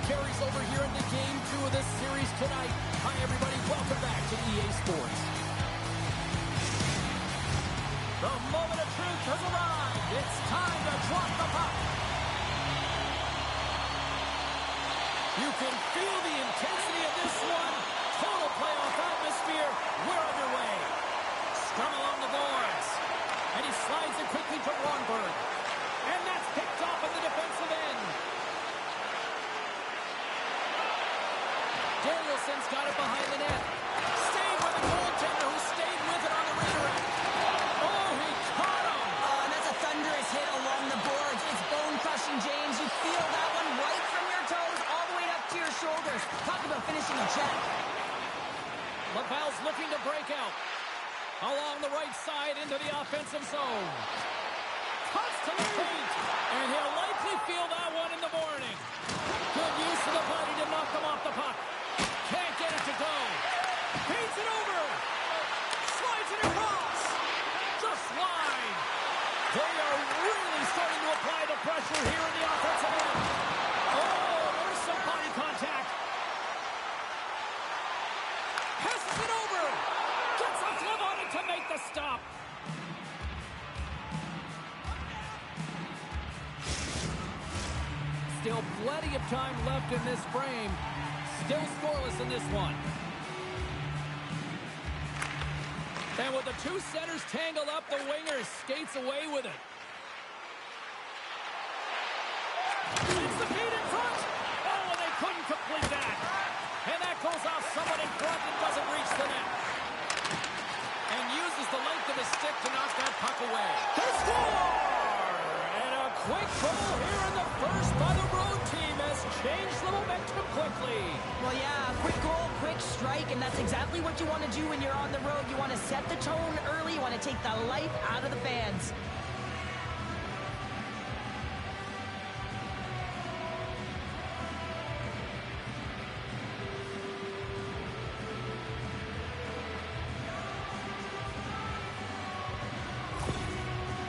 Carries over here into Game 2 of this series tonight. Hi, everybody. Welcome back to EA Sports. The moment of truth has arrived. It's time to drop the puck. You can feel the intensity of this one. Total playoff atmosphere. We're underway. Scrum along the boards. And he slides it quickly to Ronberg. And that's picked off at the defensive end. Danielson's got it behind the net. Stayed with the goaltender who stayed with it on the redirect. Oh, he caught him. And that's a thunderous hit along the boards. It's bone-crushing, James. You feel that one right from your toes all the way up to your shoulders. Talk about finishing a check. Laval's looking to break out. Along the right side into the offensive zone. Cuts to the paint. And he'll likely feel that one in the morning. Good use of the body to knock him off the puck. Can't get it to go. Feeds it over. Slides it across. Just wide. They are really starting to apply the pressure here in the offensive end. Oh, there's some body contact. Passes it over. Gets a glove on it to make the stop. Still plenty of time left in this frame. Still scoreless in this one. And with the two centers tangled up, the winger skates away with it. It's the feed in front. Oh, and they couldn't complete that. And that goes off someone in front and doesn't reach the net. And uses the length of his stick to knock that puck away. They score! And a quick goal here in the first by the road team has changed the momentum quickly. Well, yeah, quick goal, quick strike, and that's exactly what you want to do when you're on the road. You want to set the tone early. You want to take the life out of the fans.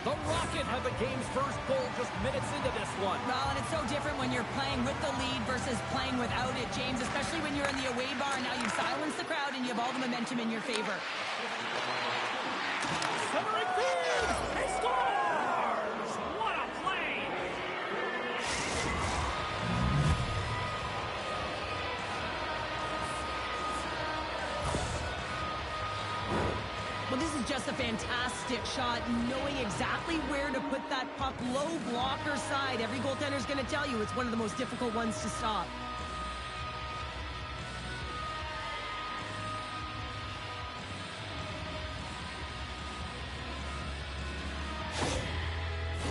The Rocket had the game's first goal just minutes into this one. Well, and it's so different when you're playing with the lead versus playing without it, James, especially when you're in the away bar. Now you've silenced the crowd and you have all the momentum in your favor. Centering feed! He scores! What a play! Well, this is just a fantastic shot, knowing exactly where to put that puck, low blocker side. Every goaltender's going to tell you it's one of the most difficult ones to stop.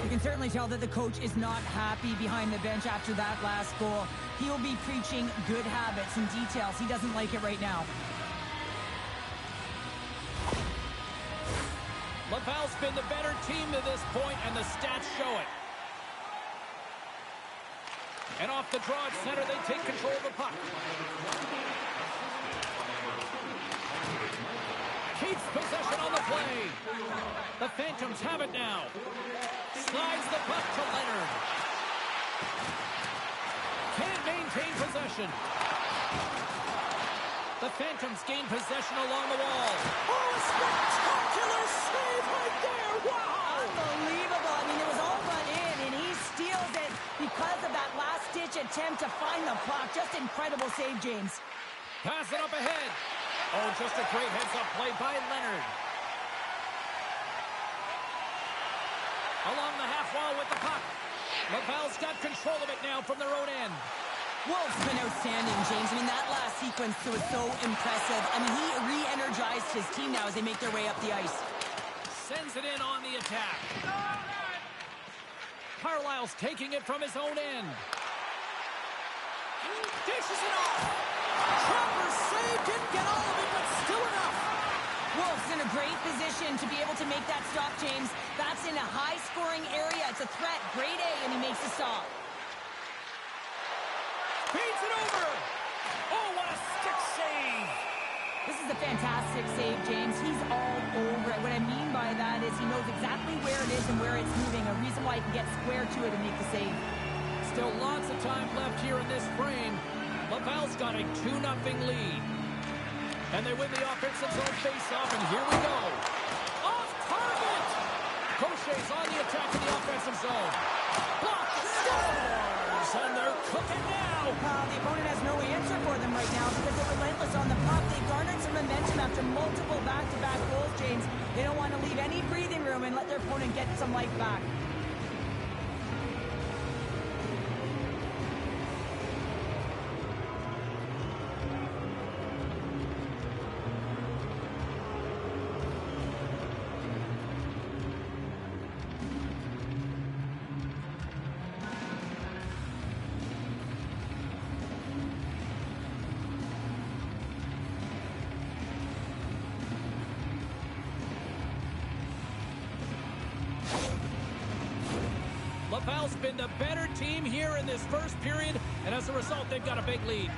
You can certainly tell that the coach is not happy behind the bench after that last goal. He'll be preaching good habits and details. He doesn't like it right now. Laval's been the better team to this point, and the stats show it. And off the draw at center, they take control of the puck. Keeps possession on the play. The Phantoms have it now. Slides the puck to Leonard. Can't maintain possession. The Phantoms gain possession along the wall. Oh, a spectacular save right there! Wow! Unbelievable. I mean, it was all but in, and he steals it because of that last-ditch attempt to find the puck. Just incredible save, James. Pass it up ahead. Oh, just a great heads-up play by Leonard. Along the half wall with the puck. Laval's got control of it now from their own end. Wolf's been outstanding, James. I mean, that last sequence was so impressive. I mean, he re-energized his team now as they make their way up the ice. Sends it in on the attack. Carlisle's taking it from his own end. Dishes it off. Trapper save, didn't get all of it, but still enough. Wolf's in a great position to be able to make that stop, James. That's in a high-scoring area. It's a threat. Grade A, and he makes the stop. Feeds it over. Oh, what a stick save. This is a fantastic save, James. He's all over it. What I mean by that is he knows exactly where it is and where it's moving. A reason why he can get square to it and make the save. Still lots of time left here in this frame. Laval's got a 2-0 lead. And they win the offensive zone face-off, and here we go. Off target! Crochet's on the attack in the offensive zone. Block, scores! And they're cooking now! The opponent has no answer for them right now because they're relentless on the puck. They garnered some momentum after multiple back-to-back goals, James. They don't want to leave any breathing room and let their opponent get some life back. Laval's been the better team here in this first period, and as a result, they've got a big lead.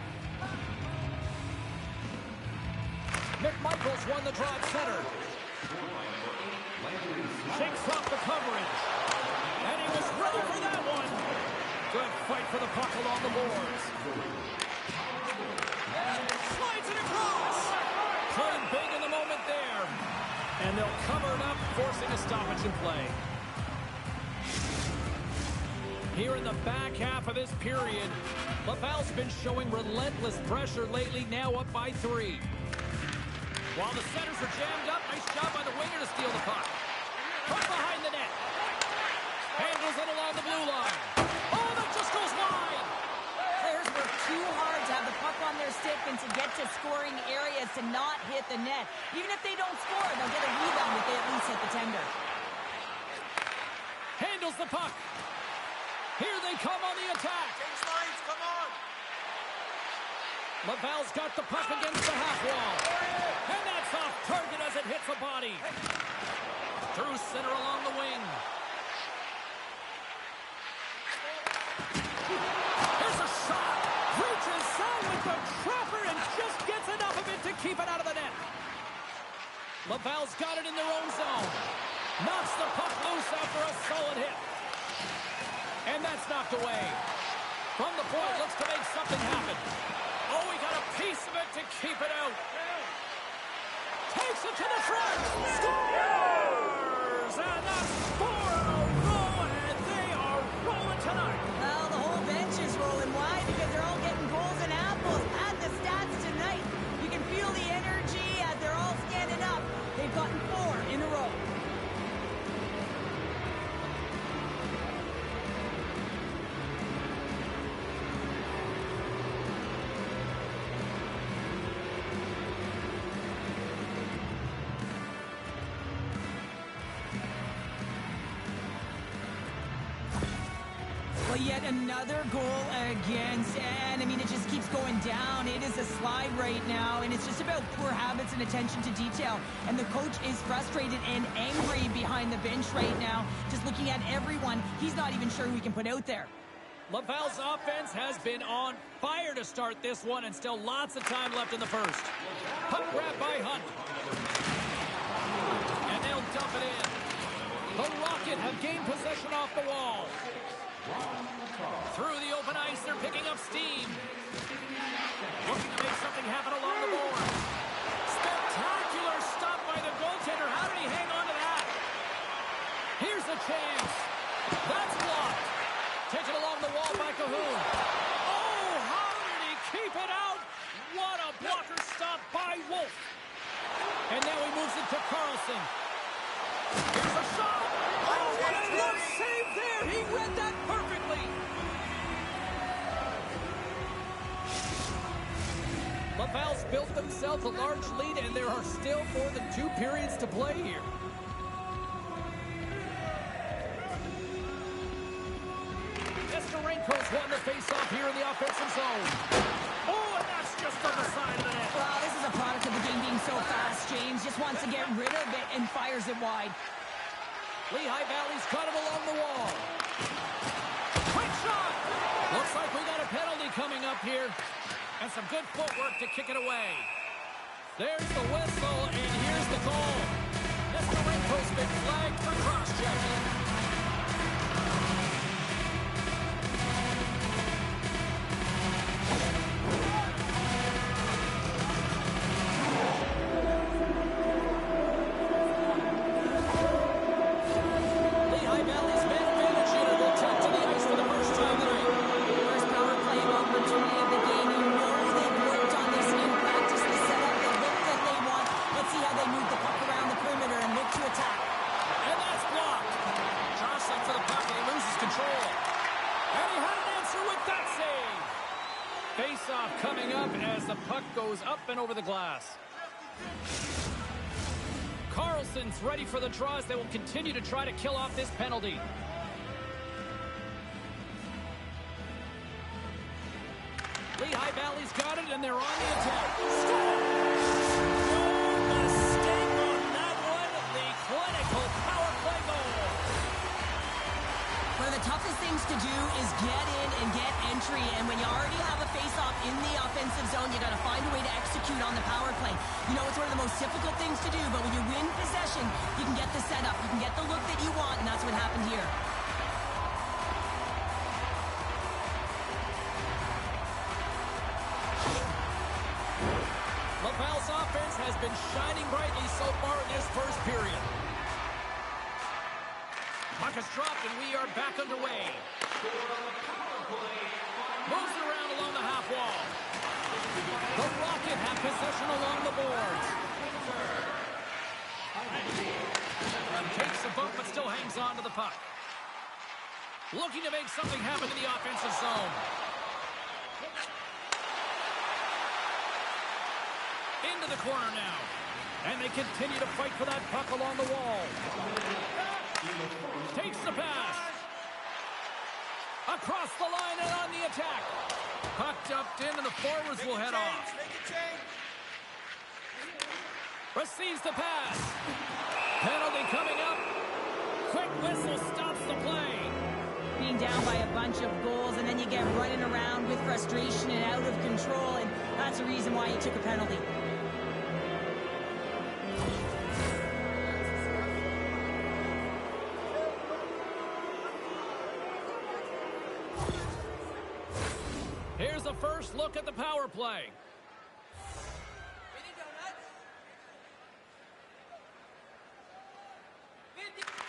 McMichael's won the drive center. Shakes off the coverage. And he was ready for that one. Good fight for the puck along the boards. Slides it across. Playing big in the moment there. And they'll cover it up, forcing a stoppage in play. Here in the back half of this period, Laval's been showing relentless pressure lately, now up by 3. While the centers are jammed up, nice job by the winger to steal the puck. From behind the net. Handles it along the blue line. Oh, that just goes wide! Players work too hard to have the puck on their stick and to get to scoring areas to not hit the net. Even if they don't score, they'll get a rebound if they at least hit the tender. Handles the puck. Here they come on the attack. Change lines, come on. Laval's got the puck against the half wall. And that's off target as it hits a body. Through center along the wing. Here's a shot. Reaches out with the trapper and just gets enough of it to keep it out of the net. Laval's got it in their own zone. Knocks the puck loose after a solid hit. And that's knocked away. From the point, looks to make something happen. Oh, he got a piece of it to keep it out. Takes it to the front. Scores! And that's 4 in a row, and they are rolling tonight. Well, the whole bench is rolling. Why? Because they're all getting goals and apples. Add the stats tonight. You can feel the energy as they're all standing up. They've gotten 4 in a row. Yet another goal against, and I mean, it just keeps going down. It is a slide right now, and it's just about poor habits and attention to detail. And the coach is frustrated and angry behind the bench right now, just looking at everyone he's not even sure who he can put out there. Laval's offense has been on fire to start this one, and still lots of time left in the first. Puck grab by Hunt. And they'll dump it in. The Rocket have gained possession off the wall. Through the open ice, they're picking up steam. Looking to make something happen along the board. Spectacular stop by the goaltender. How did he hang on to that? Here's a chance. That's blocked. Taken along the wall by Cahoon. keep it out. What a blocker stop by Wolf. And now he moves it to Carlson. Here's a shot. Oh, what a glove save there. He read that perfectly. Laval's built themselves a large lead, and there are still more than 2 periods to play here. Nestorenko's won the face-off here in the offensive zone. Oh, and that's just on the side of the net. Well, this is a product of the game being so fast. James just wants to get rid of it and fires it wide. Lehigh Valley's got it along the wall. Quick shot! Looks like we got a penalty coming up here. And some good footwork to kick it away. There's the whistle, and here's the goal. Nestorenko's been flagged for cross-checking. Face-off coming up as the puck goes up and over the glass. Carlson's ready for the draws. They will continue to try to kill off this penalty. Lehigh Valley's got it, and they're on the attack. Score! No mistake on that one. The clinical power play goal. One of the toughest things to do is get in and get entry, and when you already have a face-off in the offensive zone, you got to find a way to execute on the power play. You know, it's one of the most difficult things to do, but when you win possession, you can get the setup, you can get the look that you want, and that's what happened here. Laval's offense has been shining brightly so far in this first period. Puck is dropped, and we are back underway. Moves around along the half wall. The Rocket have possession along the boards. Takes a bump, but still hangs on to the puck. Looking to make something happen in the offensive zone. Into the corner now. And they continue to fight for that puck along the wall. Takes the pass. Across the line and on the attack. Puck dumped in, and the forwards will head off. Receives the pass. Penalty coming up. Quick whistle stops the play. Being down by a bunch of goals, and then you get running around with frustration and out of control, and that's the reason why you took a penalty. Here's the first look at the power play.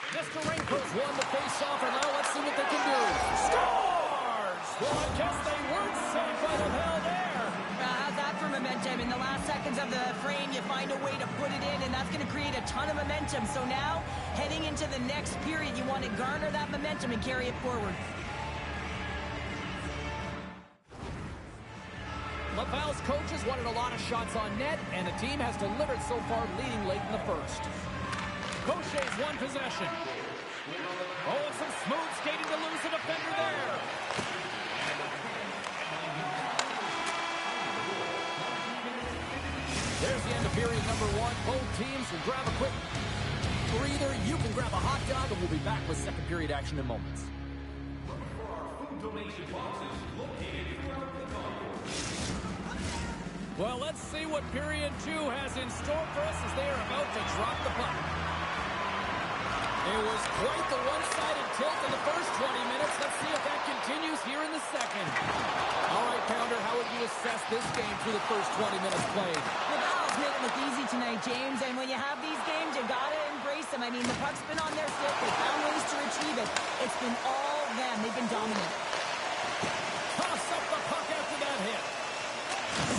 Nestorenko's won the face-off, and now let's see what they can do. Scores! Well, I guess they weren't saved by the hell there. How's that for momentum? In the last seconds of the frame, you find a way to put it in, and that's going to create a ton of momentum. So now, heading into the next period, you want to garner that momentum and carry it forward. Laval's coaches wanted a lot of shots on net, and the team has delivered so far, leading late in the first. Gaucher's won possession. Oh, and some smooth skating to lose the defender there. There's the end of period number 1. Both teams will grab a quick breather. You can grab a hot dog, and we'll be back with second period action in moments. Well, let's see what period 2 has in store for us as they are about to drop the puck. It was quite the one-sided tilt in the first 20 minutes. Let's see if that continues here in the second. All right, Pounder, how would you assess this game through the first 20 minutes played? The Valves made it look easy tonight, James, and when you have these games, you got to embrace them. I mean, the puck's been on their stick. They found ways to retrieve it. It's been all them. They've been dominant. Toss up the puck after that hit.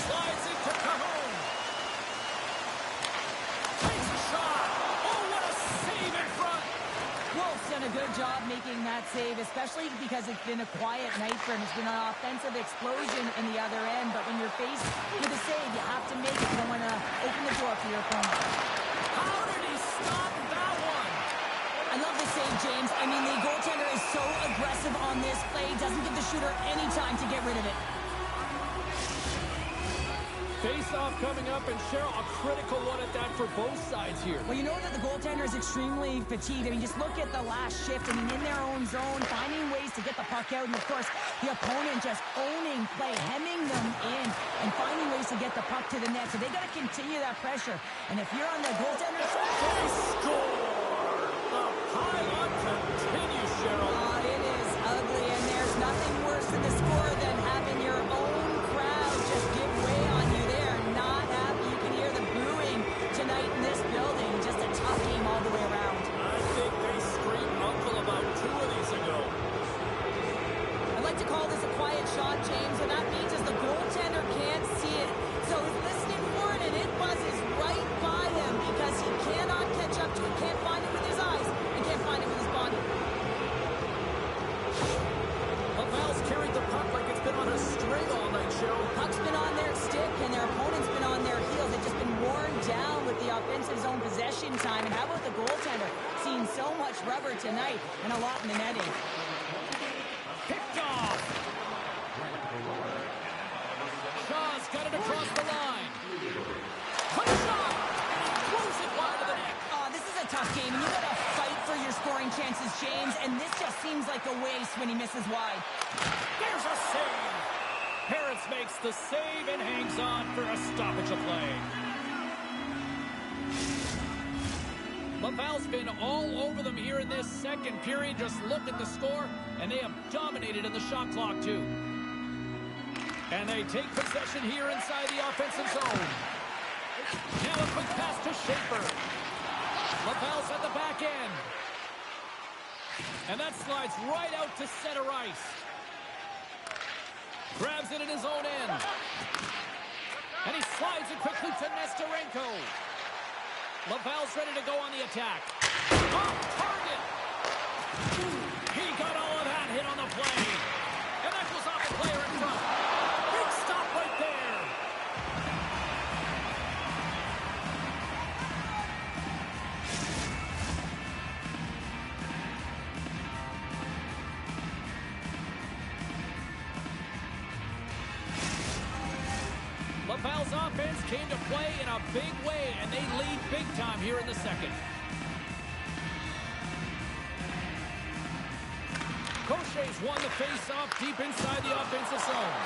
Slides into Cajon. Takes a shot. Oh, what a save in front. Wolf's done a good job making that save, especially because it's been a quiet night for him. It's been an offensive explosion in the other end, but when you're faced with a save, you have to make it. You don't want to open the door for your opponent. How did he stop that one? I love the save, James. I mean, the goaltender is so aggressive on this play, doesn't give the shooter any time to get rid of it. Face-off coming up, and Cheryl, a critical one at that for both sides here. Well, you know that the goaltender is extremely fatigued. I mean, just look at the last shift. I mean, in their own zone, finding ways to get the puck out. And, of course, the opponent just owning play, hemming them in, and finding ways to get the puck to the net. So they got to continue that pressure. And if you're on the goaltender side, they score! The pile-on continues, Cheryl. It is ugly, and there's nothing worse than the score than having your own crowd just give way on you. Not happy. You can hear the booing tonight in this building. Just a tough game all the way around. I think they screamed uncle about 2 of these ago. I'd like to call this a quiet shot, James. What that means is the goaltender can't see it. So he's listening for it, and it buzzes right by him because he cannot catch up to it, can't find it with his eyes, and can't find it with his body. Laval's carried the puck like it's been on a string all night, Cheryl. Puck's been on their stick, and their opponent's been on their heels. They've just been worn down with the offensive zone possession time. And how about the goaltender? Seeing so much rubber tonight and a lot in the netting. Picked off. Shaw's got it across the line. Cut shot. Throws it wide of the net. This is a tough game, and you got to fight for your scoring chances, James. And this just seems like a waste when he misses wide. There's a save. Harris makes the save and hangs on for a stoppage of play. Laval's been all over them here in this second period. Just look at the score, and they have dominated in the shot clock, too. And they take possession here inside the offensive zone. Now a quick pass to Schaefer. Laval's at the back end. And that slides right out to center ice. Grabs it in his own end. And he slides it quickly to Nesterenko. Laval's ready to go on the attack. Off target. He got all of that hit on the play. And that goes off the player in front. Big stop right there. Laval's offense came to play in a big way, and they lead big time here in the second. Crochet's won the face-off deep inside the offensive zone.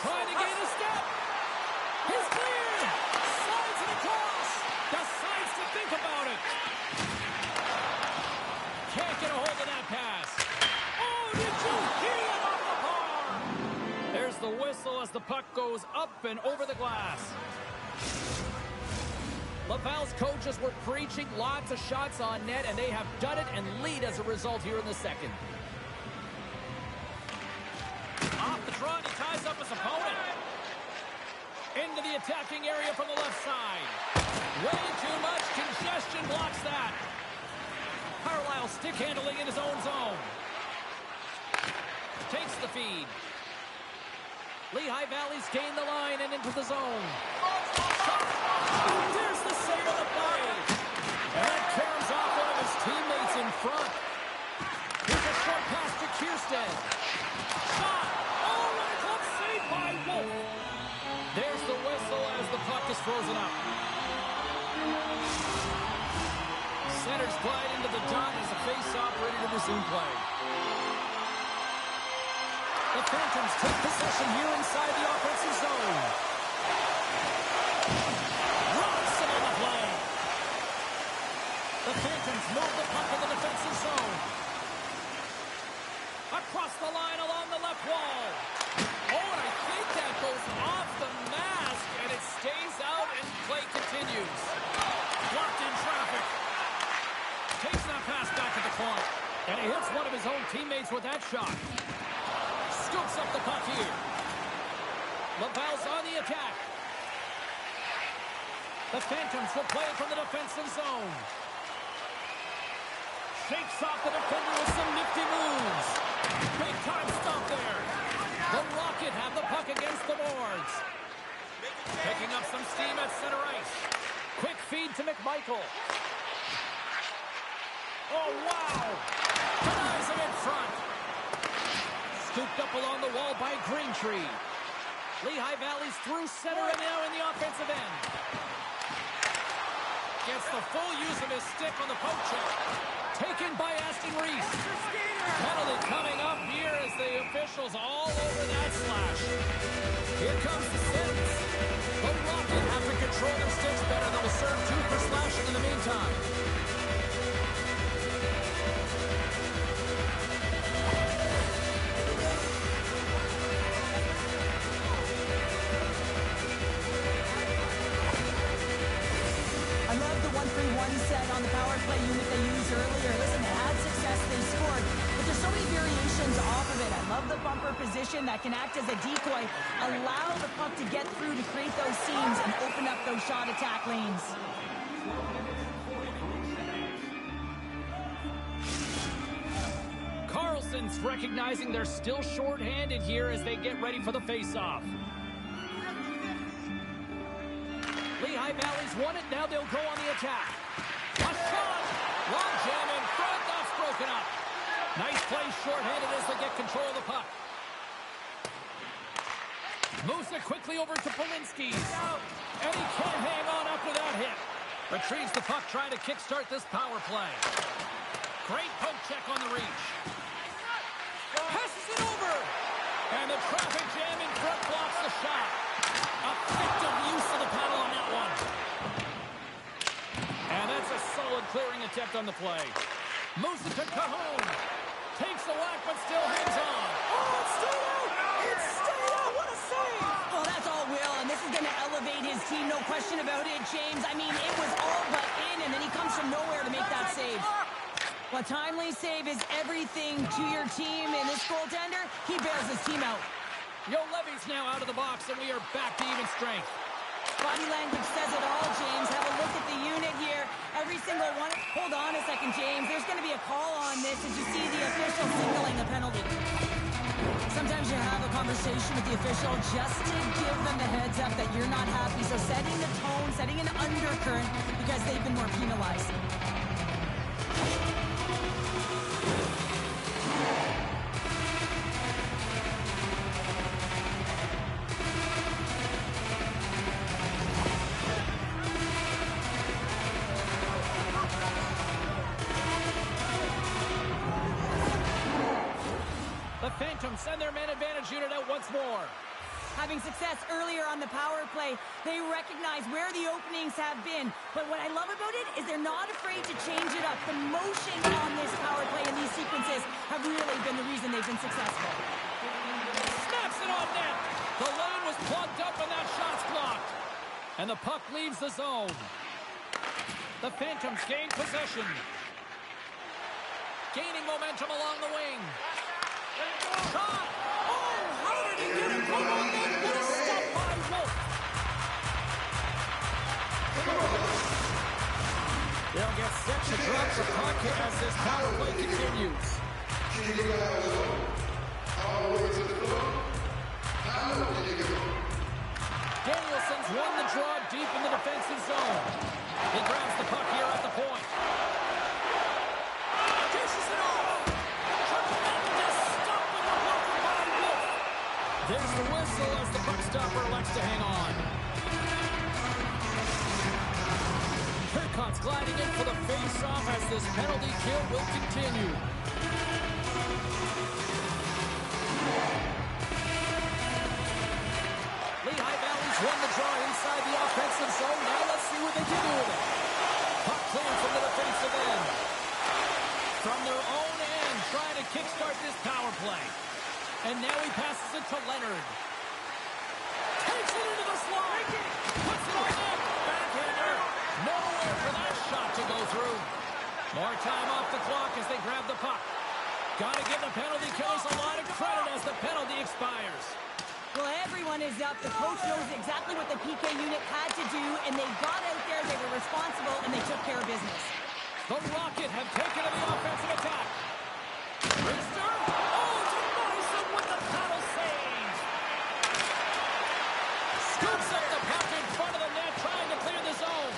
Trying to gain a step. He's cleared. Slides it across. Decides to think about it. Can't get a hold of that pass. Oh, did you hear it off the bar? There's the whistle as the puck goes up and over the glass. Laval's coaches were preaching lots of shots on net, and they have done it and lead as a result here in the second. Off the draw, he ties up his opponent. Into the attacking area from the left side. Way too much congestion blocks that. Carlisle stick handling in his own zone. Takes the feed. Lehigh Valley's gained the line and into the zone. There's the save of the play. And that carries off one of his teammates in front. Here's a short pass to Kierstead. Shot. Oh, what a glove save by Wolf. There's the whistle as the puck is frozen up. Centers glide into the dot as the face-off ready to resume play. The Phantoms take possession here inside the offensive zone. Robinson on the play. The Phantoms move the puck in the defensive zone. Across the line along the left wall. Oh, and I think that goes off the mask, and it stays out, and play continues. Blocked in traffic. Takes that pass back at the corner. And he hits one of his own teammates with that shot. Scoops up the puck here. LaValle's on the attack. The Phantoms will play it from the defensive zone. Shakes off the defender with some nifty moves. Big time stop there. The Rocket have the puck against the boards. Picking up some steam at center ice. Quick feed to McMichael. Oh, wow. Denies him in front. Scooped up along the wall by Greentree. Lehigh Valley's through center and now in the offensive end. Gets the full use of his stick on the poke check. Taken by Aston Reese. Penalty coming up here as the officials all over that slash. Here comes the sentence. The Rocket have to control their sticks better. They'll serve 2 for slashing in the meantime. I love the 1-3-1 set on the power play unit they used earlier. Listen, they had success, they scored, but there's so many variations off of it. I love the bumper position that can act as a decoy, allow the puck to get through to create those seams and open up those shot attack lanes. Carlson's recognizing they're still short-handed here as they get ready for the face-off. Lehigh Valley's won it. Now they'll go on the attack. A shot. Long jam in front. That's broken up. Nice play short-handed as they get control of the puck. Moves it quickly over to Polinski. And he can't hang on after that hit. Retrieves the puck trying to kickstart this power play. Great poke check on the reach. Passes it over. And the traffic jam in front blocks the shot. Effective use of the paddle on that one. And that's a solid clearing attempt on the play. Moves it to Cahoon. Takes the whack, but still hangs on. Oh, it's stayed out! It's stayed out! What a save! Well, that's all Will, and this is going to elevate his team, no question about it, James. I mean, it was all but in, and then he comes from nowhere to make that save. Well, timely save is everything to your team, and this goaltender, he bails his team out. Yo Levy's now out of the box, and we are back to even strength. Body language says it all, James. Have a look at the unit here. Every single one. Hold on a second, James. There's going to be a call on this as you see the official signaling a penalty. Sometimes you have a conversation with the official just to give them the heads up that you're not happy. So setting the tone, setting an undercurrent because they've been more penalized. The Phantoms send their man advantage unit out once more. Having success earlier on the power play, they recognize where the openings have been. But what I love about it is they're not afraid to change it up. The motion on this power play and these sequences have really been the reason they've been successful. Snaps it on net. The lane was plugged up and that shot's blocked. And the puck leaves the zone. The Phantoms gain possession. Gaining momentum along the wing. Shot! Oh, how did he get it? Come on, man. What a stop by Wolf. They'll get set to drop the puck as this power play continues. Danielson's won the draw deep in the defensive zone. He grabs the puck here at the point. Dishes it off. Tremendous stop with the block by Wolf. There's the whistle as the puck stopper elects to hang on. Turcotte's gliding in for the face-off as this penalty kill will continue. Lehigh Valley's won the draw inside the offensive zone. Now let's see what they can do with it. Puck cleared from the defensive end. From their own end, trying to kickstart this power play. And now he passes it to Leonard. Takes it into the slot. Puts it on net. Backhander. Nowhere for that shot to go through. More time off the clock as they grab the puck. Got to give the penalty killers a lot of credit as the penalty expires. Well, everyone is up. The coach knows exactly what the PK unit had to do, and they got out there, they were responsible, and they took care of business. The Rocket have taken to the offensive attack. Rister. Oh, denies him with the paddle save. Scoops up the puck in front of the net, trying to clear the zone.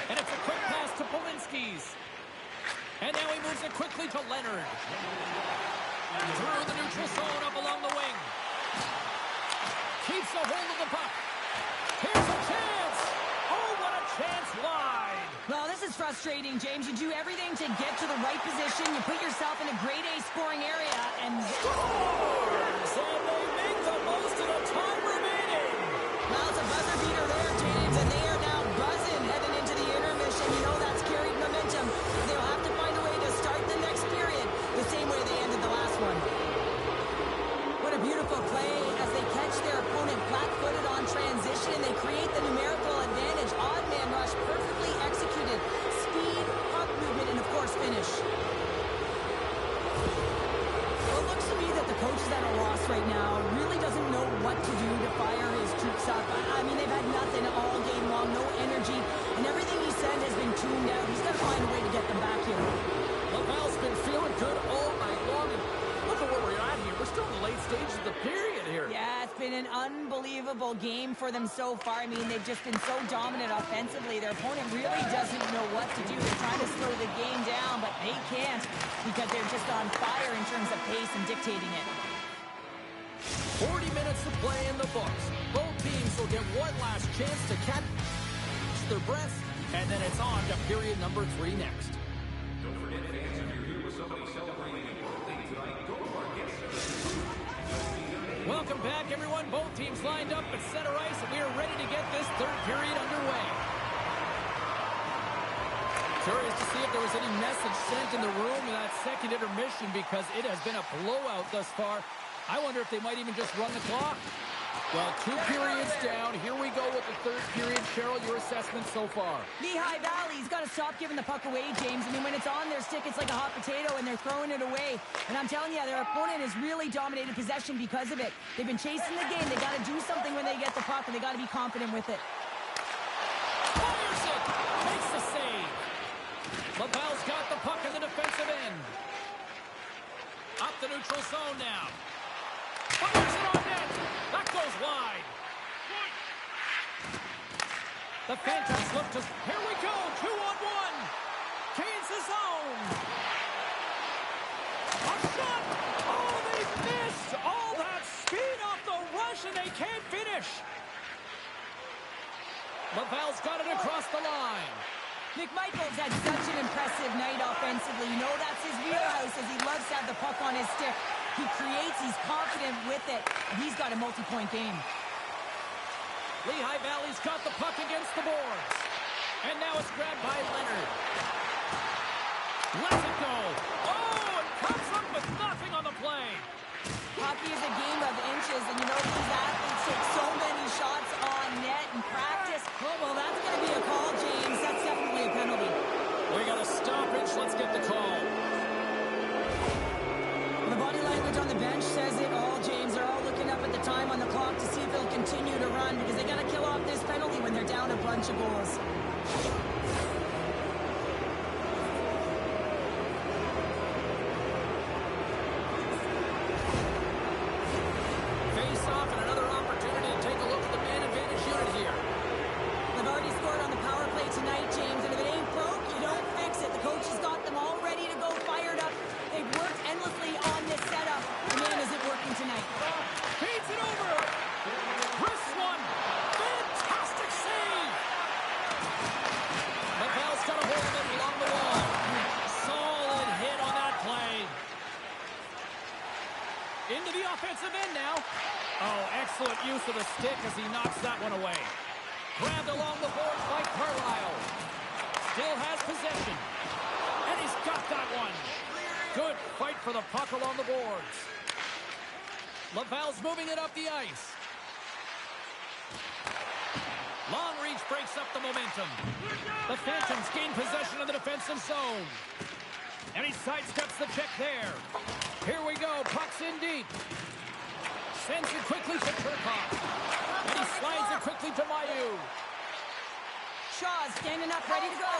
And it's a quick pass to Polinski's. And now he moves it quickly to Leonard. Through the neutral zone, up along the wing. Keeps a hold of the puck. Here's a chance. Oh, what a chance wide. Well, this is frustrating, James. You do everything to get to the right position. You put yourself in a grade A scoring area and... Scores! And they make the most of the time remaining. Well, it's a buzzer beater there, James, and they are now buzzing heading into the intermission. You know that's carried momentum. They'll have to find a way to start the next period the same way they ended the last one. What a beautiful play as they catch their opponent flat-footed on transition, and they create the numerical advantage. Odd man rush, perfectly executed. Speed, puck movement, and of course finish. Well, it looks to me that the coach is at a loss right now. Really doesn't know what to do to fire his troops up. I mean, they've had nothing all game long, no energy, and everything he said has been tuned out. He's got to find a way to get them back here. LaValle's been feeling good all night long, and look at where we're at here. We're still in the late stages of the period here. Yeah, it's been an unbelievable game for them so far. I mean, they've just been so dominant offensively. Their opponent really doesn't know what to do. They're trying to slow the game down, but they can't because they're just on fire in terms of pace and dictating it. 40 minutes to play in the books. Both teams will get one last chance to catch their breaths, and then it's on to period number 3 next. Don't forget, fans, if you're here with somebody celebrating a birthday tonight, go to our guest center. Welcome back, everyone. Both teams lined up at center ice, and we are ready to get this third period underway. Curious to see if there was any message sent in the room in that second intermission because it has been a blowout thus far. I wonder if they might even just run the clock. Well, 2 periods down. Here we go with the third period. Cheryl, your assessment so far? Lehigh Valley's got to stop giving the puck away, James. I mean, when it's on their stick, it's like a hot potato, and they're throwing it away. And I'm telling you, their opponent has really dominated possession because of it. They've been chasing the game. They got to do something when they get the puck, and they got to be confident with it. Fires it! Makes the save. LaValle's got the puck in the defensive end. Up the neutral zone now. Fires it on net. That goes wide. The Phantoms look to... Here we go. 2-on-1. Gains the zone. A shot. Oh, they missed. All that speed off the rush, and they can't finish. LaValle's got it across the line. McMichael's had such an impressive night offensively. You know that's his wheelhouse as he loves to have the puck on his stick. He creates, he's confident with it, and he's got a multi-point game. Lehigh Valley's got the puck against the boards. And now it's grabbed by Leonard. Lets it go. Oh, it comes up with nothing on the play. Hockey is a game of inches, and you know these athletes take so many shots on net in practice. Oh, well, that's going to be a call, James. That's definitely a penalty. We got a stoppage. Let's get the call. The body language on the bench says it all, James. They're all looking up at the time on the clock to see if they'll continue to run because they got to kill off this penalty when they're down a bunch of goals. Face off and another opportunity to take a look at the man advantage unit here. They've already scored on the power play tonight, James, and if it ain't broke, you don't fix it. The coach has got them all ready to go, fired up. They've worked endlessly on this setup. The man isn't working tonight. Feeds it over. Wrist one. Fantastic save. LaValle's got a hold of it along the wall. Solid hit on that play. Into the offensive end now. Oh, excellent use of the stick as he knocks that one away. Grabbed along the boards by Carlisle. Still has possession. And he's got that one. Good fight for the puck along the boards. LaValle's moving it up the ice. Long reach breaks up the momentum. The Phantoms gain possession of the defensive zone. And he sidesteps the check there. Here we go. Puck's in deep. Sends it quickly to Turcotte. And he slides it quickly to Mailloux. Shaw standing up, ready to go.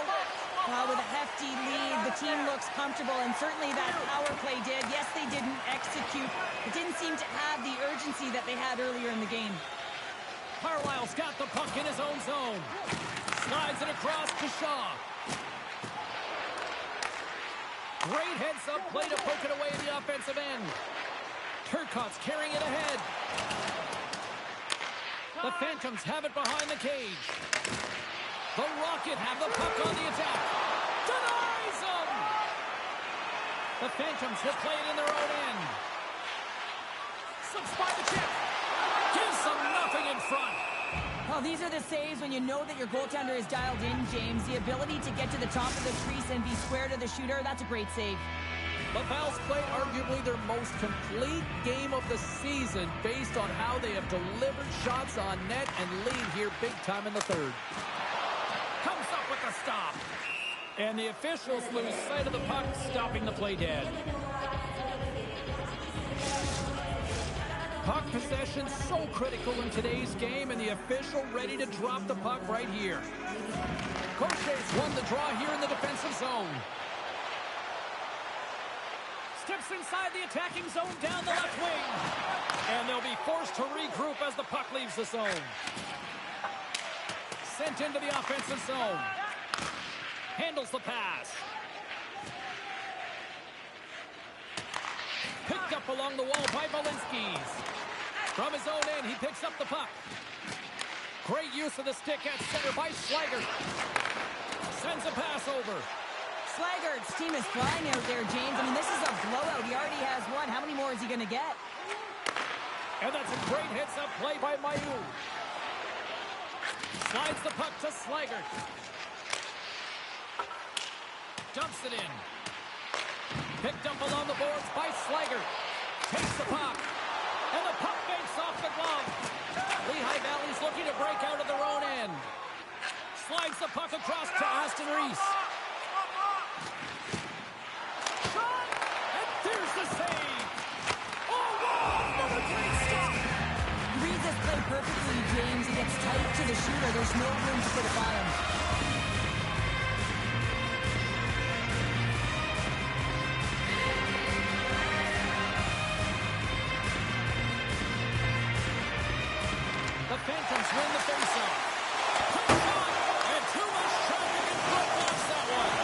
With a hefty lead, the team looks comfortable, and certainly that power play did. Yes, they didn't execute. It didn't seem to have the urgency that they had earlier in the game. Carlisle's got the puck in his own zone. Slides it across to Shaw. Great heads-up play to poke it away in the offensive end. Turcotte's carrying it ahead. The Phantoms have it behind the cage. The Rocket have the puck on the attack. Denies them! The Phantoms have played in their own end. Slips by the check. Gives them nothing in front. Well, these are the saves when you know that your goaltender is dialed in, James. The ability to get to the top of the crease and be square to the shooter, that's a great save. The Pals played arguably their most complete game of the season based on how they have delivered shots on net and lead here big time in the third. Comes up with the stop. And the officials lose sight of the puck, stopping the play dead. Puck possession so critical in today's game, and the official ready to drop the puck right here. Crochet's won the draw here in the defensive zone. Steps inside the attacking zone down the left wing. And they'll be forced to regroup as the puck leaves the zone. Sent into the offensive zone. Handles the pass. Picked up along the wall by Valinskis. From his own end, he picks up the puck. Great use of the stick at center by Slaggert. Sends a pass over. Slaggert's team is flying out there, James. I mean, this is a blowout. He already has one. How many more is he going to get? And that's a great heads-up play by Mailloux. Slides the puck to Slaggert. Dumps it in. Picked up along the boards by Slaggert. Takes the puck. And the puck banks off the glove. Lehigh Valley's looking to break out of their own end. Slides the puck across to Aston Reese. Shot! And there's the save! Oh, wow! What a great stop! He reads this play perfectly, James. He gets tight to the shooter. There's no room to put it by him. The Phantoms win the faceoff. Quick shot, and too much traffic and Brook blocks that one.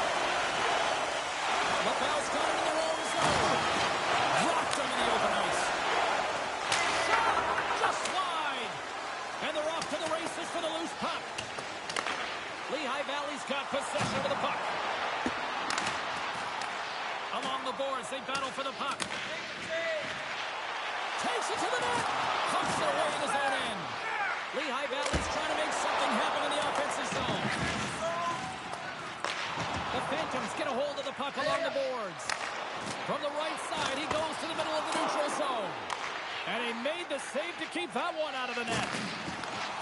LaBelle's got it in their own zone. Dropped into the open ice. Shot, just wide. And they're off to the races for the loose puck. Lehigh Valley's got possession of the puck. Along the boards, they battle for the puck. Takes it to the net. Pucks it away in his own end. Lehigh Valley's trying to make something happen in the offensive zone. The Phantoms get a hold of the puck along the boards. From the right side, he goes to the middle of the neutral zone. And he made the save to keep that one out of the net.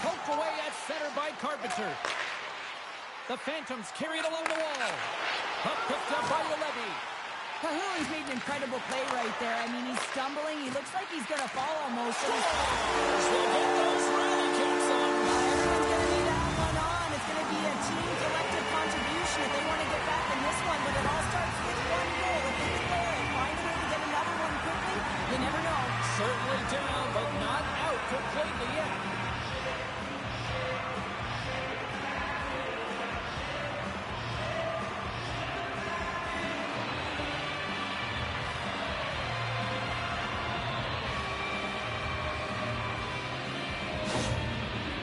Poked away at center by Carpenter. The Phantoms carry it along the wall. Puck picked up by Ulevi. Cahoon's made an incredible play right there. I mean, he's stumbling. He looks like he's going to fall almost. So Everyone's going to need that one on. It's going to be a team collective contribution if they want to get back in this one. But it all starts with one goal. If they can play and find a way to get another one quickly, you never know. certainly down, but not out completely yet.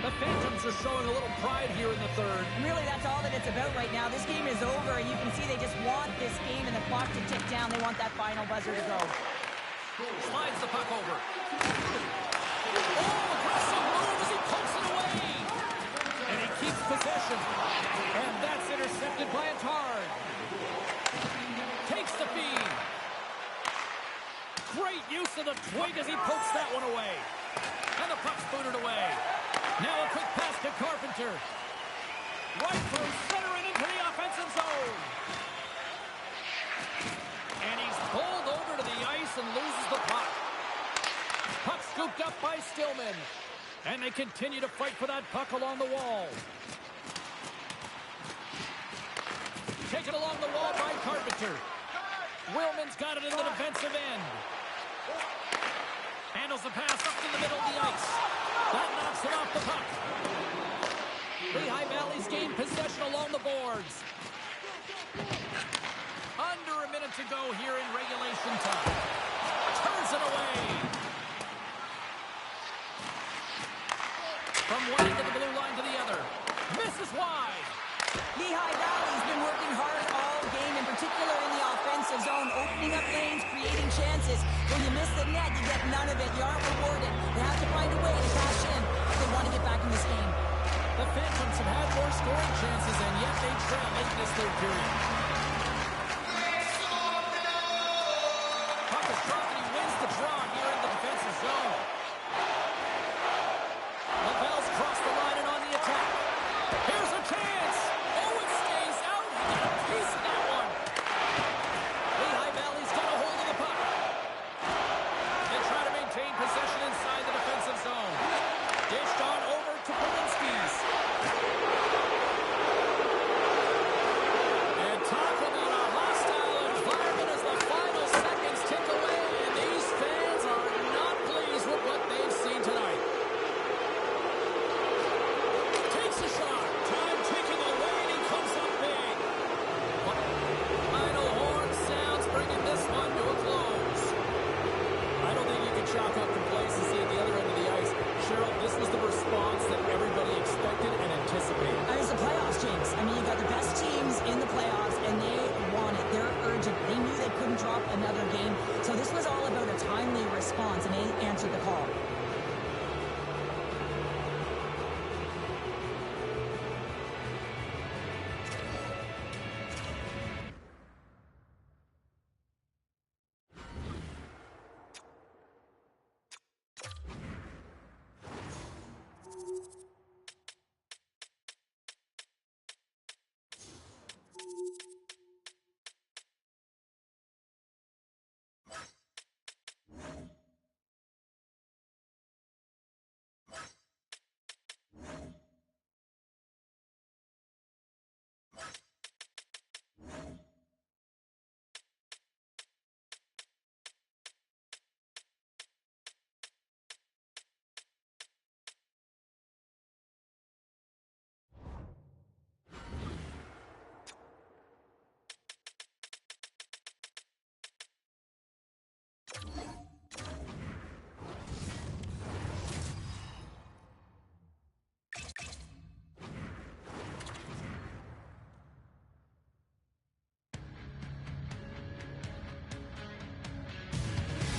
The Phantoms are showing a little pride here in the third. Really, that's all that it's about right now. This game is over, and you can see they just want this game and the clock to tick down. They want that final buzzer to go. Slides the puck over. Oh, aggressive move as he pokes it away. And he keeps possession. And that's intercepted by Attard. Takes the feed. Great use of the twig as he pokes that one away. And the puck's booted away. Now a quick pass to Carpenter. Right through center and into the offensive zone. And he's pulled over to the ice and loses the puck. Puck scooped up by Stillman. And they continue to fight for that puck along the wall. Taken along the wall by Carpenter. Willman's got it in the defensive end. Handles the pass up to the middle of the ice. That knocks it off the puck. Lehigh Valley's gained possession along the boards. Under a minute to go here in regulation time. Turns it away. From one end of the blue line to the other. Misses wide. Lehigh Valley's been working hard all game, in particular in the offensive zone, opening up lanes, creating chances. When you miss the net, you get none of it. You aren't rewarded. They have to find a way to cash in if they want to get back in this game. The Phantoms have had more scoring chances, and yet they trail late in this third period. Puck is dropped, and he wins the draw here in the defensive zone. Lavelle's crossed the line and on the attack. Here's a chance. Oh, it stays out. He got a piece of that one. Lehigh Valley's got a hold of the puck. They try to maintain possession inside the defensive zone. Dished on over to Polinski's. And talk about a hostile environment as the final seconds tick away, and these fans are not pleased with what they've seen tonight. Takes a shot. Time ticking away, and he comes up big. Final horn sounds, bringing this one to a close. I don't think you can chalk up complacency at the other end of the ice. Cheryl, this was the response that everybody expected and anticipated. And it's the playoffs, James. I mean, you got the best teams in the playoffs, and they want it. They're urgent. They knew they couldn't drop another game. So this was all about a timely response, and they answered the call.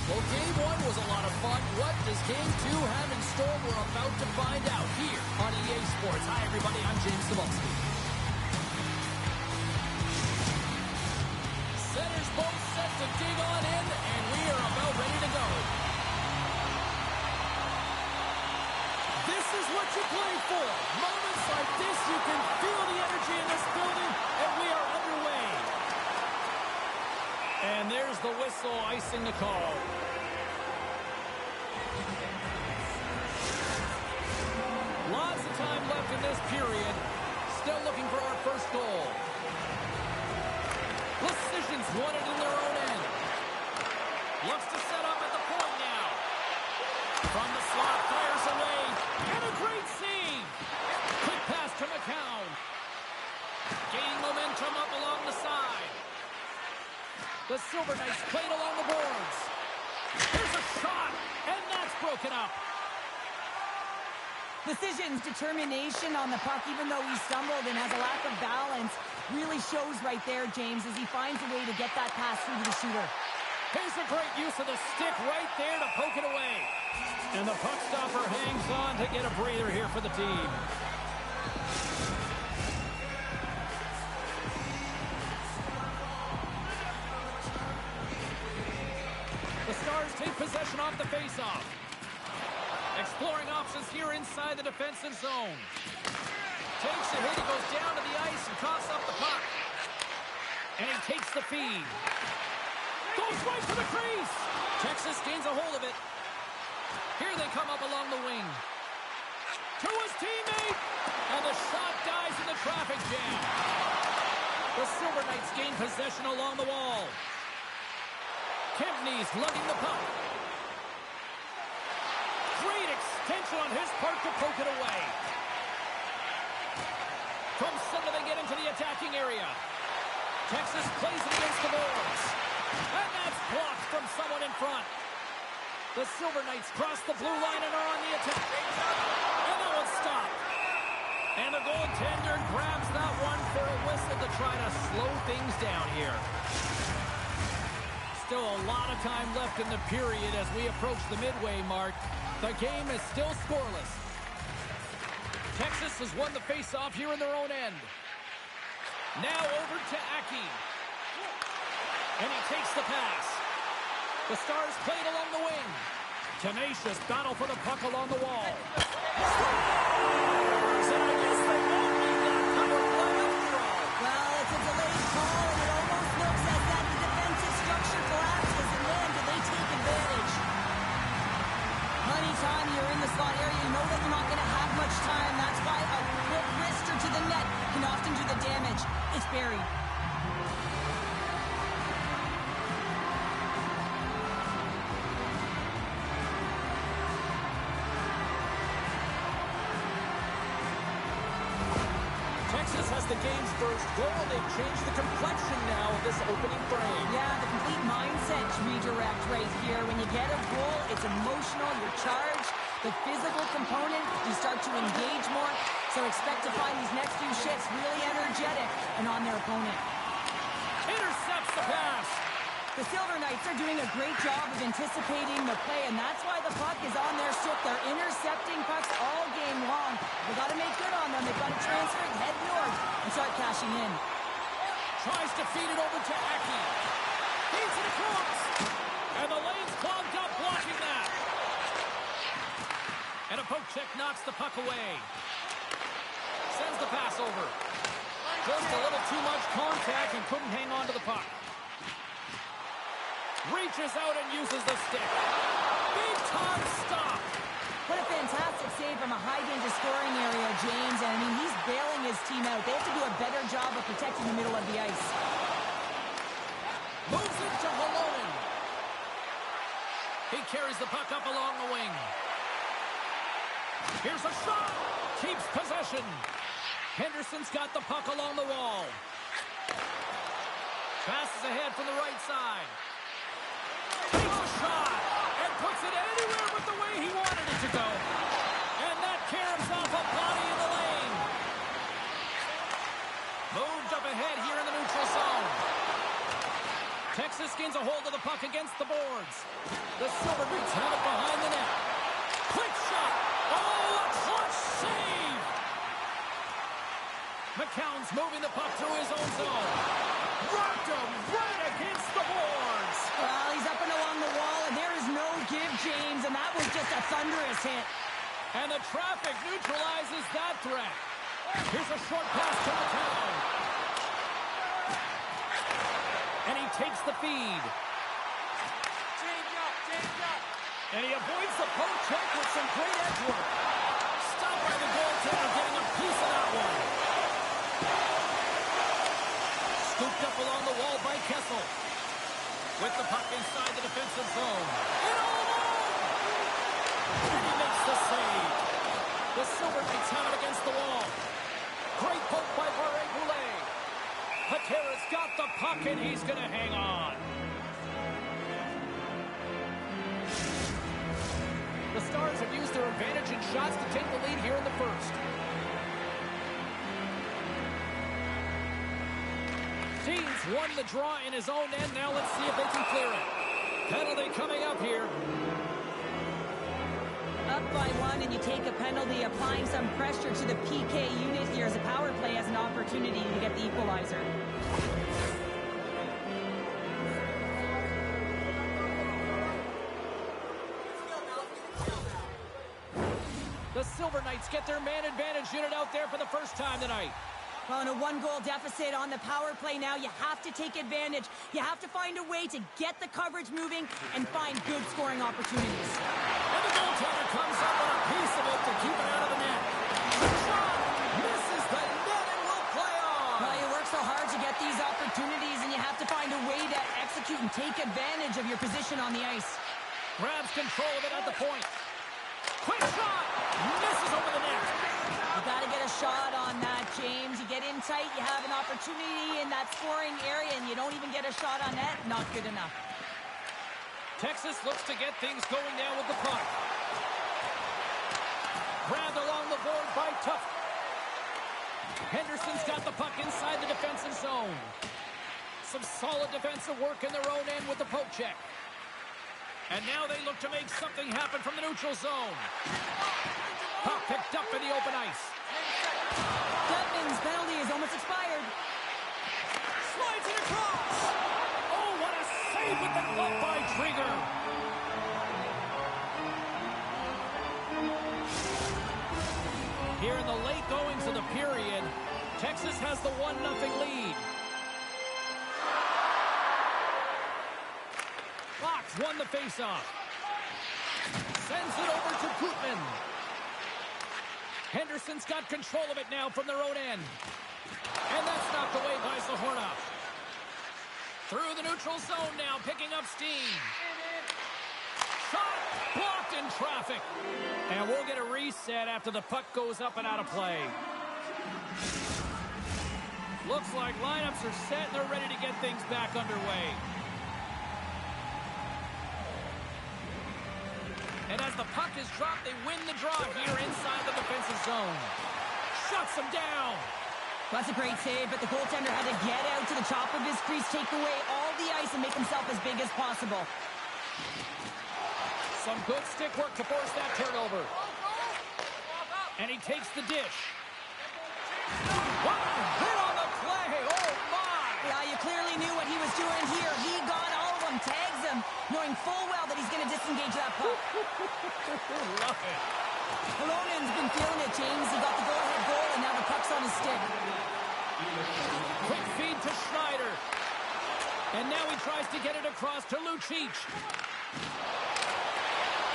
Well, game one was a lot of fun. What does game two have in store? We're about to find out here on EA Sports. Hi, everybody. I'm James Cebulski. Centers both set to dig on in, and we are about ready to go. This is what you play for. Moments like this, you can feel the energy in this building, and we are underway. And there's the whistle icing the call. Lots of time left in this period. Still looking for our first goal. Precision's won it in their own end. Looks to set up at the point now. From the slot, fires away. And a great save. Quick pass to McCown. Gaining momentum up along the side. The Silver Knights played along the boards. Here's a shot, and that's broken up. Precision's determination on the puck, even though he stumbled and has a lack of balance, really shows right there, James, as he finds a way to get that pass through to the shooter. Here's a great use of the stick right there to poke it away. And the puck stopper hangs on to get a breather here for the team. The Stars take possession off the faceoff. Exploring options here inside the defensive zone. Takes a hit, he goes down to the ice and coughs up the puck. And he takes the feed. Goes right for the crease. Texas gains a hold of it. Here they come up along the wing. To his teammate. And the shot dies in the traffic jam. The Silver Knights gain possession along the wall. Kempney's lugging the puck. Great extension on his part to poke it away. From center they get into the attacking area. Texas plays it against the boards. And that's blocked from someone in front. The Silver Knights cross the blue line and are on the attack. And that one's stopped. And the goaltender grabs that one for a whistle to try to slow things down here. Still a lot of time left in the period as we approach the midway mark. The game is still scoreless. Texas has won the face-off here in their own end. Now over to Aki. And he takes the pass. The Stars played along the wing. Tenacious battle for the puck along the wall. So I guess they won't need that cover play after all. Well, it's a delayed call, and it almost looks as that the defensive structure collapses, and then do they take advantage? Anytime you're in the slot area, you know that you're not going to have much time. That's why a quick wrister to the net can often do the damage. It's buried. Texas has the game's first goal. They've changed the complexion now of this opening frame. Yeah, the complete mindset redirect right here. When you get a goal, it's emotional, you're charged. The physical component, you start to engage more. So expect to find these next few shifts really energetic and on their opponent. Intercepts the pass. The Silver Knights are doing a great job of anticipating the play, and that's why the puck is on their stick. They're intercepting pucks all game long. They've got to make good on them. They've got to transfer it, head north, and start cashing in. Tries to feed it over to Aki. Feeds it across. And the lane's clogged up, blocking that. And a poke check knocks the puck away. Sends the pass over. Just a little too much contact and couldn't hang on to the puck. Reaches out and uses the stick. Big time stop. What a fantastic save from a high-danger scoring area, James. And, I mean, he's bailing his team out. They have to do a better job of protecting the middle of the ice. Moves it to Holonen. He carries the puck up along the wing. Here's a shot. Keeps possession. Henderson's got the puck along the wall. Passes ahead from the right side. Takes a shot and puts it anywhere but the way he wanted it to go. And that caroms off a body in the lane. Moved up ahead here in the neutral zone. Texas gains a hold of the puck against the boards. The Silver Knights have it behind the net. Quick shot. Oh, a clutch save. McCown's moving the puck through his own zone. Rocked him right against the boards. Well, he's up and along the wall, and there is no give, James, and that was just a thunderous hit. And the traffic neutralizes that threat. Here's a short pass to McCown. And he takes the feed. And he avoids the poke check with some great edge work. Stopped by the goaltender, getting a piece of that one. Scooped up along the wall by Kessel. With the puck inside the defensive zone. And he makes the save. The Silver Knights have it against the wall. Great poke by Barré-Boulet. Patera's got the puck, and he's going to hang on. The Stars have used their advantage in shots to take the lead here in the first. Teams won the draw in his own end. Now let's see if they can clear it. Penalty coming up here. Up by one, and you take a penalty, applying some pressure to the PK unit here as the power play has an opportunity to get the equalizer. The Silver Knights get their man advantage unit out there for the first time tonight. Well, in a one-goal deficit on the power play now, you have to take advantage. You have to find a way to get the coverage moving and find good scoring opportunities. And the goaltender comes up with a piece of it to keep it out of the net. The shot misses the net and will play on. Well, you work so hard to get these opportunities, and you have to find a way to execute and take advantage of your position on the ice. Grabs control of it at the point. Quick shot! Misses over the net. You got to get a shot on that, James. You get in tight, you have an opportunity in that scoring area, and you don't even get a shot on net. Not good enough. Texas looks to get things going now with the puck. Grabbed along the board by Tuff. Henderson's got the puck inside the defensive zone. Some solid defensive work in their own end with the poke check. And now they look to make something happen from the neutral zone. Puck picked up in the open ice. Gutman's penalty is almost expired. Slides it across. Oh, what a save with the glove by Trigger. Here in the late goings of the period, Texas has the 1-0 lead. Fox won the faceoff. Sends it over to Gutman. Henderson's got control of it now from their own end. And that's knocked away by Zahorna. Through the neutral zone now, picking up steam. Shot blocked in traffic. And we'll get a reset after the puck goes up and out of play. Looks like lineups are set and they're ready to get things back underway. And as the puck is dropped, they win the draw here inside the defensive zone. Shuts them down. That's a great save, but the goaltender had to get out to the top of his crease, take away all the ice, and make himself as big as possible. Some good stick work to force that turnover. And he takes the dish. What a hit on the play! Oh, my! Yeah, you clearly knew what he was doing here. He got all of them, tags them, knowing full well that he's going to disengage that puck. Love it. Halonen's been feeling it, James. He got the go-ahead goal, and now the puck's on his stick. Quick feed to Schneider. And now he tries to get it across to Lucic.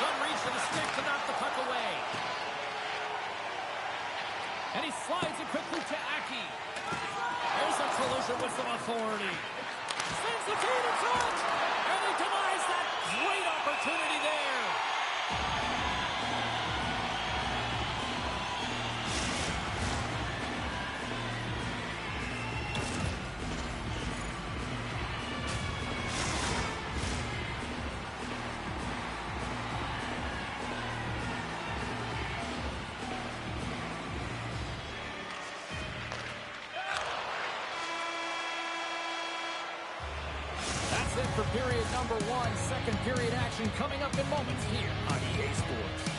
Good reach to the stick to knock the puck away. And he slides it quickly to Aki. There's a collision with some authority. Sends the team in front. And he denies that great opportunity there. That's it for period number one. Second period action coming up in moments here on EA Sports.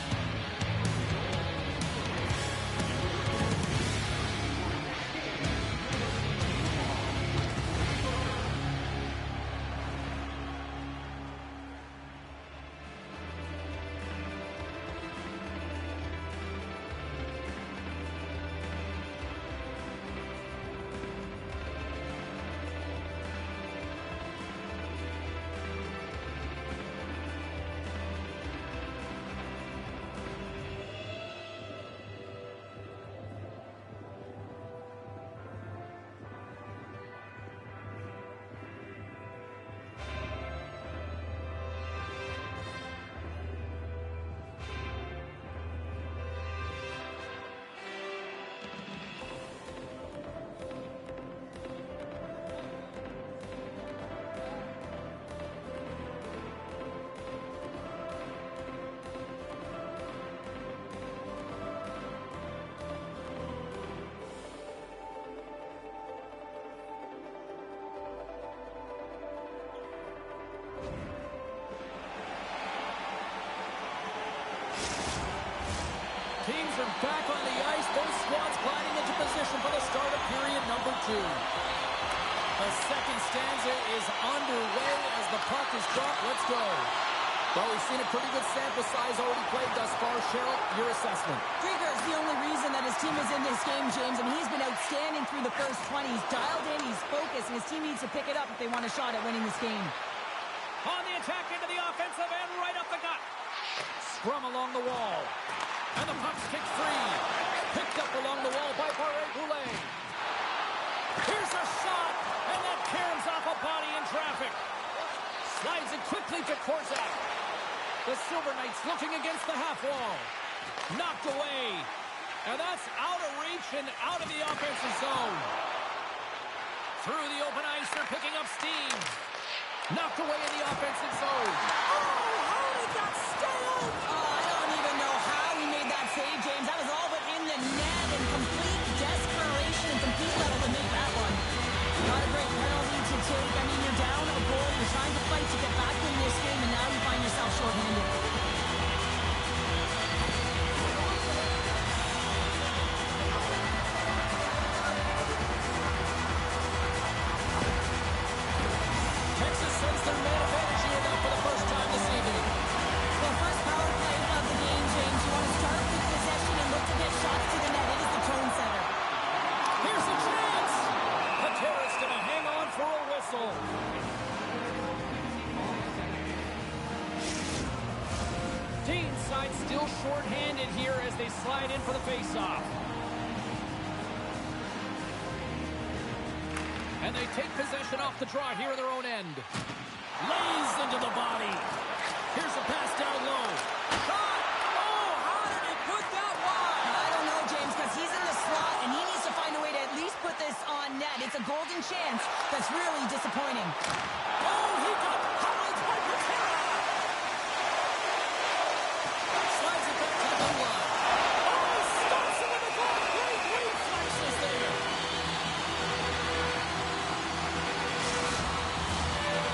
Teams are back on the ice. Both squads gliding into position for the start of period number two. The second stanza is underway as the puck is dropped. Let's go. Well, we've seen a pretty good sample size already played thus far. Cheryl, your assessment. Krieger is the only reason that his team is in this game, James, and he's been outstanding through the first 20. He's dialed in, he's focused, and his team needs to pick it up if they want a shot at winning this game. On the attack into the offensive end, right up the gut. Scrum along the wall. And the puck's kicked free. Picked up along the wall by Barré-Boulet. Here's a shot, and that caroms off a body in traffic. Slides it quickly to Korczak. The Silver Knights looking against the half wall. Knocked away. And that's out of reach and out of the offensive zone. Through the open ice, they're picking up steam. Knocked away in the offensive zone. Oh, how did that stay out? Oh, I don't even know how he made that save, James. That was all but in the net and complete desperation and complete level to make that one. Not a great penalty to take. I mean, you're down a goal. You're trying to fight to get back in this game, and now you find yourself shorthanded. Texas sends their man advantage here now for the first time this evening. Well, first power play of the game, James. You want to start with possession and look to get shots to the net. It is the tone setter. Here's a chance. Patera's going to hang on for a whistle. Dean's side still short-handed here as they slide in for the face-off. And they take possession off the draw here in their own end. Lays into the body. Here's a pass down low. Shot! Oh, how did he put that wide? I don't know, James, because he's in the slot, and he needs to find a way to at least put this on net. It's a golden chance that's really disappointing. Oh, he got highlights by Patera. Slides it back to the blue line. Oh, he stops it with the goal. Great reflexes there.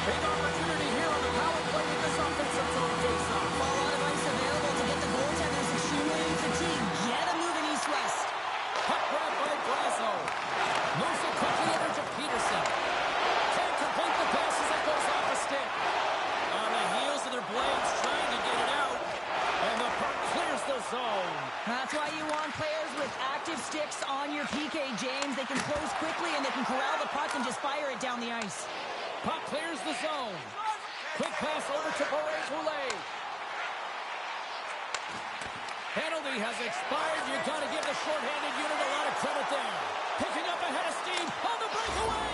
Big opportunity here on the power play with this offensive zone face-off. A lot of ice available to get the goaltenders extremely fatigued. Get them moving east-west. Puck grab by Brazo. Moves it quickly over to Peterson. Can't complete the pass as it goes off the stick. On the heels of their blades trying to get it out. And the puck clears the zone. That's why you want players with active sticks on your PK, James. They can close quickly, and they can corral the puck and just fire it down the ice. Puck clears the zone. Quick pass over to Barré-Boulet. Penalty has expired. You've got to give the shorthanded unit a lot of credit there. Picking up ahead of steam on the breakaway.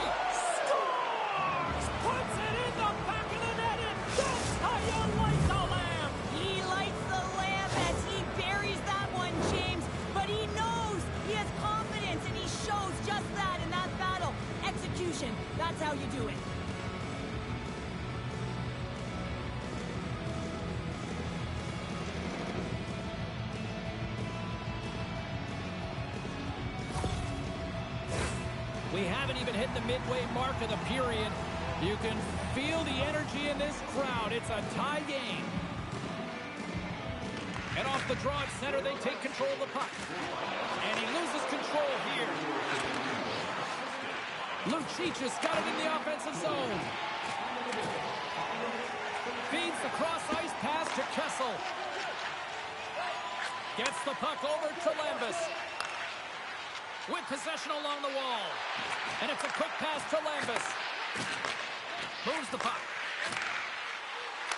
Scores! Puts it in the back of the net, and that's how you light the lamp. He lights the lamp as he buries that one, James. But he knows he has confidence, and he shows just that in that battle. Execution. That's how you do it. We haven't even hit the midway mark of the period. You can feel the energy in this crowd. It's a tie game. And off the draw at center, they take control of the puck. And he loses control here. Lucic has got it in the offensive zone. Feeds the cross-ice pass to Kessel. Gets the puck over to Lambus. With possession along the wall. And it's a quick pass to Lambus. Moves the puck.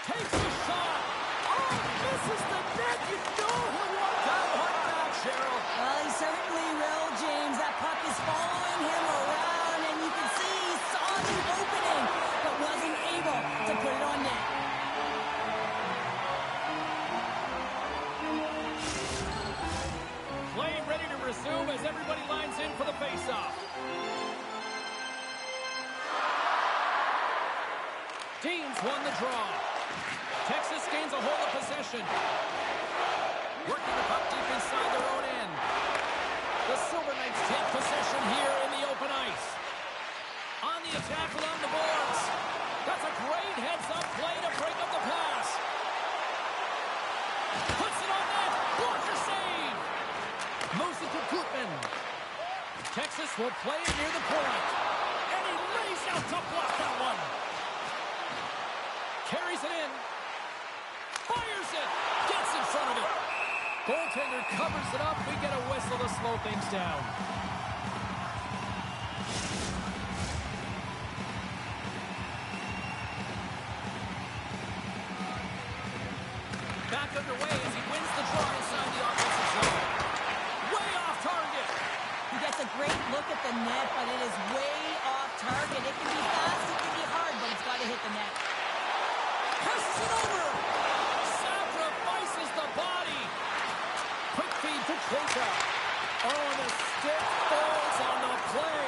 Takes a shot. Oh, misses the net. You know he'll want that one back, Cheryl. Well, he certainly will, James. That puck is following him around, and you can see he saw the opening, but wasn't able to put it on net. Play ready to resume as everybody lines in for the faceoff. Deans won the draw. Texas gains a hold of possession. Working the puck deep inside their own end. The Silver Knights take possession here in the open ice. On the attack along the boards. That's a great heads-up play to break up the pass. Puts it on net. Blocker save. Moves it to Gutman. Texas will play it near the point. And he lays out to block that one. Carries it in. goaltender covers it up. We get a whistle to slow things down. Back underway as he wins the draw inside the offensive zone. Way off target. He gets a great look at the net, but it is way off target. It can be fast, it can be hard, but it's got to hit the net. Passes it over. Sacrifices the body. Quick feed to Quinta. Oh, and the stick falls on the play.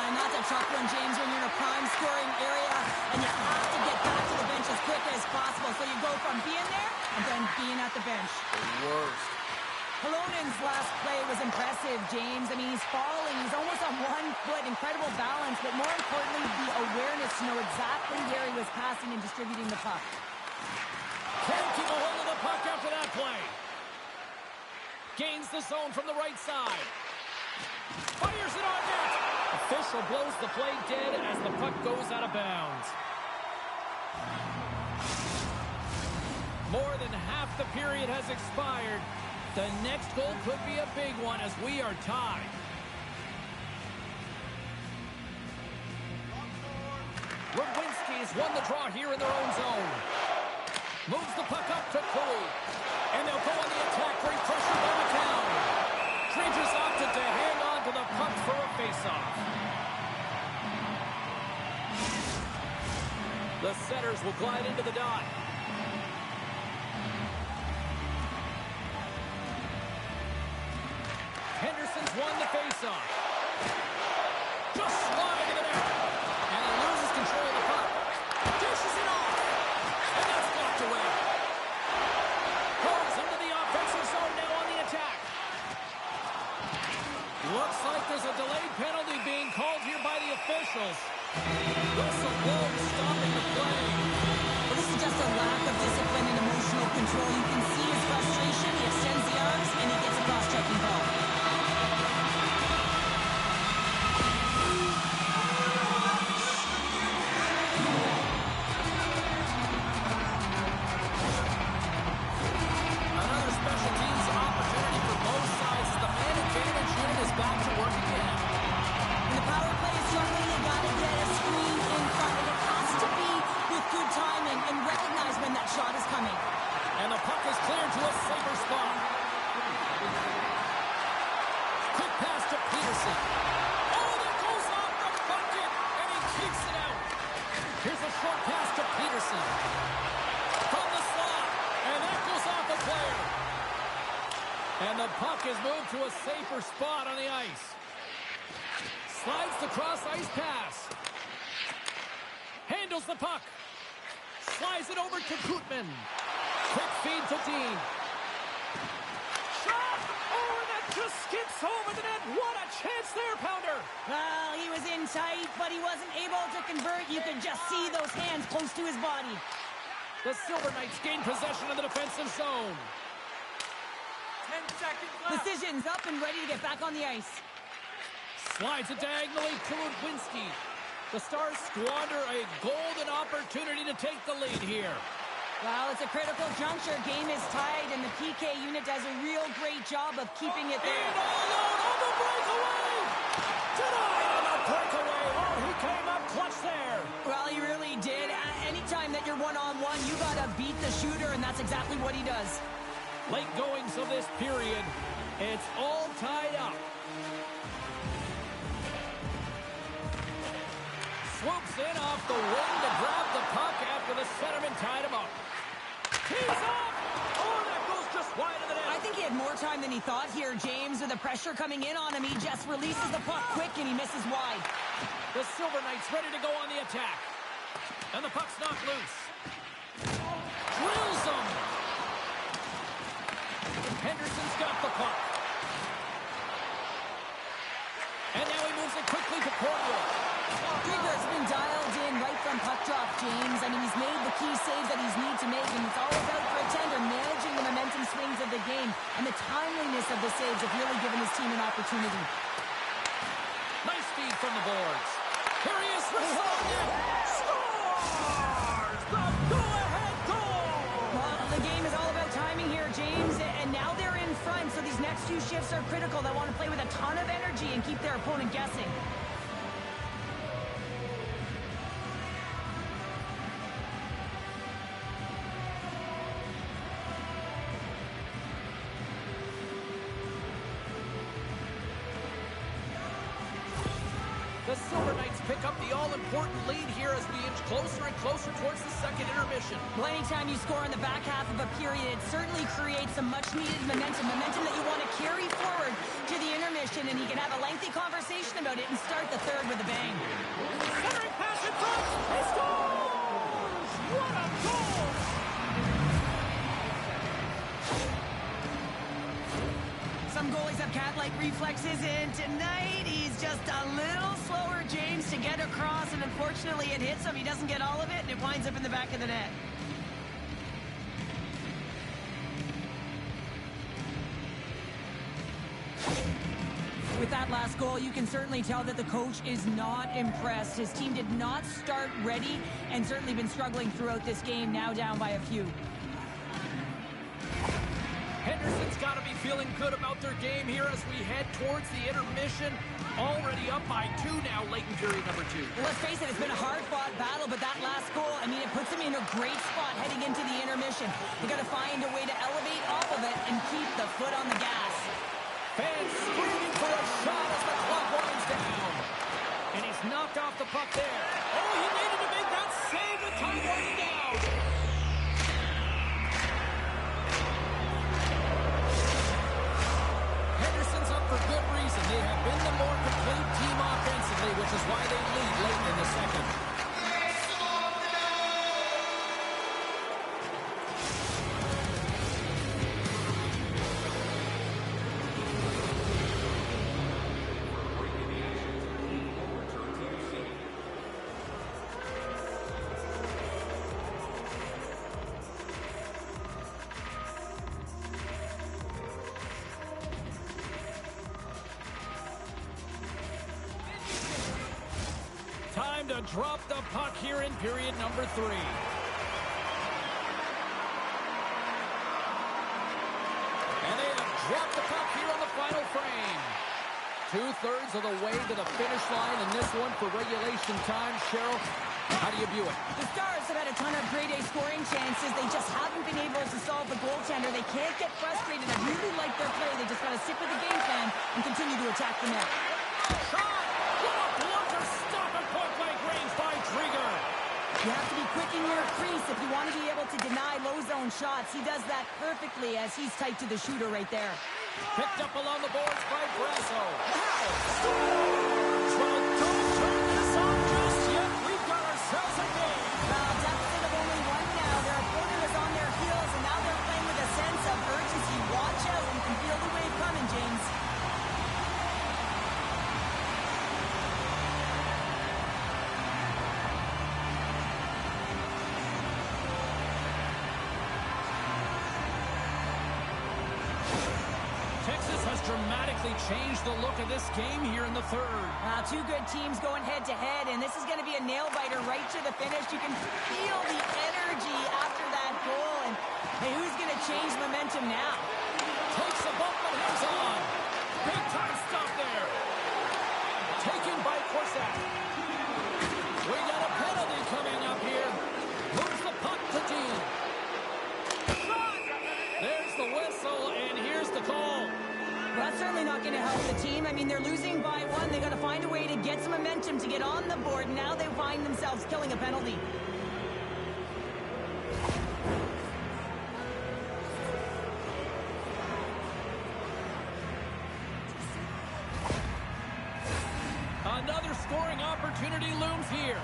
Not to chuck one, James, when you're in a prime scoring area, and you have to get back to the bench as quick as possible. So you go from being there and then being at the bench. The worst. Halonen's last play was impressive, James. I mean, he's falling. He's almost on one foot. Incredible balance, but more importantly, the awareness to know exactly where he was passing and distributing the puck. Can't keep a hold of the puck after that play. Gains the zone from the right side. Fires it on net. Official blows the play dead as the puck goes out of bounds. More than half the period has expired. The next goal could be a big one as we are tied. Rudwinski's won the draw here in their own zone. Moves the puck up to Cooley. And they'll go on the attack, great pressure by McCown. Rangers opted to hang on to the puck for a faceoff. The setters will glide into the dot. Henderson's won the faceoff. Just slide to the net. And he loses control of the puck. Dishes it off. And that's blocked away. Goes into the offensive zone now on the attack. Looks like there's a delayed penalty being called here by the officials. Whistle blown, stopping the play. Well, this is just a lack of discipline and emotional control. You can see his frustration. He extends the arms, and he gets a cross-checking ball. Another special teams opportunity for both sides as the man advantage unit is back to work again. When the power play is struggling, you got to get a screen in front, and it has to be with good timing and recognize when that shot is coming. And the puck is cleared to a safer spot. Quick pass to Peterson. Oh, that goes off the bucket, and he kicks it out. Here's a short pass to Peterson. From the slot, and that goes off the player. And the puck is moved to a safer spot on the ice. Slides the cross-ice pass. Handles the puck. Slides it over to Kootman. Quick feed to Dean. Shot! Oh, and that just skips over the net. What a chance there, Pounder. Well, he was in tight, but he wasn't able to convert. You could just see those hands close to his body. The Silver Knights gain possession of the defensive zone. 10 seconds left. Decision's up and ready to get back on the ice. Slides it diagonally to Rudwinski. The Stars squander a golden opportunity to take the lead here. Well, it's a critical juncture. Game is tied, and the PK unit does a real great job of keeping it there. And all alone on the breakaway! Denied on the breakaway! Oh, he came up clutch there. Well, he really did. Anytime that you're one-on-one, you got to beat the shooter, and that's exactly what he does. Late goings of this period. It's all tied up. Swoops in off the wing to grab the puck after the centerman tied him up. He's up! Oh, that goes just wide of the net. I think he had more time than he thought here, James. With the pressure coming in on him, he just releases the puck quick and he misses wide. The Silver Knights ready to go on the attack. And the puck's knocked loose. Drills him! Henderson's got the puck. And now he moves it quickly to Portwood. Grieber's been dialed in right from puck drop, James. I mean, he's made the key saves that he's need to make, and it's all about for a tender managing the momentum swings of the game, and the timeliness of the saves have really given his team an opportunity. Nice feed from the boards. Here he is for Scores! The go-ahead goal! Well, the game is all about timing here, James, and now they're in front. shifts are critical. They want to play with a ton of energy and keep their opponent guessing. The Silver Knights pick up the all-important lead here as we inch closer and closer towards the second intermission. Well, anytime you score in the back half of a period, it certainly creates some much-needed momentum that you want to carry forward to the intermission, and you can have a lengthy conversation about it and start the third with a bang. Centering pass in front. He scores! What a goal! Some goalies have cat-like reflexes, and tonight he's just a little slower, James, to get across, and unfortunately it hits him. He doesn't get all of it, and it winds up in the back of the net. With that last goal, you can certainly tell that the coach is not impressed. His team did not start ready and certainly been struggling throughout this game, now down by a few. Henderson's got to be feeling good about their game here as we head towards the intermission. Already up by 2 now, late in period number 2. Well, let's face it, it's been a hard-fought battle, but that last goal, I mean, it puts them in a great spot heading into the intermission. They got to find a way to elevate off of it and keep the foot on the gas. Fans screaming for a shot as the clock winds down. And he's knocked off the puck there. Oh, he needed to make that save with time winding down. Henderson's up for good reason. They have been the more complete team offensively, which is why they lead late in the second. Time to drop the puck here in period number 3. And they have dropped the puck here on the final frame. 2/3 of the way to the finish line in this one for regulation time. Cheryl, how do you view it? The Stars have had a ton of grade A scoring chances. They just haven't been able to solve the goaltender. They can't get frustrated. I really like their play. They just got to stick with the game plan and continue to attack the net. Shot! What a blunter stop at point-blank range by Drieger. You have to be quick in your crease if you want to be able to deny low-zone shots. He does that perfectly as he's tight to the shooter right there. Picked up along the boards by Brasso. So don't turn this on just yet. We've got ourselves a game. Well, deficit of only 1 now. Their opponent is on their heels, and now they're playing with a sense of urgency. Watch out. You can feel the wave coming, James. Texas has dramatically changed the look of this game here in the third. Two good teams going head-to-head, and this is going to be a nail-biter right to the finish. You can feel the energy after that goal, and hey, who's going to change momentum now? Takes a bump and hangs on. Big time stop there. Taken by Corsac. We got a penalty coming up here. Moves the puck to Dean. There's the whistle, and here's the call. Well, that's certainly not going to help the team. I mean, they're losing by 1. They got to find a way to get some momentum to get on the board. Now they find themselves killing a penalty. Another scoring opportunity looms here.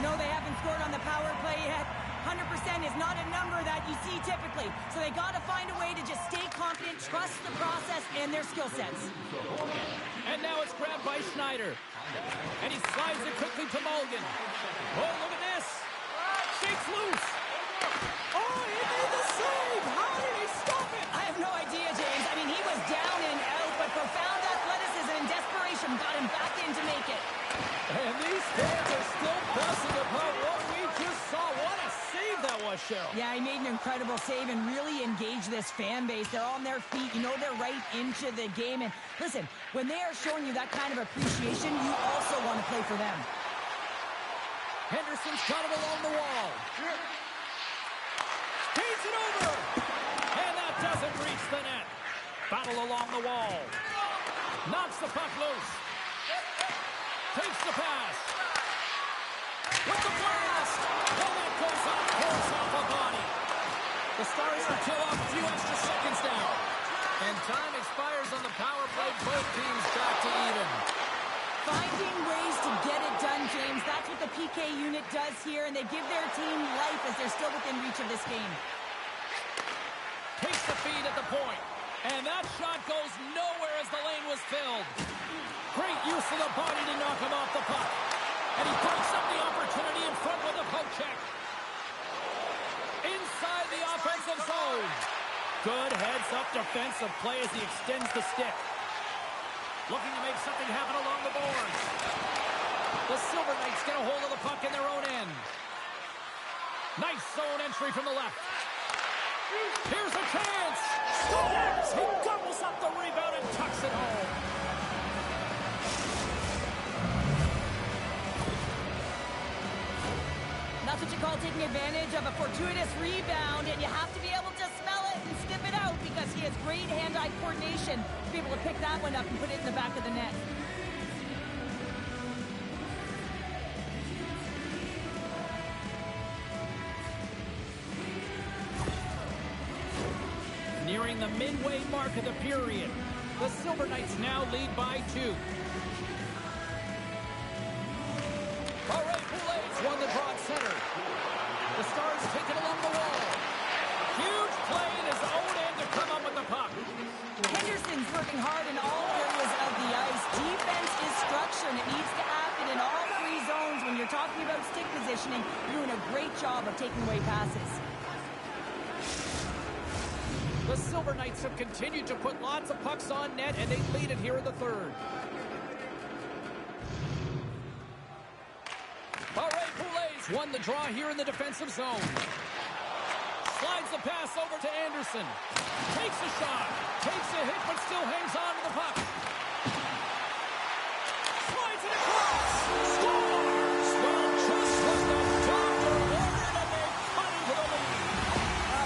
No, they haven't scored on the power play yet. 100% is not a number that you see typically. So they got to find a way to just stay confident, trust the process and their skill sets. And now it's grabbed by Schneider. And he slides it quickly to Mulligan. Oh, look at this. Shakes loose. Oh, he made the save. How did he stop it? I have no idea, James. I mean, he was down and out, but profound athleticism and desperation got him back in to make it. And these fans are still pressing upon what we just saw. What a save that was. was, Cheryl. Yeah, he made an incredible save and really engaged this fan base. They're on their feet. You know they're right into the game. And listen, when they are showing you that kind of appreciation, you also want to play for them. Henderson's got it along the wall. Feeds it over. And that doesn't reach the net. Battle along the wall. Knocks the puck loose. Takes the pass. With the blast. And that goes off course off a body. The Stars will kill off a few extra seconds now. And time expires on the power play. Both teams back to even. Finding ways to get it done, James. That's what the PK unit does here, and they give their team life as they're still within reach of this game. Takes the feed at the point. And that shot goes nowhere as the lane was filled. Great use of the body to knock him off the puck. And he breaks up the opportunity in front with a poke check. Inside the offensive zone. Good heads-up defensive play as he extends the stick. Looking to make something happen along the boards. The Silver Knights get a hold of the puck in their own end. Nice zone entry from the left. Here's a chance. Scores! He gobbles up the rebound and tucks it home. That's what you call taking advantage of a fortuitous rebound, and you have to be able to smell it and skip it out because he has great hand-eye coordination to be able to pick that one up and put it in the back of the net. Nearing the midway mark of the period. The Silver Knights now lead by 2. All right, Poulet's won the draw at center. The Stars take it along the wall. Huge play in his own end to come up with the puck. Henderson's working hard in all areas of the ice. Defense is structure, and it needs to happen in all 3 zones. When you're talking about stick positioning, you're doing a great job of taking away passes. The Silver Knights have continued to put lots of pucks on net, and they lead it here in the third. All right, Poulet's won the draw here in the defensive zone. Slides the pass over to Anderson. Takes a shot. Takes a hit, but still hangs on to the puck. Slides it across. Scores! Well, just what the doctor ordered, and they cut into the lead.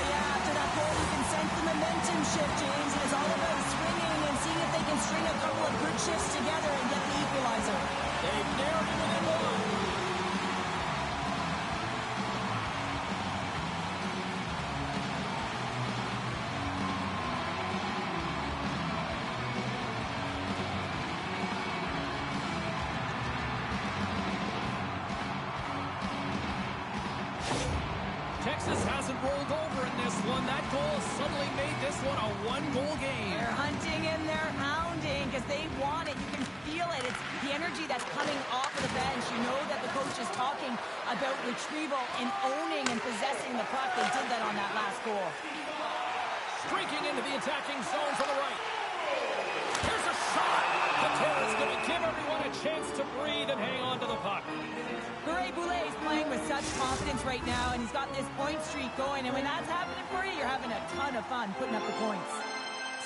Yeah, after that goal, you can sense the momentum shift, James. It is all about swinging and seeing if they can string a couple of good shifts together and get the equalizer. They've narrowed it within 1. Texas hasn't rolled over in this one. That goal suddenly made this one a 1-goal game. They're hunting and they're hounding because they want it. You can feel it. It's the energy that's coming off of the bench. You know that the coach is talking about retrieval and owning and possessing the puck. They did that on that last goal. Streaking into the attacking zone to the right. Here's a shot. The Terrors going to give everyone a chance to breathe and hang on to the puck. Poulet is playing with such confidence right now, and he's got this point streak going. And when that's happening for you, you're having a ton of fun putting up the points.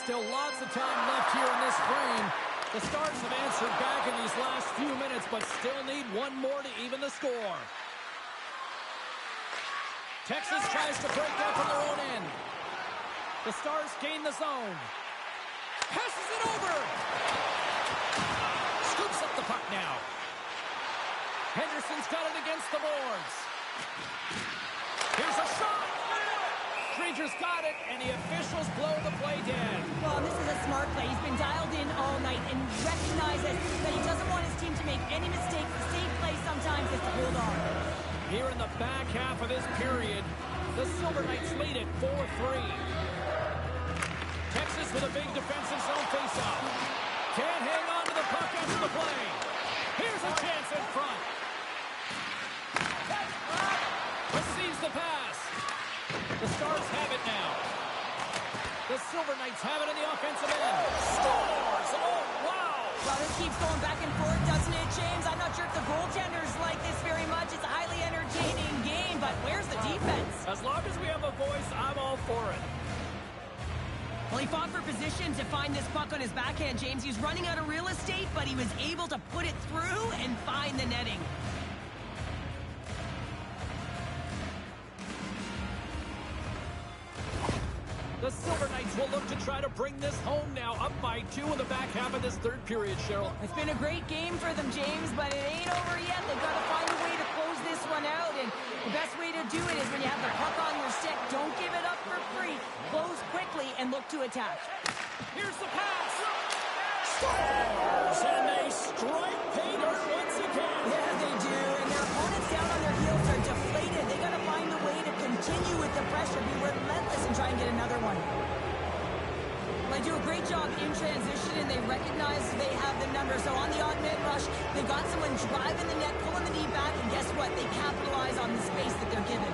Still lots of time left here in this frame. The Stars have answered back in these last few minutes, but still need 1 more to even the score. Texas tries to break out from their own end. The Stars gain the zone. Passes it over. Scoops up the puck now. Henderson's got it against the boards. Here's a shot. Rangers got it, and the officials blow the play dead. Well, this is a smart play. He's been dialed in all night and recognizes that he doesn't want his team to make any mistakes. The safe play sometimes is to hold on. Here in the back half of this period, the Silver Knights lead it 4-3. Texas with a big defensive zone faceoff. Can't hang on to the puck after the play. Here's a chance in front. Receives the pass. The Stars have it now. The Silver Knights have it in the offensive end. Scores! Oh, wow! Well, this keeps going back and forth, doesn't it, James? I'm not sure if the goaltenders like this very much. It's a highly entertaining game, but but where's the defense? As long as we have a voice, I'm all for it. Well, he fought for position to find this puck on his backhand, James. He was running out of real estate, but he was able to put it through and find the netting. The Silver Knights will look to try to bring this home now, up by 2 in the back half of this third period, Cheryl. It's been a great game for them, James, but it ain't over yet. They've got to find a way to close this one out, and the best way to do it is when you have the puck on your stick. Don't give it up for free. Close quickly and look to attack. Here's the pass. Scores! And they strike pay dirt once again. Yeah, they do, and their opponents down on their heels are deflated. They got to find a way to continue with the pressure, be relentless, and try and get another one. Well, they do a great job in transition, and they recognize they have the number. So on the odd man rush, they got someone driving the net, pulling the knee back, and guess what? They capitalize on the space that they're given.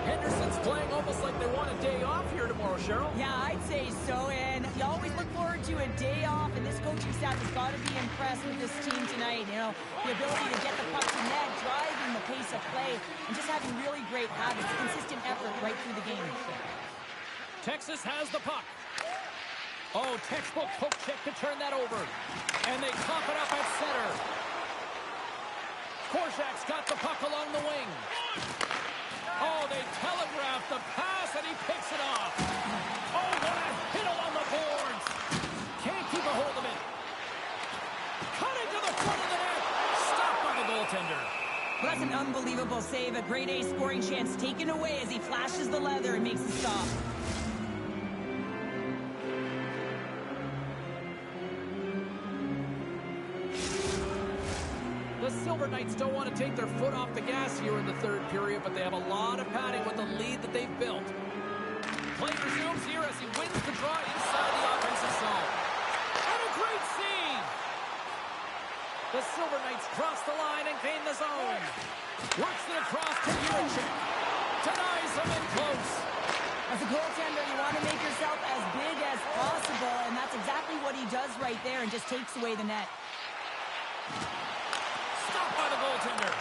Henderson's playing almost like they want a day off here tomorrow, Cheryl. Yeah, I'd say so, and you always look forward to a day off, and this coaching staff has got to be impressed with this team tonight. You know, the ability to get the puck to net, driving the pace of play, and just having really great habits, consistent effort right through the game. Texas has the puck. Oh, textbook poke check to turn that over. And they cough it up at center. Korczak's got the puck along the wing. Oh, they telegraph the pass, and he picks it off. Oh, what a hit along the boards. Can't keep a hold of it. Cut into the front of the net. Stopped by the goaltender. Well, that's an unbelievable save. A grade A scoring chance taken away as he flashes the leather and makes the stop. The Silver Knights don't want to take their foot off the gas here in the third period, but they have a lot of padding with the lead that they've built. Play resumes here as he wins the draw inside the offensive zone. And a great save! The Silver Knights cross the line and gain the zone. Works it across to Juracek. Denies him in close. As a goaltender, you want to make yourself as big as possible, and that's exactly what he does right there and just takes away the net. Stopped by the goaltender.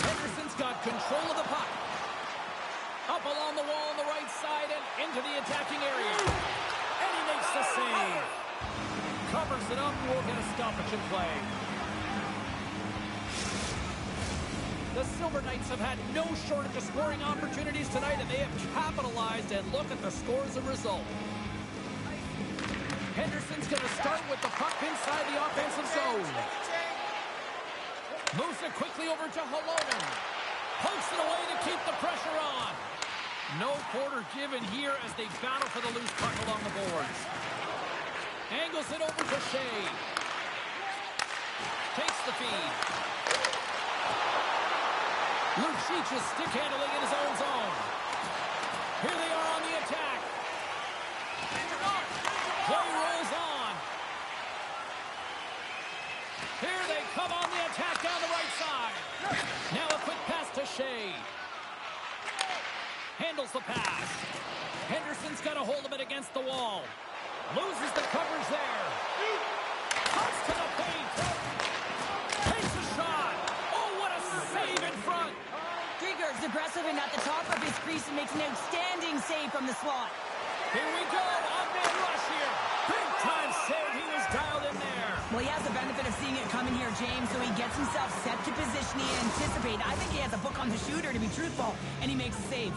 Henderson's got control of the puck. Up along the wall on the right side and into the attacking area. And he makes the save. Covers it up. We'll get a stoppage in play. The Silver Knights have had no shortage of scoring opportunities tonight, and they have capitalized, and look at the score as a result. Henderson's going to start with the puck inside the offensive zone. Moves it quickly over to Holonen. Pokes it away to keep the pressure on. No quarter given here as they battle for the loose puck along the boards. Angles it over to Shea. Takes the feed. Lucic is stick handling in his own zone. Here they are on the attack. Play rolls on. Here they come on the attack down the right side. Now a quick pass to Shea. Handles the pass. Henderson's got a hold of it against the wall. Loses the coverage there. Cuts to the paint. Takes a shot. Oh, what a save in front. Krieger's aggressive and at the top of his crease and makes an outstanding save from the slot. Here we go. Off-man rush here. Big time save. He was dialed in there. Well, he has the benefit of seeing it coming here, James, so he gets himself set to position he anticipated. I think he has a book on the shooter, to be truthful, and he makes a save.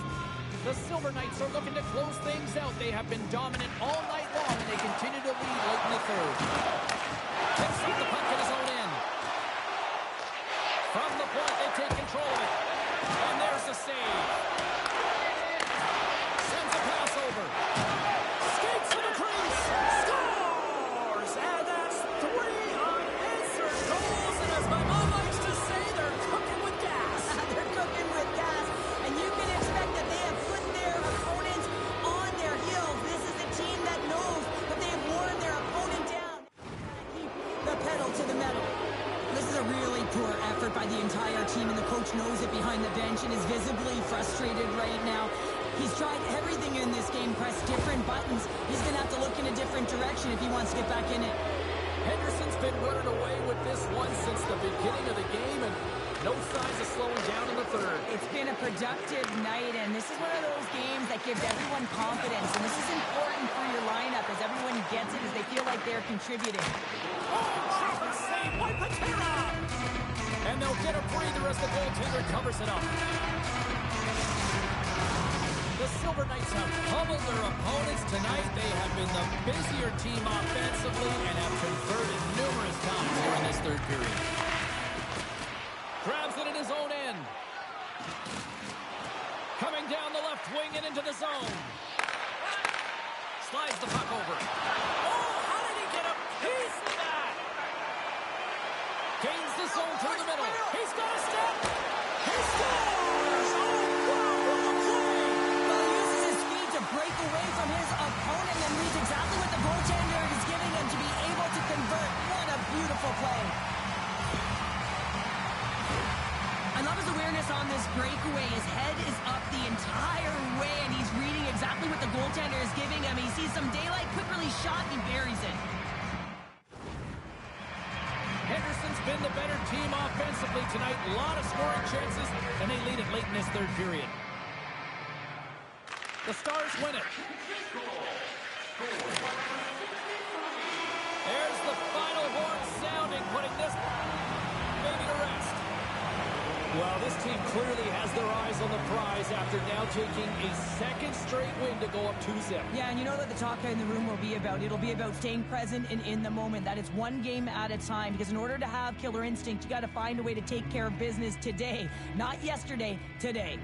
The Silver Knights are looking to close things out. They have been dominant all night long, and they continue to lead late in the third. Picks up the puck in his own end. From the point, they take control of it. And there's the save. Sends a pass over. Skates to the crease. Scores! And that's 3 unanswered goals. And as my mom likes to say, they're cooking with gas. They're cooking with gas, and you can expect that they have put their opponents on their heels. This is a team that knows that they have worn their opponent down. Keep the pedal to the metal. This is a really poor effort by the entire team, and the coach knows it behind the bench and is visibly frustrated right now. He's tried everything in this game, pressed different buttons. He's going to have to look in a different direction if he wants to get back in it. Henderson's been running away with this one since the beginning of the game, and no signs of slowing down in the third. It's been a productive night, and this is one of those games that gives everyone confidence, and this is important for your lineup as everyone gets it, as they feel like they're contributing. Oh, Crawford save by Patera! And they'll get a breather as the goaltender covers it up. The Silver Knights have pummeled their opponents tonight. They have been the busier team offensively and have converted numerous times here in this third period. Grabs it in his own end. Coming down the left wing and into the zone. Slides the puck over. Oh, how did he get a piece of that? Gains the zone through the middle. He's got a step. He scores! Oh, wow, what a play! Well, he uses his speed to break away from his opponent and reads exactly what the goaltender is giving him to be able to convert. What a beautiful play. I love his awareness on this breakaway. His head is up the entire way, and he's reading exactly what the goaltender is giving him. He sees some daylight, quick release shot, and he buries it. Henderson's been the better team offensively tonight. A lot of scoring chances, and they lead it late in this third period. The Stars win it. There's the final horn sounding, putting this baby to rest. Well, this team clearly has their eyes on the prize after now taking a second straight win to go up 2-0. Yeah, and you know what the talk in the room will be about. It'll be about staying present and in the moment. That it's one game at a time, because in order to have killer instinct, you got to find a way to take care of business today. Not yesterday, today.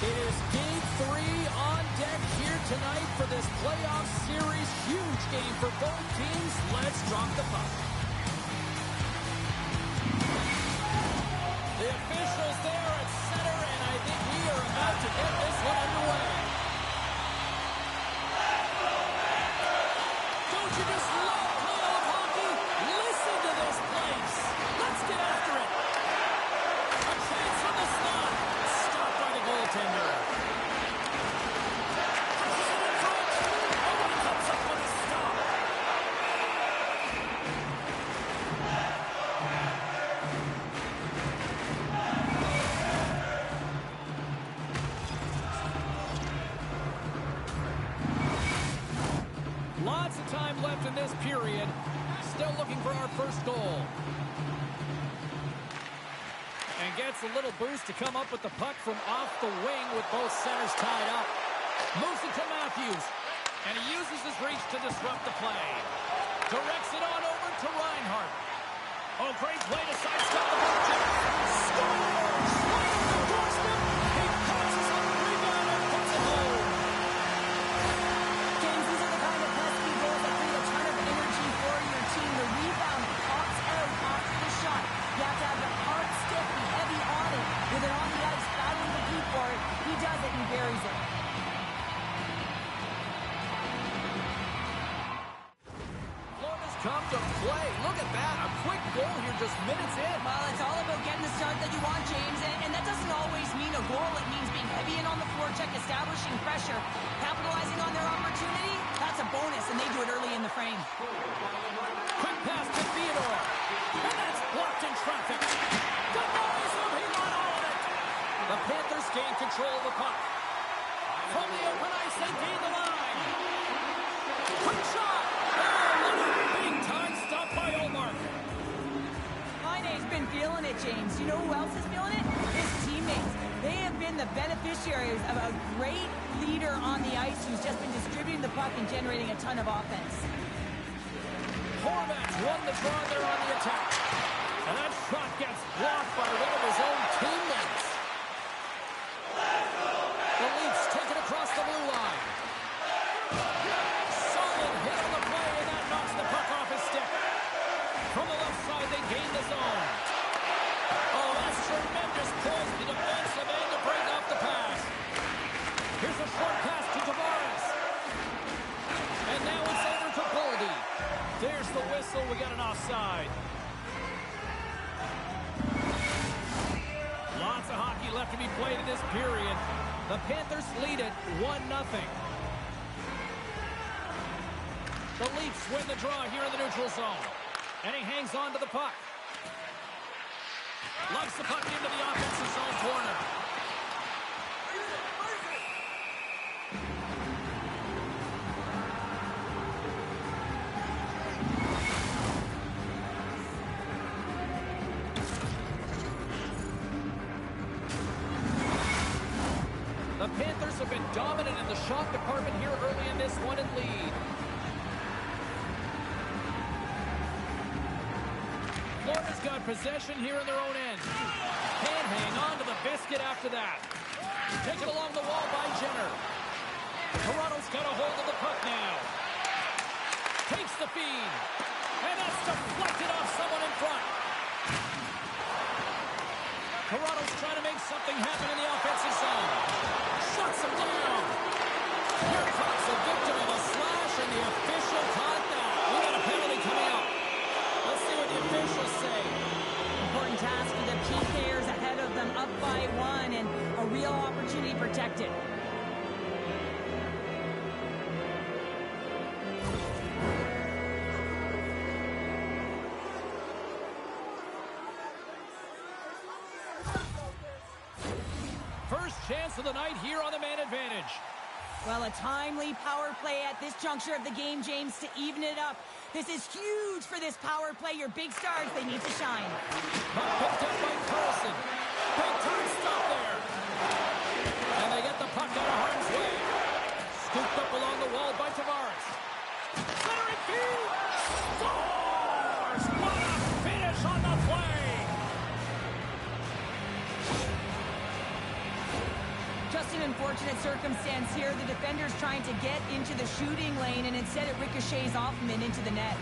It is Game 3 on deck here tonight for this playoff series. Huge game for both teams. Let's drop the puck. The officials there at center, and I think we are about to get this one underway. Don't you just love playoff hockey? Listen to this place. Let's get after it. A chance from the slot. Stopped by the goaltender. Comes up with a stop. left in this period. Still looking for our first goal. And gets a little boost to come up with the puck from off the wing with both centers tied up. Moves it to Matthews. And he uses his reach to disrupt the play. Directs it on over to Reinhart. Oh, great play to sidestep the ball. Scores! Right on the doorstep. He passes on the rebound and puts it home. James, these are the kind of pesky goals that create a ton of energy for your team. The rebound pops out after the shot. You have to have the hard stick, be heavy on it. With it on the ice, battling the deep for it. He does it and buries it. Come to play. Look at that. A quick goal here just minutes in. Well, it's all about getting the start that you want, James, and that doesn't always mean a goal. It means being heavy in on the forecheck, establishing pressure, capitalizing on their opportunity. That's a bonus, and they do it early in the frame. Quick pass to Theodore. And that's blocked in traffic. Denies him. He got all of it. The Panthers gain control of the puck. From the open ice, they gain the line. Quick shot. Line's been feeling it, James. You know who else is feeling it? His teammates. They have been the beneficiaries of a great leader on the ice who's just been distributing the puck and generating a ton of offense. Horvat won the draw there on the attack. And that shot gets blocked by one of his own teammates. The Leafs take it across the blue line. Solid hit on the play, and that knocks the puck off his stick. From the left side, they gain the zone. Oh, that's tremendous poise to the defensive end to break off the pass. Here's a short pass to Tavares. And now it's over to Boldy. There's the whistle. We got an offside. Lots of hockey left to be played in this period. The Panthers lead it 1-0. The Leafs win the draw here in the neutral zone. And he hangs on to the puck. Lugs the puck into the offensive zone corner. The Panthers have been dominant in the shot department here early in this one and lead. Florida's got possession here in their own end. Can't hang on to the biscuit after that. Taken along the wall by Jenner. Toronto's got a hold of the puck now. Takes the feed. And that's deflected off someone in front. Toronto's trying to make something happen in the offensive zone. Shuts him down. Here comes the victim of a slash, and the official caught that. We got a penalty coming up. Let's see what the officials say. Important task for the PKers ahead of them, up by 1, and a real opportunity protected. First chance of the night here on the man advantage. Well, a timely power play at this juncture of the game, James, to even it up. This is huge for this power play. Your big stars, they need to shine. Puck picked up by Carlson. Big time stop there. And they get the puck out of harm's way. Scooped up along the wall by Tavares. Centering field. Scores! What a finish on the play. Just an unfortunate circumstance here. The defender's trying to get into the shooting lane, and instead it ricochets off him and into the net.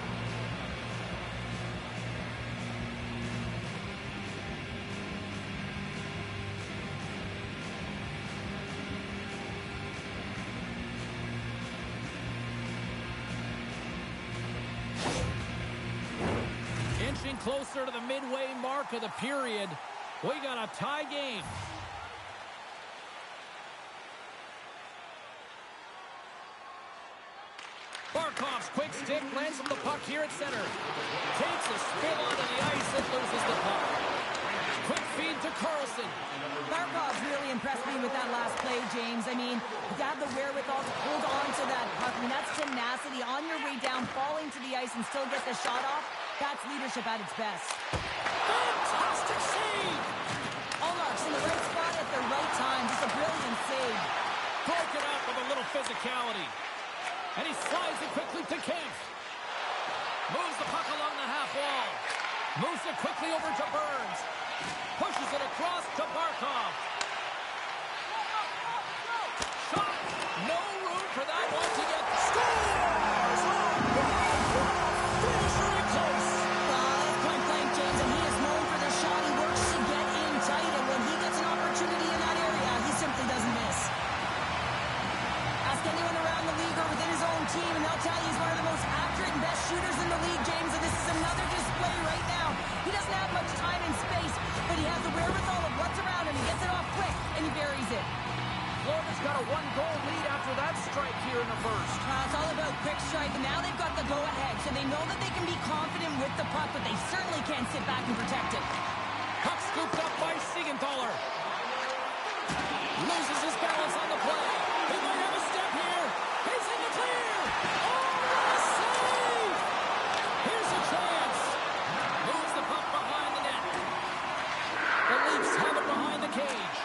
Inching closer to the midway mark of the period. We got a tie game. Barkov's quick stick lands from the puck here at center. Takes a spin onto the ice and loses the puck. Quick feed to Carlson. Barkov's really impressed me with that last play, James. I mean, to have the wherewithal to hold on to that puck, and that's tenacity on your way down, falling to the ice, and still get the shot off, that's leadership at its best. Fantastic save! Allmark's in the right spot at the right time. Just a brilliant save. Broke it up with a little physicality. And he slides it quickly to Kemp. Moves the puck along the half wall. Moves it quickly over to Burns. Pushes it across to Barkov. Shot! No room for that one to get... Scores! Finisher it close! It's point blank, James, and he is known for the shot. He works to get in tight, and when he gets an opportunity in that area, he simply doesn't miss. Ask anyone around the league or within his own team, and they'll tell you he's one of the most accurate and best shooters in the league, James, and this is another display right now. He doesn't have much time and space, but he has the wherewithal of what's around him. He gets it off quick, and he buries it. Florida's got a one-goal lead after that strike here in the first. It's all about quick strike, and now they've got the go-ahead, so they know that they can be confident with the puck, but they certainly can't sit back and protect it. Puck scooped up by Siegenthaler. Loses his balance on the play. He might have a step here. He's in the clear. Oh, what a save! Here's a chance. Moves the puck behind the net. The Leafs have it behind the cage.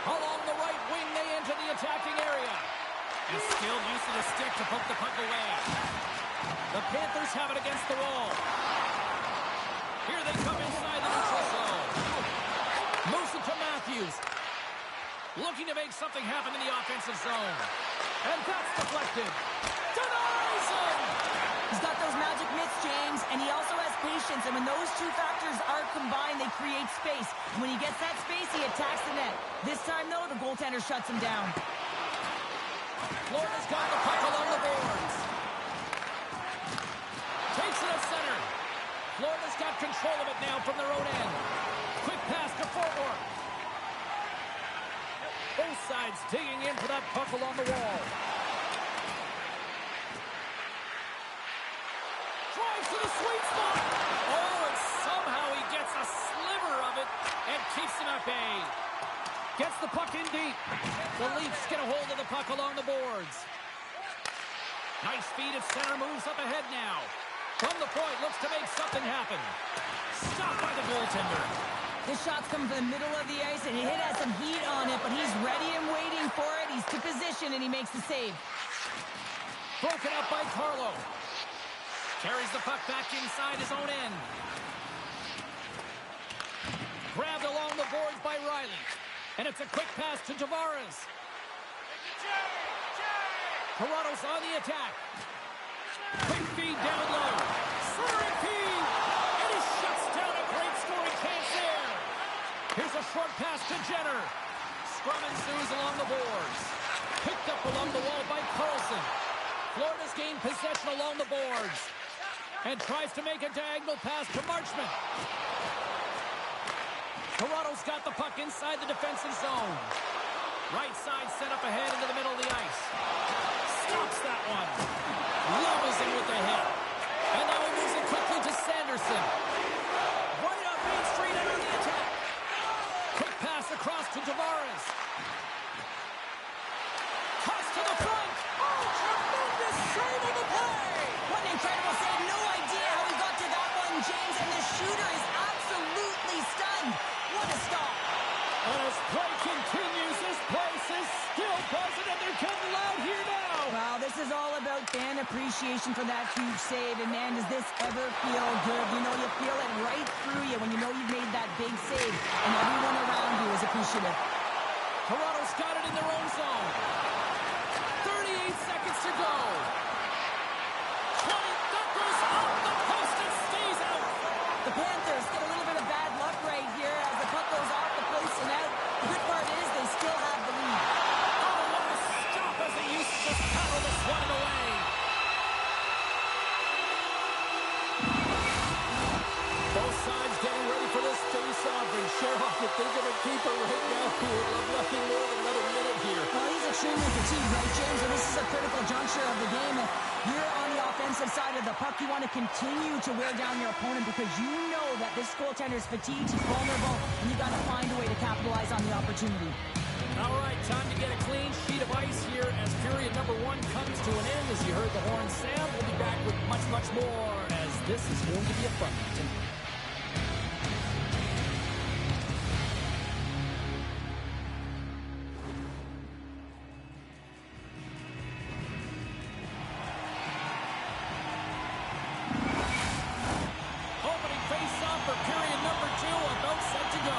Along the right wing, they enter the attacking area. And still use of the stick to poke the puck away. The Panthers have it against the wall. Here they come inside the neutral zone. Moves it to Matthews. Looking to make something happen in the offensive zone. And that's deflected. Denies him! He's got those magic mitts, James, and he also has patience. And when those two factors are combined, they create space. And when he gets that space, he attacks the net. This time, though, the goaltender shuts him down. Florida's got the puck along the boards. Takes it at center. Florida's got control of it now from their own end. Quick pass to forward. Both sides digging in for that puck along the wall. Drives to the sweet spot. Oh, and somehow he gets a sliver of it and keeps him at bay. Gets the puck in deep. The Leafs get a hold of the puck along the boards. Nice feed at center, moves up ahead now. From the point, looks to make something happen. Stopped by the goaltender. This shot's coming from the middle of the ice, and he has some heat on it, but he's ready and waiting for it. He's to position, and he makes the save. Broken up by Carlo. Carries the puck back inside his own end. Grabbed along the boards by Riley. And it's a quick pass to Tavares. Toronto's on the attack. Quick feed down low. Centering feed. And he shuts down a great scoring chance there. Here's a short pass to Jenner. Scrum ensues along the boards. Picked up along the wall by Carlson. Florida's gained possession along the boards. And tries to make a diagonal pass to Marchment. Toronto's got the puck inside the defensive zone. Right side set up ahead into the middle of the ice. Stops that one. Levels him with the hit. And now he moves it quickly to Sanderson. Right up Main Street under the attack. Quick pass across to Tavares. Toss to the front. Oh, tremendous save on the play. What an incredible save. No idea how he got to that one, James, and the shooter is absolutely stunned. What a stop. And as play continues, this place is still buzzing, and they're getting loud here now. Wow, this is all about fan appreciation for that huge save. And, man, does this ever feel good? You know, you feel it right through you when you know you've made that big save, and everyone around you is appreciative. Toronto's got it in their own zone. 38 seconds to go. 20, that goes off the post and stays out. The Panthers get a little bit of bad luck right here as the puck goes off the post and out. The good part is they still have the lead. Oh, what a stop as they used to just paddle this one away. Both sides getting ready for this face-off, and Sherlock would think of a keeper right now who would love nothing more than another minute here. Well, he's extremely fatigued, right, James? And this is a critical juncture of the game. And you're on the offensive side of the puck. You want to continue to wear down your opponent because you know that this goaltender's fatigued, he's vulnerable, and you got to find a way to capitalize on the opportunity. All right, time to get a clean sheet of ice here as period number quarter one comes to an end. As you heard the horn sound, we'll be back with much, much more, as this is going to be a fun one tonight. Opening face-off for period number 2, about set to go.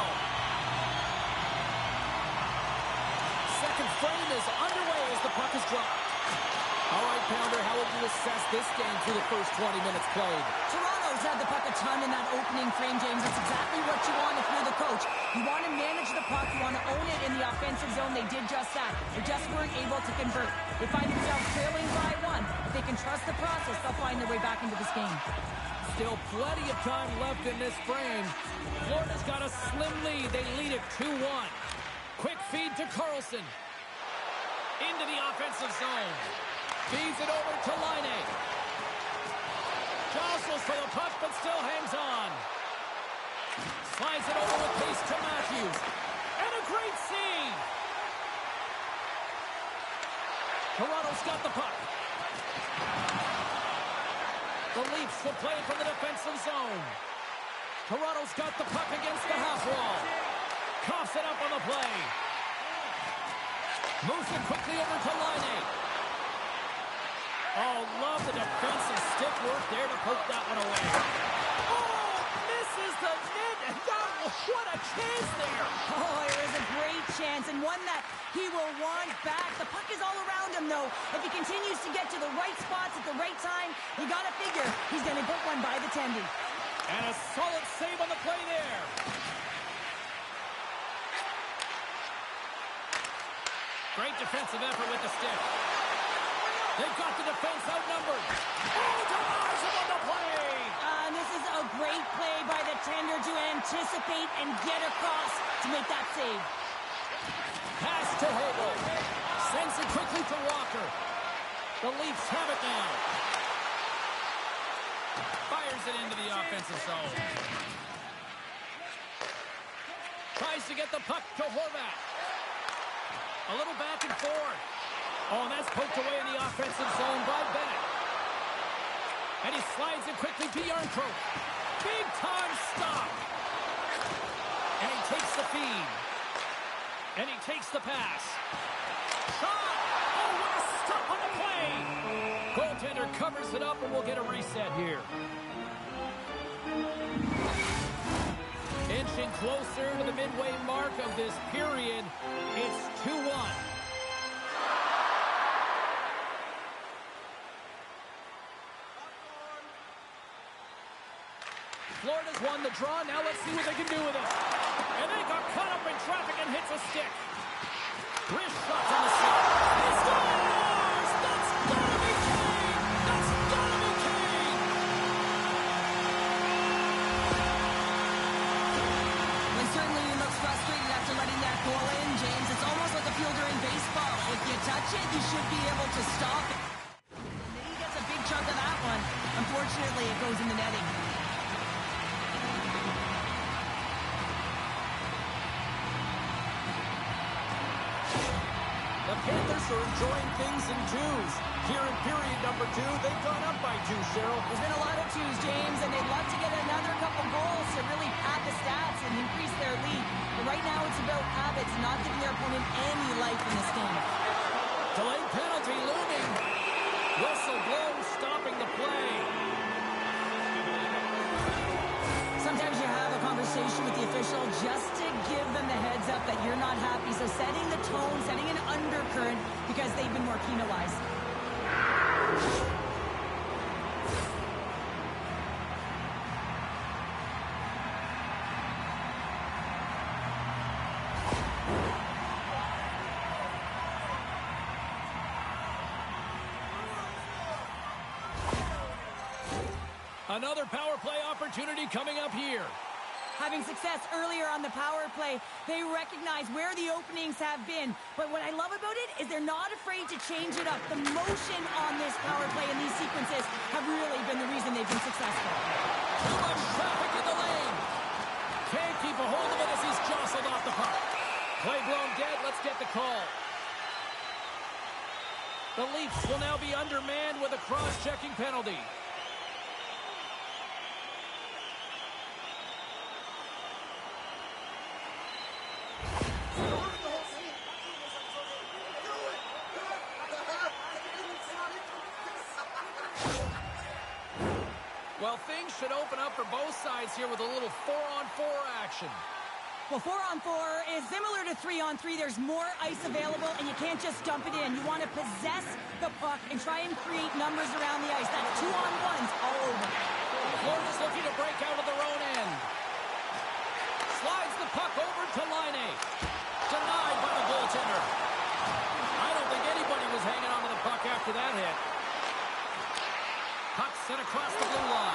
Second frame is underway as the puck is dropped. All right, Pounder, how would you assess this game through the first 20 minutes played? Toronto's had the puck a ton in that opening frame, James. That's exactly what you want if you're the coach. You want to manage the puck. You want to own it in the offensive zone. They did just that. They just weren't able to convert. They find themselves trailing by 1. If they can trust the process, they'll find their way back into this game. Still plenty of time left in this frame. Florida's got a slim lead. They lead it 2-1. Quick feed to Carlson. Into the offensive zone. Feeds it over to LNH. Jostles for the puck, but still hangs on. Slides it over with pace to Matthews. And a great save. Toronto's got the puck. The Leafs will play it from the defensive zone. Toronto's got the puck against the half wall. Coughs it up on the play. Moves it quickly over to LNH. Oh, love the defensive stick work there to poke that one away. Oh, misses the net, and what a chance there. Oh, it was a great chance, and one that he will want back. The puck is all around him, though. If he continues to get to the right spots at the right time, you got to figure he's going to get one by the tendy. And a solid save on the play there. Great defensive effort with the stick. They've got the defense outnumbered. Oh, denies him on the play. And this is a great play by the tender to anticipate and get across to make that save. Pass to Hagel. Sends it quickly to Walker. The Leafs have it now. Fires it into the offensive zone. Tries to get the puck to Horvat. A little back and forth. Oh, and that's poked away in the offensive zone by Bennett. And he slides it quickly to Yarncroke. Big time stop. And he takes the feed. And he takes the pass. Shot! Oh, what a stop on the play! Goaltender covers it up, and we'll get a reset here. Inching closer to the midway mark of this period. It's 2-1. Florida's won the draw. Now let's see what they can do with it. And they got caught up in traffic and hits a stick. Wrist shot on the side. He scores! That's gotta be Kane! That's gotta be Kane! When certainly he looks frustrated after letting that goal in, James, it's almost like a fielder in baseball. If you touch it, you should be able to stop it. He gets a big chunk of that one. Unfortunately, it goes in the netting. The Panthers are enjoying things in twos. Here in period number 2, they've gone up by 2, Cheryl. There's been a lot of twos, James, and they'd love to get another couple goals to really pad the stats and increase their lead. But right now it's about habits, not giving their opponent any life in this game. Delayed penalty looming. Whistle blows, stopping the play. Sometimes you have a conversation with the official just to give them the heads up that you're not happy. So setting the tone, setting an undercurrent because they've been more penalized. Another power play opportunity coming up here. Having success earlier on the power play, they recognize where the openings have been. But what I love about it is they're not afraid to change it up. The motion on this power play and these sequences have really been the reason they've been successful. Too much traffic in the lane. Can't keep a hold of it as he's jostled off the puck. Play blown dead. Let's get the call. The Leafs will now be undermanned with a cross-checking penalty. Well, things should open up for both sides here with a little 4-on-4 action. Well, 4-on-4 is similar to 3-on-3. There's more ice available, and you can't just dump it in. You want to possess the puck and try and create numbers around the ice. That's 2-on-1s all over. Florida's looking to break out of their own end. Slides the puck over to LNH. Denied by the goaltender. I don't think anybody was hanging on to the puck after that hit. Puck sent across the blue line.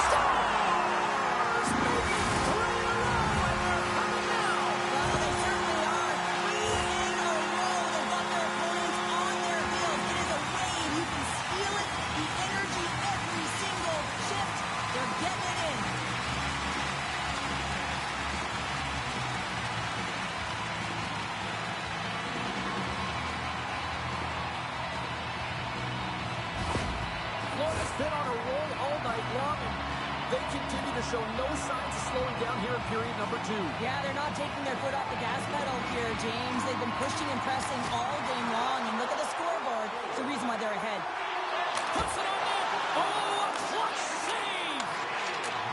Stars making 3 in a row, and they're coming now. Well, they certainly are. 3 in a row. They've got their opponents on their heels. It is a wave. You can feel it. The energy every single shift. They're getting it in. Florida's been on a roll all night long, and they continue to show no signs of slowing down here in period number 2. Yeah, they're not taking their foot off the gas pedal here, James. They've been pushing and pressing all game long, and look at the scoreboard. It's the reason why they're ahead. Puts it on net. Oh, a clutch save!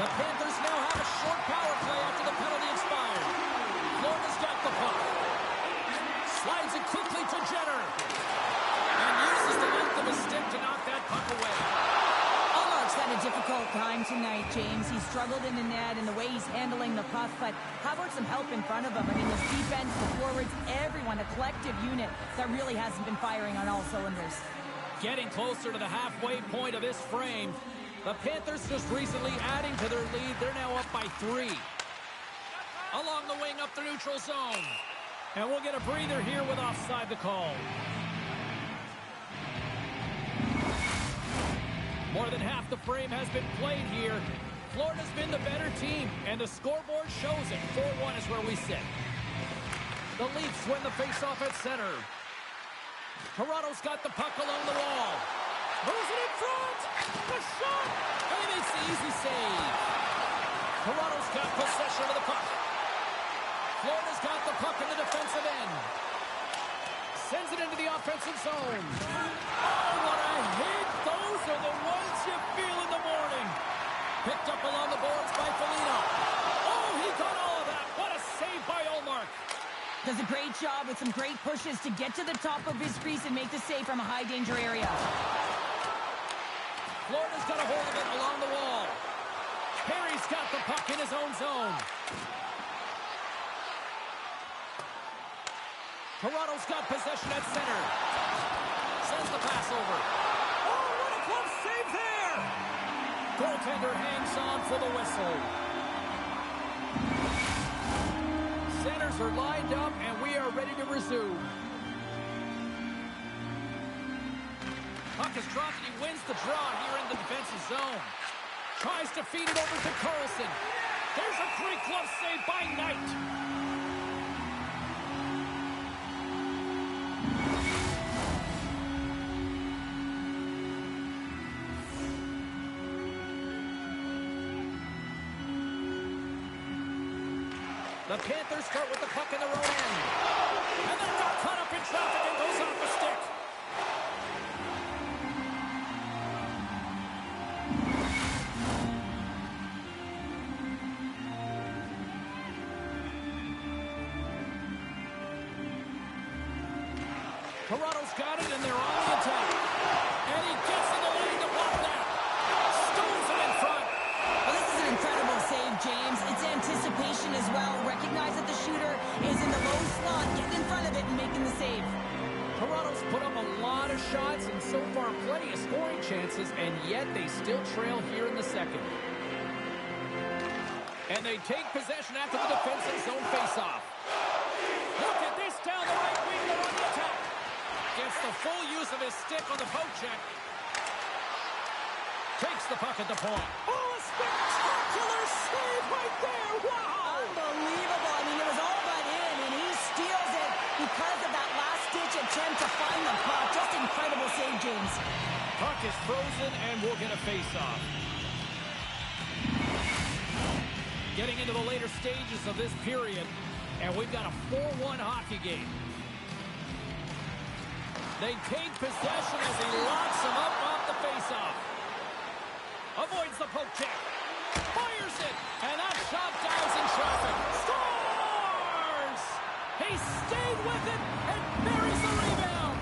The Panthers now have a short power play after the penalty expired. Florida's got the puck. Slides it quickly to Jenner. And uses the length of his stick to knock that puck away. Ullmark's had a difficult time tonight, James. He's struggled in the net and the way he's handling the puck, but how about some help in front of him? I mean, his defense, the forwards, everyone, a collective unit that really hasn't been firing on all cylinders. Getting closer to the halfway point of this frame. The Panthers just recently adding to their lead. They're now up by 3. Along the wing up the neutral zone. And we'll get a breather here with offside the call. More than half the frame has been played here. Florida's been the better team, and the scoreboard shows it. 4-1 is where we sit. The Leafs win the faceoff at center. Toronto's got the puck along the wall. Moves it in front. The shot. And he makes the easy save. Toronto's got possession of the puck. Florida's got the puck in the defensive end. Sends it into the offensive zone. Oh, what a hit. Those are the ones you feel in the morning. Picked up along the boards by Foligno. Oh, he got all of that. What a save by Ullmark. Does a great job with some great pushes to get to the top of his crease and make the save from a high-danger area. Florida's got a hold of it along the wall. Perry's got the puck in his own zone. Toronto's got possession at center. Sends the pass over. Oh, what a close save there! Goaltender hangs on for the whistle. Centers are lined up, and we are ready to resume. Puck is dropped, and he wins the draw here in the defensive zone. Tries to feed it over to Carlson. There's a great glove save by Knight. The Panthers start with the puck in their own end. And then got caught up in traffic and goes off the stick. Toronto's got it, and they're on the attack. And he gets in the lane to block that. Stones it in front. Well, this is an incredible save, James. It's anticipation as well. Recognize that the shooter is in the low slot, getting in front of it and making the save. Toronto's put up a lot of shots and so far plenty of scoring chances, and yet they still trail here in the second. And they take possession after the defensive zone faceoff. Look at this down the right wing. They're on the attack. Gets the full use of his stick on the poke check. Takes the puck at the point. Oh, a spectacular save right there. Wow. Unbelievable. I mean, it was all but in, and he steals it because of that last last-ditch attempt to find the puck. Just incredible save, James. Puck is frozen, and we'll get a face-off. Getting into the later stages of this period, and we've got a 4-1 hockey game. They take possession as he locks him up off the face-off. Avoids the poke check. Fires it, and that shot dives in traffic. Scores! He stayed with it and buries the rebound.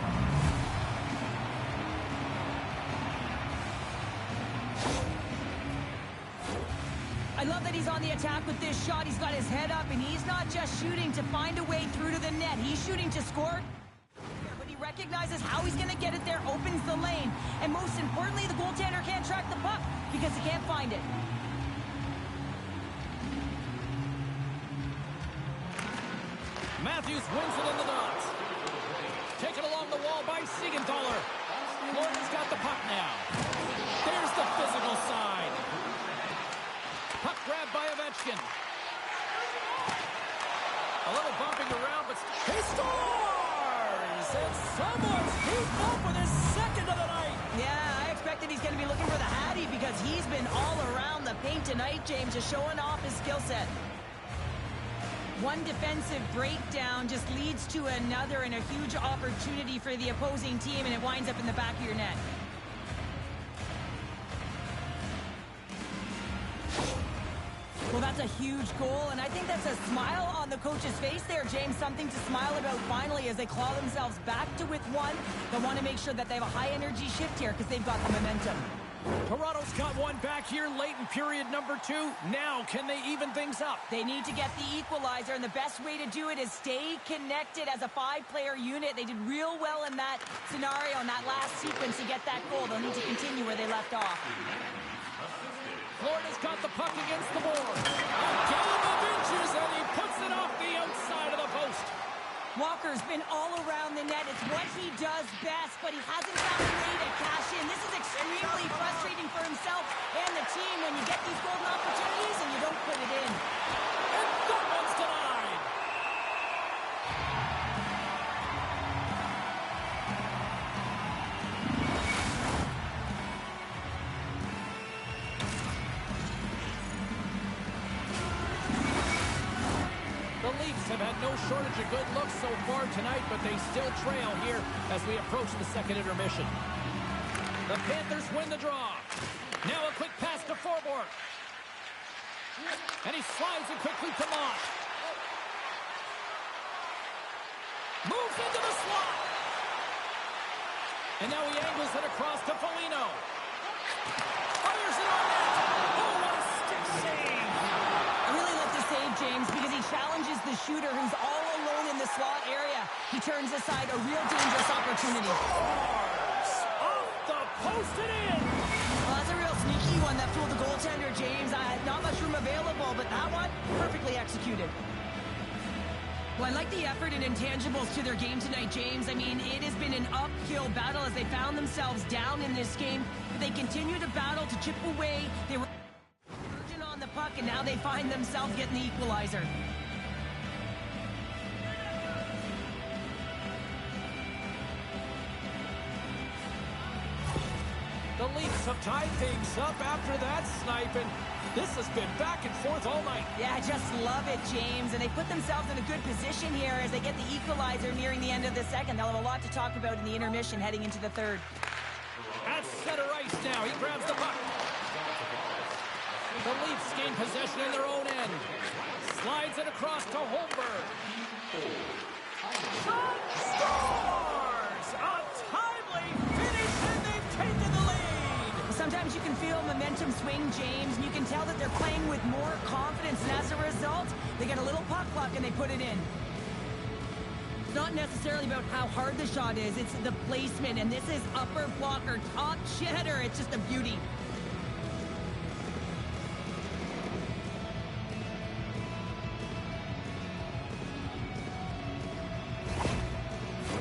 I love that he's on the attack with this shot. He's got his head up, and he's not just shooting to find a way through to the net. He's shooting to score. But he recognizes how he's going to get it there, opens the lane. And most importantly, the goaltender can't track the puck because he can't find it. Matthews wins it in the dots. Taken along the wall by Siegenthaler. Florida's got the puck now. There's the physical side. Puck grabbed by Ovechkin. A little bumping around, but he scores! And someone's heaped up with his second of the night. Yeah, I expected he's going to be looking for the Hattie because he's been all around the paint tonight, James, just showing off his skill set. One defensive breakdown just leads to another and a huge opportunity for the opposing team, and it winds up in the back of your net. Well, that's a huge goal, and I think that's a smile on the coach's face there, James. Something to smile about finally as they claw themselves back to with one. They want to make sure that they have a high-energy shift here because they've got the momentum. Toronto's got one back here late in period number 2. Now, can they even things up? They need to get the equalizer, and the best way to do it is stay connected as a 5-player unit. They did real well in that scenario, in that last sequence to get that goal. They'll need to continue where they left off. Florida's got the puck against the board. A game of inches, and he puts it off the outside of the post. Walker's been all around the net. It's what he does best, but he hasn't found a way to cash in. This is extremely frustrating for himself and the team when you get these golden opportunities and you don't put it in. And that one's denied. The Leafs have had no shortage of good looks so far tonight, but they still trail here as we approach the second intermission. The Panthers win the draw. Now a quick pass to Forborg. And he slides it quickly to Mott. Moves into the slot. And now he angles it across to Foligno. Fires it on net. Oh, what a stick save. I really like the save, James, because he challenges the shooter who's all alone in the slot area. He turns aside a real dangerous opportunity. Off the post and in. Well, that's a real sneaky one that fooled the goaltender, James. Not much room available, but that one, perfectly executed. Well, I like the effort and intangibles to their game tonight, James. I mean, it has been an uphill battle as they found themselves down in this game, but they continue to battle to chip away. They were urgent on the puck, and now they find themselves getting the equalizer. The Leafs have tied things up after that snipe, and this has been back and forth all night. Yeah, I just love it, James. And they put themselves in a good position here as they get the equalizer nearing the end of the second. They'll have a lot to talk about in the intermission heading into the third. At center ice now, he grabs the puck. The Leafs gain possession in their own end. Slides it across to Holmberg. Shot scores! A timely finish, and they've taken the lead. Sometimes you can feel momentum swing, James, and you can tell that they're playing with more confidence, and as a result, they get a little puck luck and they put it in. It's not necessarily about how hard the shot is, it's the placement, and this is upper blocker, top cheddar. It's just a beauty.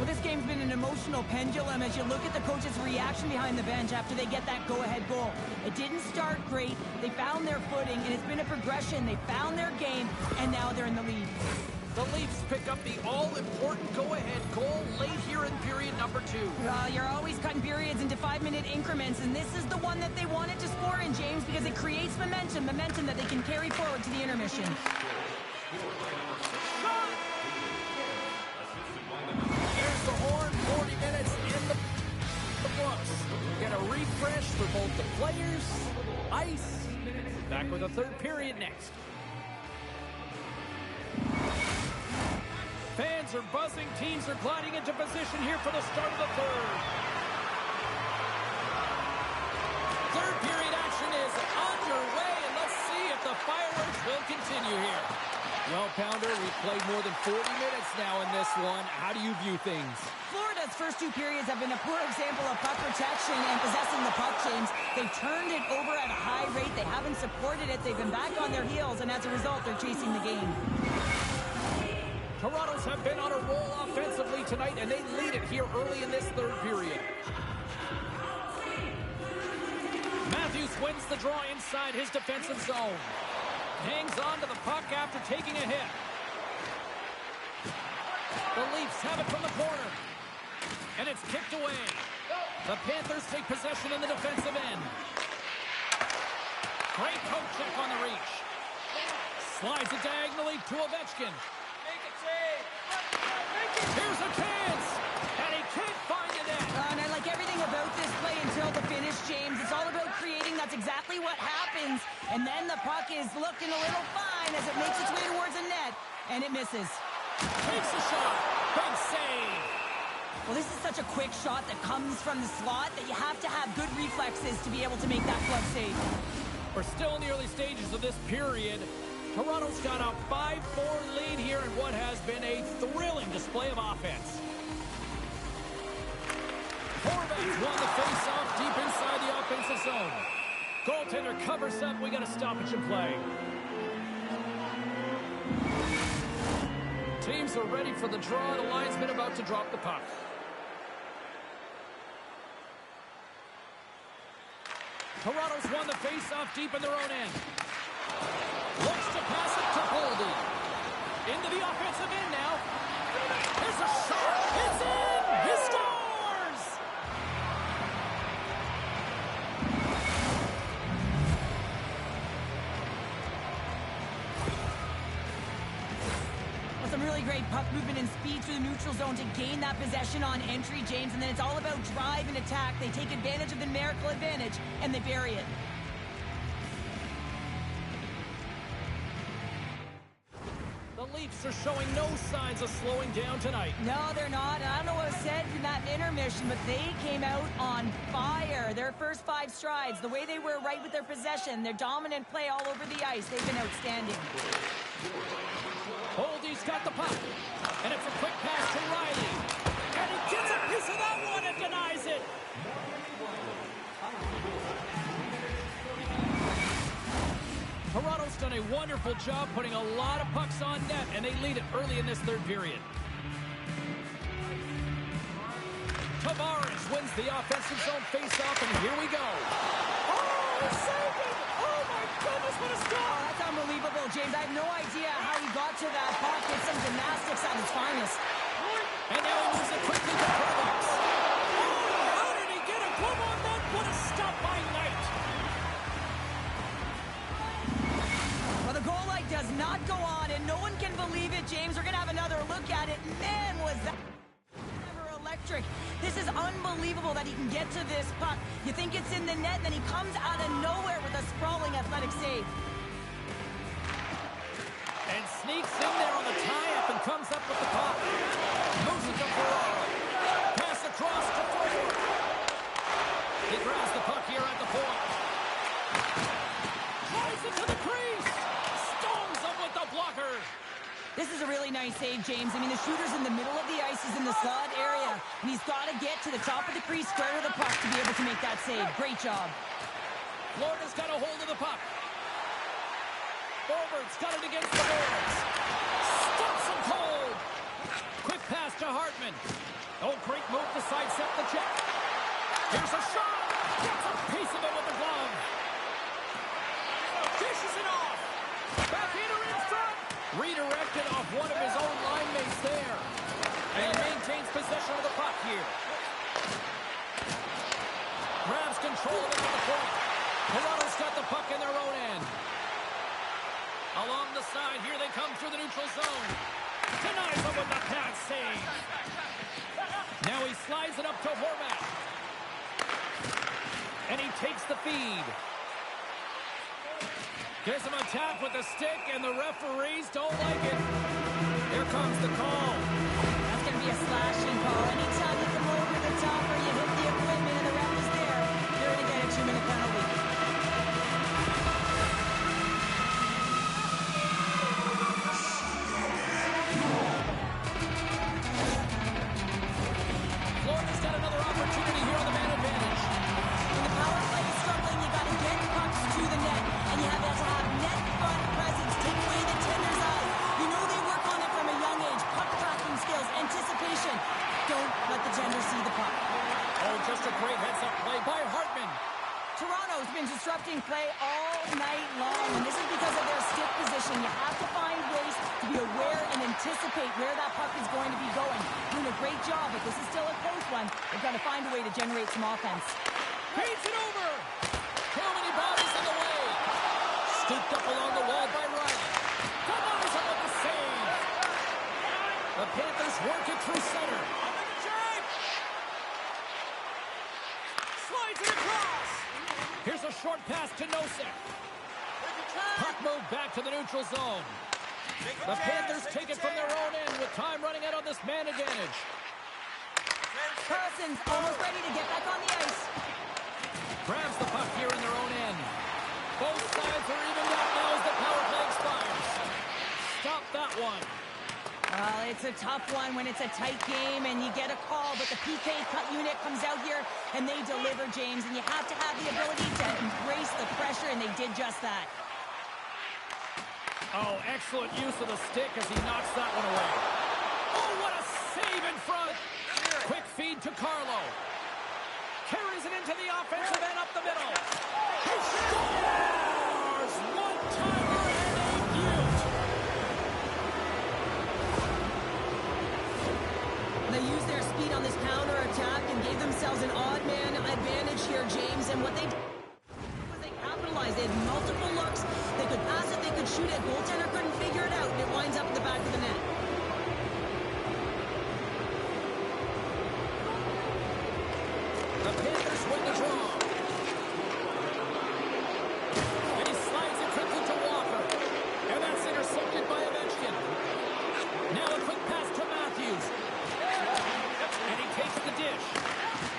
This game's been an emotional pendulum as you look at the coach's reaction behind the bench after they get that go-ahead goal. It didn't start great. They found their footing, and it's been a progression. They found their game, and now they're in the lead. The Leafs pick up the all-important go-ahead goal late here in period number 2. Well, you're always cutting periods into 5-minute increments, and this is the one that they wanted to score in, James, because it creates momentum that they can carry forward to the intermission. There's the horn, 40 minutes in the books. Get a refresh for both the players, ice. Back with a third period next. Fans are buzzing. Teams are gliding into position here for the start of the third. Third period action is underway, and let's see if the fireworks will continue here. Well, Pounder, we've played more than 40 minutes now in this one. How do you view things? Florida's first 2 periods have been a poor example of puck protection and possessing the puck, James. They've turned it over at a high rate. They haven't supported it. They've been back on their heels, and as a result, they're chasing the game. Toronto's have been on a roll offensively tonight, and they lead it here early in this third period. Matthews wins the draw inside his defensive zone. Hangs on to the puck after taking a hit. The Leafs have it from the corner. And it's kicked away. The Panthers take possession in the defensive end. Great poke check on the reach. Slides it diagonally to Ovechkin. Here's a chance. And he can't find the net. And I like everything about this play until the finish, James. It's all about creating. That's exactly what happens. And then the puck is looking a little fine as it makes its way towards the net. And it misses. Takes a shot. Big save. Well, this is such a quick shot that comes from the slot that you have to have good reflexes to be able to make that glove save. We're still in the early stages of this period. Toronto's got a 5-4 lead here in what has been a thrilling display of offense. Forwards won the face-off deep inside the offensive zone. Goaltender covers up. We got a stoppage in play. Teams are ready for the draw. The linesman about to drop the puck. Toronto's won the face-off deep in their own end. Looks to pass it to Boldy. Into the offensive end now. There's a shot. It's in. He scores. Well, some really great puck movement and speed through the neutral zone to gain that possession on entry, James. And then it's all about drive and attack. They take advantage of the numerical advantage, and they bury it. The Leafs are showing no signs of slowing down tonight. No, they're not. I don't know what was said in that intermission, but they came out on fire. Their first 5 strides, the way they were right with their possession, their dominant play all over the ice, they've been outstanding. Boldy's got the puck, and it's a quick pass to Riley. And he gets a piece of that one and denies it. Toronto's done a wonderful job putting a lot of pucks on net, and they lead it early in this third period. Tavares wins the offensive zone face-off, and here we go. Oh, he saved it! Oh, my goodness, what a stop! Oh, that's unbelievable, James. I have no idea how he got to that puck. It's some gymnastics at its finest. And now he moves it quickly to Provox. Oh, how did he get a glove on that? What a stop by Knight! Well, the goal light does not go on, and no one can believe it, James. We're going to have another look at it. Man, was that ever electric. This is unbelievable that he can get to this puck. You think it's in the net, then he comes out of nowhere with a sprawling athletic save. And sneaks in there on the tie-up and comes up with the puck. Moves it to Ferraro. Pass across to Fraser. He grabs the puck here at the point. Drives it to the crease. Stones him with the blocker. This is a really nice save, James. I mean, the shooter's in the middle of the ice. He's in the slot area, and he's got to get to the top of the crease, square to the puck to be able to make that save. Great job. Florida's got a hold of the puck. Forwards got it against the boards. Stops him cold. Quick pass to Hartman. Oh, great move to sidestep the check. Here's a shot. Gets a piece of it with the glove. Dishes it off. Backhander in front. Redirected off one of his own line mates there. And he maintains possession of the puck here. Grabs control of it at the point. Toronto's got the puck in their own end. Along the side, here they come through the neutral zone. Denies him with the pad save. Now he slides it up to Horvat. And he takes the feed. Gets him a tap with the stick, and the referees don't like it. Here comes the call. That's going to be a slashing call. Anytime you come over the top or you hit the equipment and the ref is there, you're going to get a 2-minute penalty. Florida's got another opportunity here on the man advantage. When the power play is struggling, you got to get pucks to the net, and you have to have net front presence. Take away the tender's eyes. You know they work on it from a young age. Puck tracking skills, anticipation. Don't let the tender see the puck. Oh, just a great heads-up play by Hartman. Toronto's been disrupting play all night long, and this is because of their stick position. You have to find ways to be aware and anticipate where that puck is going to be going. Doing a great job, but this is still a close one. They've got to find a way to generate some offense. Paints it over. Too many bodies in the way. Scooped up along the wall by Riley. Denies him with the save. The Panthers work it through center. Slides it across. Here's a short pass to Nosek. Puck moved back to the neutral zone. The Panthers take it from their own end with time running out on this man advantage. Carlson's almost ready to get back on the ice. Grabs the puck here in their own end. Both sides are evened up now as the power play expires. Stop that one. Well, it's a tough one when it's a tight game and you get a call, but the PK cut unit comes out here and they deliver, James, and you have to have the ability to embrace the pressure, and they did just that. Oh, excellent use of the stick as he knocks that one away. Oh, what a save in front. Quick feed to Carlo. Carries it into the offensive end up the middle. He scores! One-timer and a beaut. They used their speed on this counter-attack and gave themselves an odd man advantage here, James, and what they did was they capitalized. They had multiple looks. They could pass it, they could shoot it. Goaltender couldn't figure it out, and it winds up at the back of the net. The Panthers win the draw. And he slides it quickly to Walker. And that's intercepted by Ovechkin. Now a quick pass to Matthews. And he takes the dish.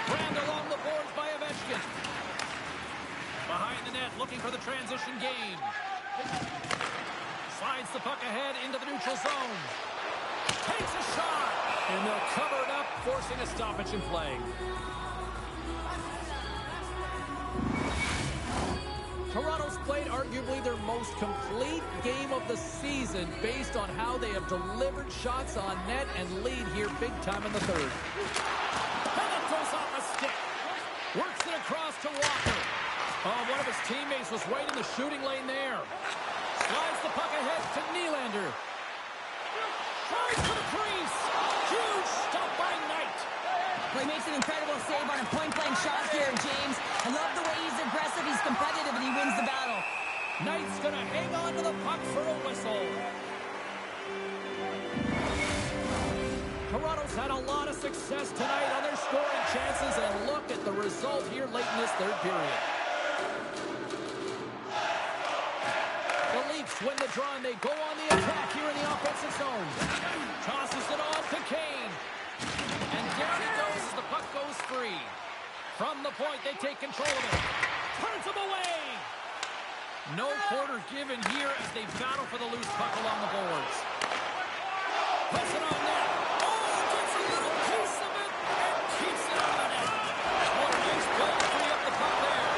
Rammed along the boards by Ovechkin. Behind the net, looking for the transition game. Slides the puck ahead into the neutral zone. Takes a shot. And they'll cover it up, forcing a stoppage in play. Toronto's played arguably their most complete game of the season based on how they have delivered shots on net and lead here big time in the third. And it goes off a stick. Works it across to Walker. Oh, one of his teammates was right in the shooting lane there. Slides the puck ahead to Nylander. Tries for the crease. Huge stop by Knight. Well, he makes an incredible save on a point-blank shot here, James. I love the way he's aggressive, he's competitive, and he wins the battle. Knight's going to hang on to the puck for a whistle. Toronto's had a lot of success tonight on their scoring chances, and look at the result here late in this third period. The Leafs win the draw, and they go on the attack here in the offensive zone. Tosses it on to Kane. And down it goes as the puck goes free. From the point, they take control of it. Turns him away. No quarter given here as they battle for the loose puck along the boards. Puts it on net. Oh, gets a little piece of it and keeps it on the net. What a nice play to free up the puck there.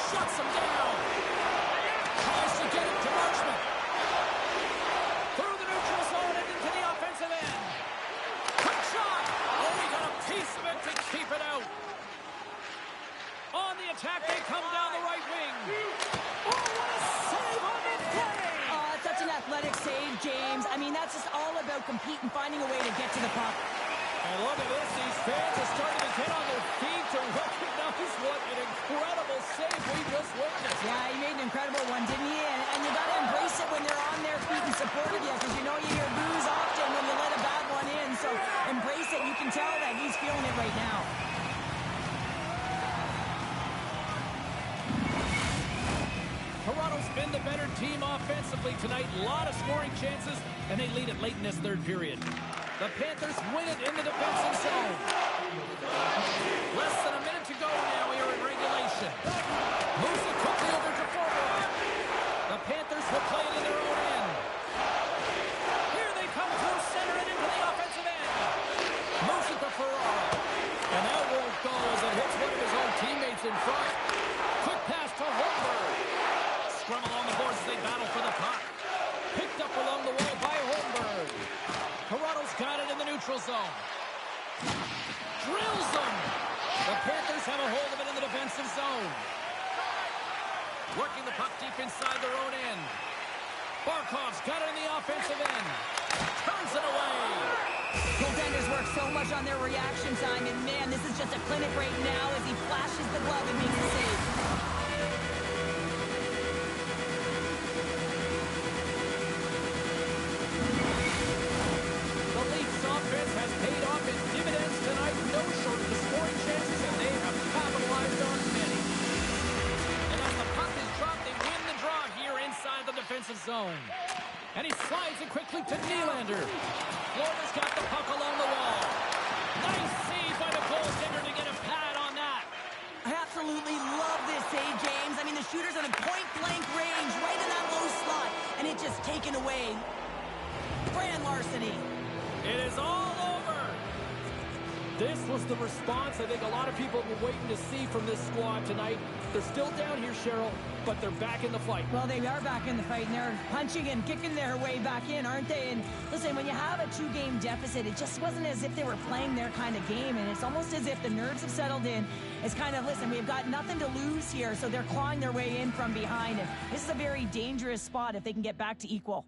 Shuts him down. Tries to get it to Marchman. Through the neutral zone and into the offensive end. Quick shot. Oh, he got a piece of it to keep it out. On the attack, they come down the right wing. Oh, what a save on that play! Oh, such an athletic save, James. it's just all about competing, finding a way to get to the puck. And look at this. These fans are starting to get on their feet to recognize what an incredible save we just witnessed. Yeah, he made an incredible one, didn't he? And you got to embrace it when they're on their feet and supporting you, because you know you hear boos often when you let a bad one in. So embrace it. You can tell that he's feeling it right now. Toronto's been the better team offensively tonight. A lot of scoring chances, and they lead it late in this third period. The Panthers win it in the defensive zone. Less than a minute to go now here in regulation. Moves it quickly over to forward. The Panthers will play it in their own end. Here they come through center and into the offensive end. Moves it to Ferraro. And that won't go as it hits one of his own teammates in front. Quick pass to Holmberg. Scrum along the boards as they battle for the puck. Picked up along the wall by Holmberg. Toronto's got it in the neutral zone. Drills them. The Panthers have a hold of it in the defensive zone. Working the puck deep inside their own end. Barkov's got it in the offensive end. Turns it away. Goaltenders work so much on their reaction time, and man, this is just a clinic right now as he flashes the glove and makes a save. The Leafs offense has paid off its dividends tonight. No shortage of scoring chances, and they have capitalized on many. And as the puck is dropped, they win the draw here inside the defensive zone. And he slides it quickly to Nylander. Florida's got the puck along the wall. Nice save by the goaltender to get a pad on that. I absolutely love this save, James. I mean, the shooter's on a point-blank range right in that low slot, and it just taken away. Grand larceny. It is all over. This was the response I think a lot of people were waiting to see from this squad tonight. They're still down here, Cheryl, but they're back in the fight. Well, they are back in the fight, and they're punching and kicking their way back in, aren't they? And listen, when you have a two-game deficit, it just wasn't as if they were playing their kind of game, and it's almost as if the nerves have settled in. It's kind of, listen, we've got nothing to lose here, so they're clawing their way in from behind, and this is a very dangerous spot if they can get back to equal.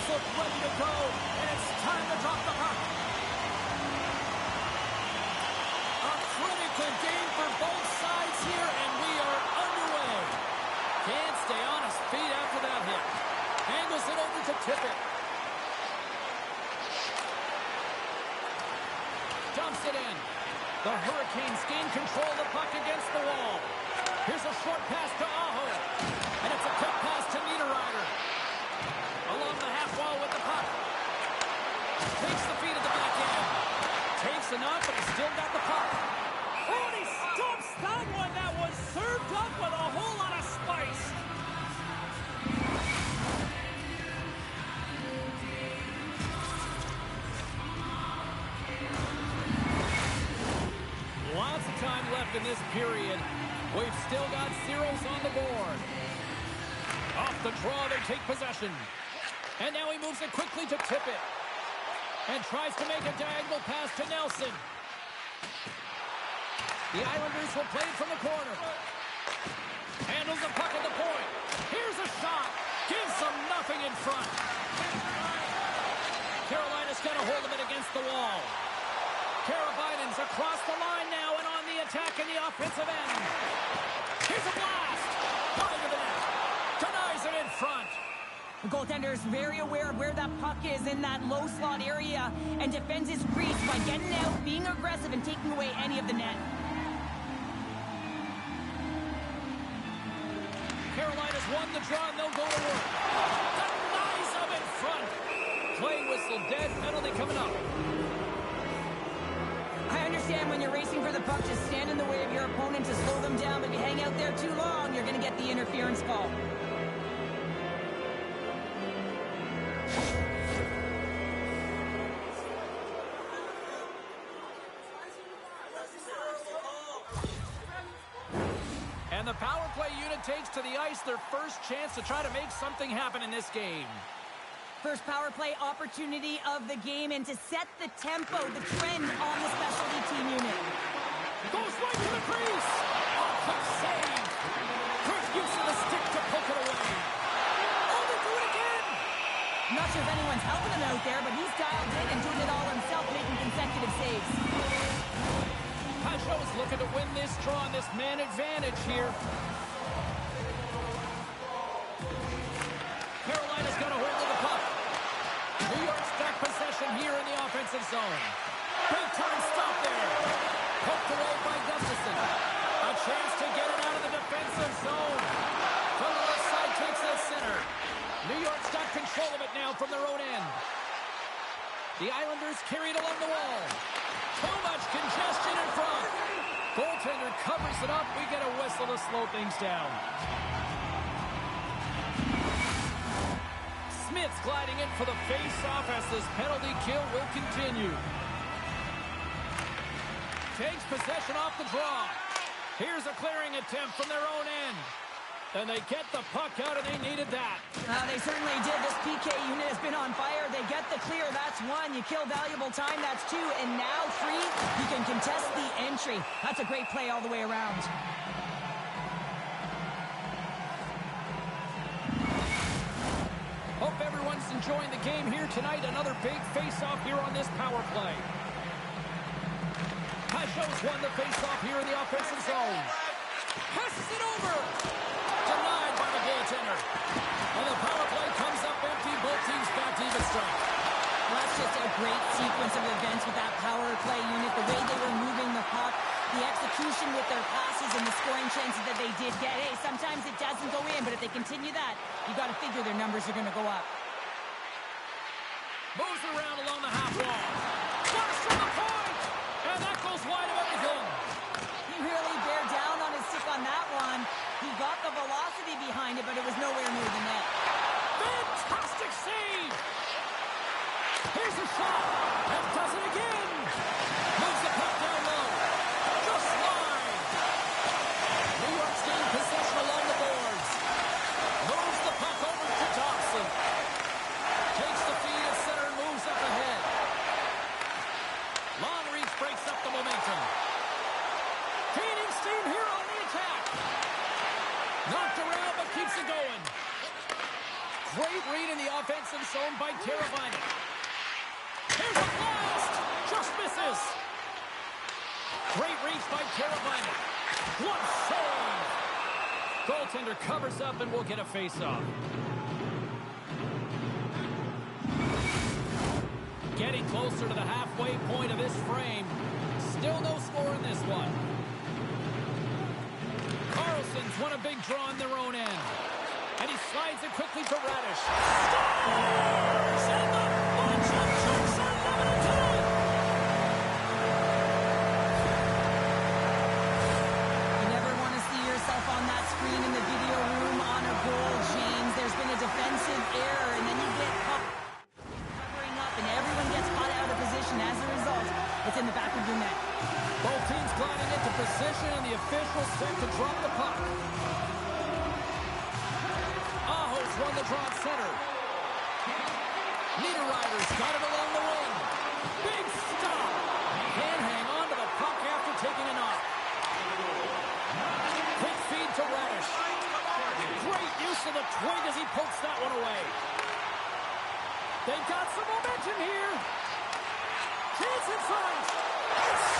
Ready to go, and it's time to drop the puck. A critical game for both sides here, and we are underway. Can't stay on his feet after that hit. Angles it over to Tippett. Dumps it in. The Hurricanes gain control of the puck against the wall. Here's a short pass to Aho, and it's a quick pass to Niederreiter. Along the half wall with the puck. Takes the feed at the back end. Takes enough, but he's still got the puck. Oh, and he stops that one. That was served up with a whole lot of spice. Lots of time left in this period. We've still got zeros on the board. Off the draw, they take possession. And now he moves it quickly to Tippett. And tries to make a diagonal pass to Nelson. The Islanders will play it from the corner. Handles the puck at the point. Here's a shot. Gives them nothing in front. Carolina's got a hold of it against the wall. Karabainen's across the line now and on the attack in the offensive end. Here's a blast. Going to the net. Denies it in front. The goaltender is very aware of where that puck is in that low slot area and defends his crease by getting out, being aggressive, and taking away any of the net. Carolina's won the draw and they'll go to work. Denies them in front. Play whistle dead. Penalty coming up. I understand when you're racing for the puck, just stand in the way of your opponent to slow them down, but if you hang out there too long, you're going to get the interference call. And the power play unit takes to the ice their first chance to try to make something happen in this game. First power play opportunity of the game, and to set the tempo, the trend on the specialty team unit. Goes right to the crease. Oh, quick save. Quick use of the stick to poke it away. Oh, they do it again. I'm not sure if anyone's helping him out there, but he's dialed in and doing it all himself, making consecutive saves. Pajot's looking to win this draw on this man advantage here. Carolina's got a hold of the puck. New York's got possession here in the offensive zone. Big time stop there. Poked away by Gustafson. A chance to get it out of the defensive zone. From the left side takes it center. New York's got control of it now from their own end. The Islanders carried along the wall. Too much congestion in front. Goaltender covers it up. We get a whistle to slow things down. Smith's gliding in for the face-off as this penalty kill will continue. Takes possession off the draw. Here's a clearing attempt from their own end. And they get the puck out, and they needed that. They certainly did. This PK unit has been on fire. They get the clear. That's one. You kill valuable time. That's two. And now three. You can contest the entry. That's a great play all the way around. Hope everyone's enjoying the game here tonight. Another big face-off here on this power play. Pajot's won the face-off here in the offensive zone. Passes it over. Denied by the goaltender. And the power play comes up empty. Both teams back to even strength. Well, that's just a great sequence of events with that power play unit. The way they were moving the puck, the execution with their passes, and the scoring chances that they did get. Hey, sometimes it doesn't go in, but if they continue that, you got to figure their numbers are going to go up. Moves around along the half wall. Burst from the point! And that goes wide of everything. He really bared down on his stick on that one. He got the velocity behind it, but it was nowhere near the net. Fantastic save! Here's a shot. And does it again. Moves the puck down low. Just wide. New York's gained possession along the boards. Moves the puck over to Thompson. Takes the feed at center and moves up ahead. Long reach breaks up the momentum. Gaining steam here on the attack. Knocked around but keeps it going. Great read in the offensive zone by Karabainen. Here's a blast! Just misses. Great reach by Karabainen. What save! Goaltender covers up and we'll get a face-off. Getting closer to the halfway point of this frame. Still no score in this one. Carlson's won a big draw on their own end. And he slides it quickly to Radish. Scores! And the bunch of tricks are limited tonight! You never want to see yourself on that screen in the video room on a goal, James. There's been a defensive error, and then you get puck covering up, and everyone gets caught out of position. As a result, it's in the back of the net. Both teams gliding into position, and the officials set to drop the puck. Aho's won the draw at center. Niederreiter's got it along the wing. Big stop. Can't hang on to the puck after taking a knock. Quick feed to Radish. Great use of the twig as he pokes that one away. They've got some momentum here. Chance in front.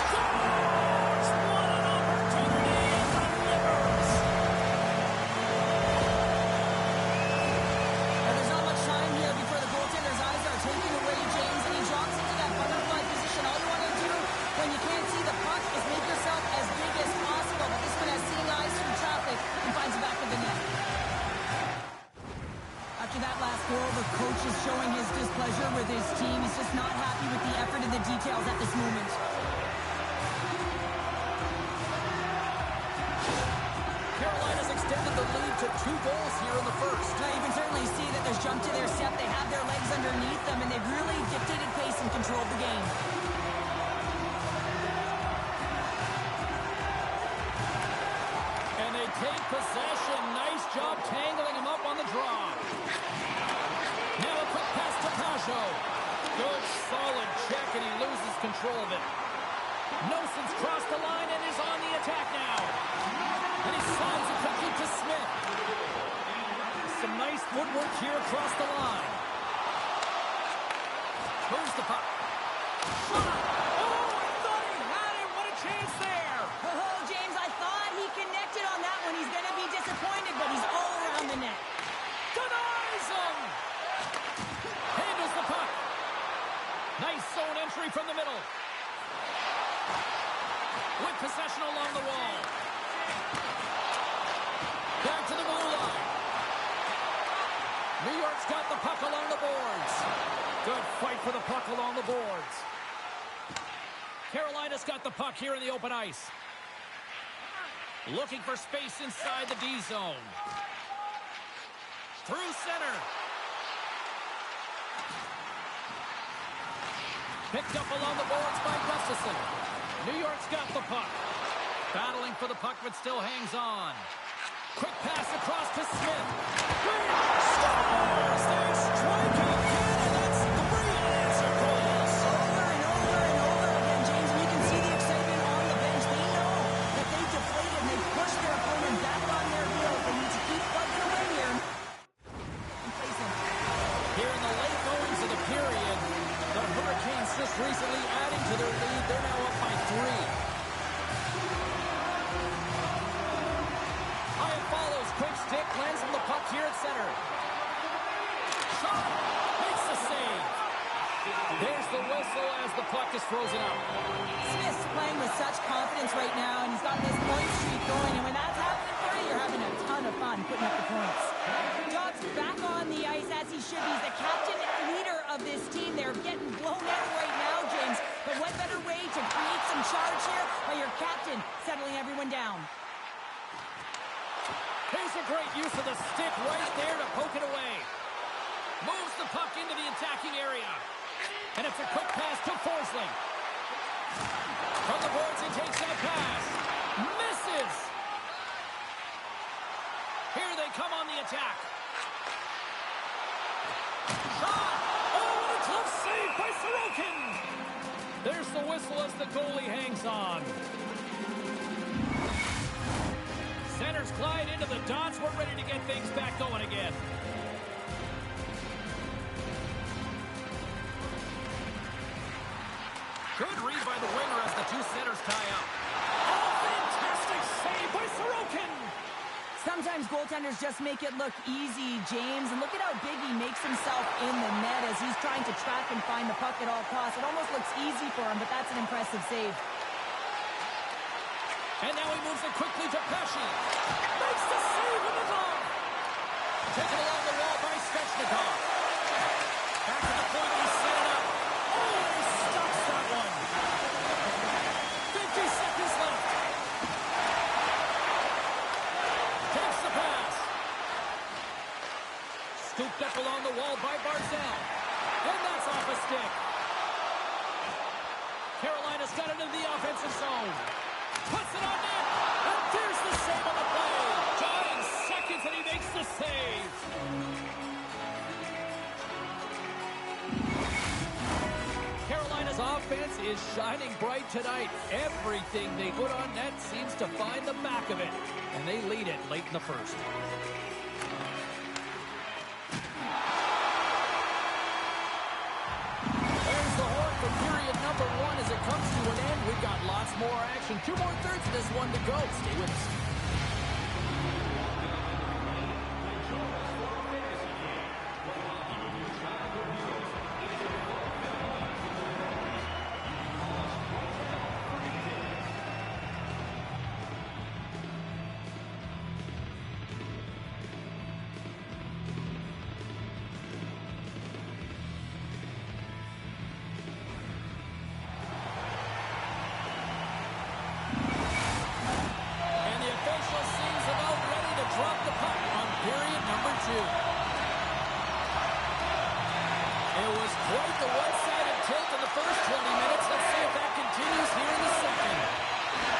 Scores! What an opportunity and delivers. And there's not much time here before the goaltender's eyes are taken away, James, and he drops into that butterfly position. All you want to do when you can't see the puck is make yourself as big as possible. But this one has seen eyes through traffic and finds the back of the net. After that last goal, the coach is showing his displeasure with his team. He's just not happy with the effort and the details at this moment. Carolina's extended the lead to 2 goals here in the first. Now you can certainly see that there's jump to their step. They have their legs underneath them, and they've really dictated pace and controlled the game. And they take possession. Nice job tangling him up on the draw. Now a quick pass to Pajot. Good, solid check, and he loses control of it. Nelson's crossed the line and is on the attack now. And he slides it quickly to Smith. Some nice footwork here across the line. Moves the puck. Shot! Oh, I thought he had it. What a chance there. Oh, James, I thought he connected on that one. He's going to be disappointed, but he's all around the net. Denies him. Handles the puck. Nice zone entry from the middle. With possession along the wall. Back to the blue line. New York's got the puck along the boards. Good fight for the puck along the boards. Carolina's got the puck here in the open ice. Looking for space inside the D zone. Through center. Picked up along the boards by Gustafson. New York's got the puck. Battling for the puck, but still hangs on. Quick pass across to Smith. Scores! They strike again, and that's 3 unanswered goals. Over and over and over again, James, and you can see the excitement on the bench. They know that they deflated and they pushed their opponent back on their heels. They need to keep plugging away here. Here in the late goings of the period, the Hurricanes just recently adding to their lead. They're now up by 3. Quick stick lands on the puck here at center. Shot! Makes the save. There's the whistle as the puck is frozen up. Smith's playing with such confidence right now, and he's got this point streak going, and when that's happening for you, you're having a ton of fun putting up the points. Dobbs back on the ice as he should be. He's the captain and leader of this team. They're getting blown out right now, James, but what better way to create some charge here by your captain settling everyone down. Here's a great use of the stick right there to poke it away. Moves the puck into the attacking area. And it's a quick pass to Forsling. From the boards, he takes in a pass. Misses. Here they come on the attack. Shot! Oh, what a tough save by Sorokin. There's the whistle as the goalie hangs on. Centers glide into the dots. We're ready to get things back going again. Good read by the winger as the 2 centers tie up. Oh, fantastic save by Sorokin! Sometimes goaltenders just make it look easy, James. And look at how big he makes himself in the net as he's trying to track and find the puck at all costs. It almost looks easy for him, but that's an impressive save. And now he moves it quickly to Pesci. Makes the save with the glove. Taken along the wall by Svechnikov. Back to the point, he set it up. Oh, he stops that one. 50 seconds left. Takes the pass. Scooped up along the wall by Barzal. And that's off a stick. Carolina's got it into the offensive zone. Puts it on net, and there's the save on the play. Dying seconds, and he makes the save. Carolina's shining bright tonight. Everything they put on net seems to find the back of it, and they lead it late in the first. There's the horn for period number 1 as it comes to an end. We've got lots more action. 2 more thirds of this one to go. Stay with us. It was quite the one-sided tilt in the first 20 minutes. Let's see if that continues here in the second.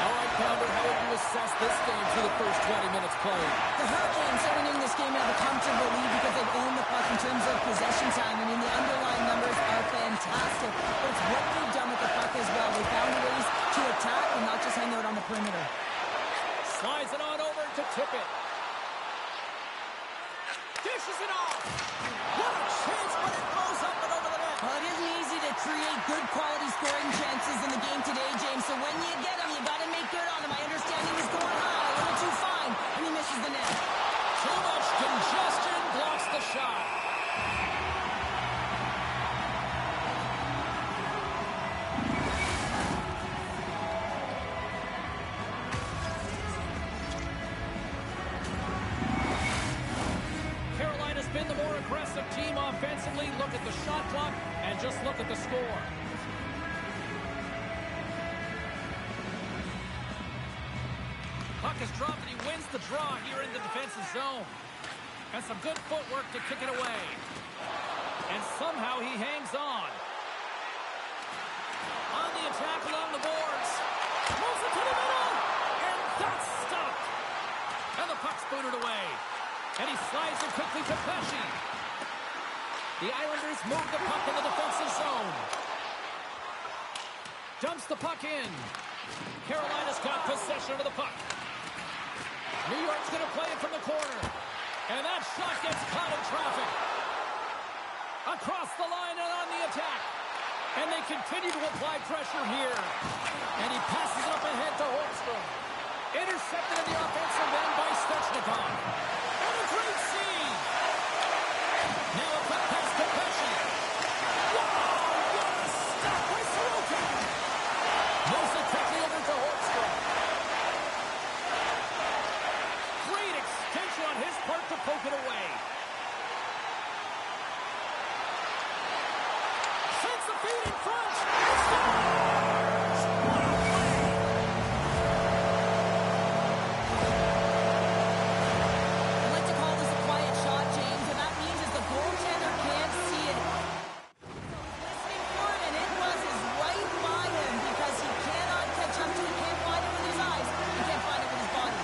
All right, Pounder, how would you assess this game through the first 20 minutes played? The Hurricanes are winning this game have a comfortable lead because they've owned the puck in terms of possession time. I mean, the underlying numbers are fantastic, but it's what they've done with the puck as well. They found ways to attack and not just hang out on the perimeter. Slides it on over to Tippett. Dishes it off. What a chance when it goes up and over the net. Well, it isn't easy to create good quality scoring chances in the game today, James. So when you get them, you got to make good on them. My understanding is going high, a little too fine, and he misses the net. Too much congestion blocks the shot. Been the more aggressive team offensively. Look at the shot clock and just look at the score. Puck is dropped and he wins the draw here in the defensive zone. And some good footwork to kick it away. And somehow he hangs on. On the attack along the boards. Moves it to the middle. And that's stopped. And the puck's booted away. And he slides it quickly to Pesci. The Islanders move the puck in the defensive zone. Dumps the puck in. Carolina's got possession of the puck. New York's going to play it from the corner. And that shot gets caught in traffic. Across the line and on the attack. And they continue to apply pressure here. And he passes it up ahead to Holmstrom. Intercepted in the offensive end by Svechnikov. And a great save. Now a quick pass to Pesci. Wow, what a stop by Sorokin. Moves it quickly over to Holmstrom. Great extension on his part to poke it away. Sends the feed in front. Scores! What a play! I like to call this a quiet shot, James, and that means is the goaltender can't see it. Listening for it, and it was right by him because he cannot catch up to it. He can't find it with his eyes. He can't find it with his body.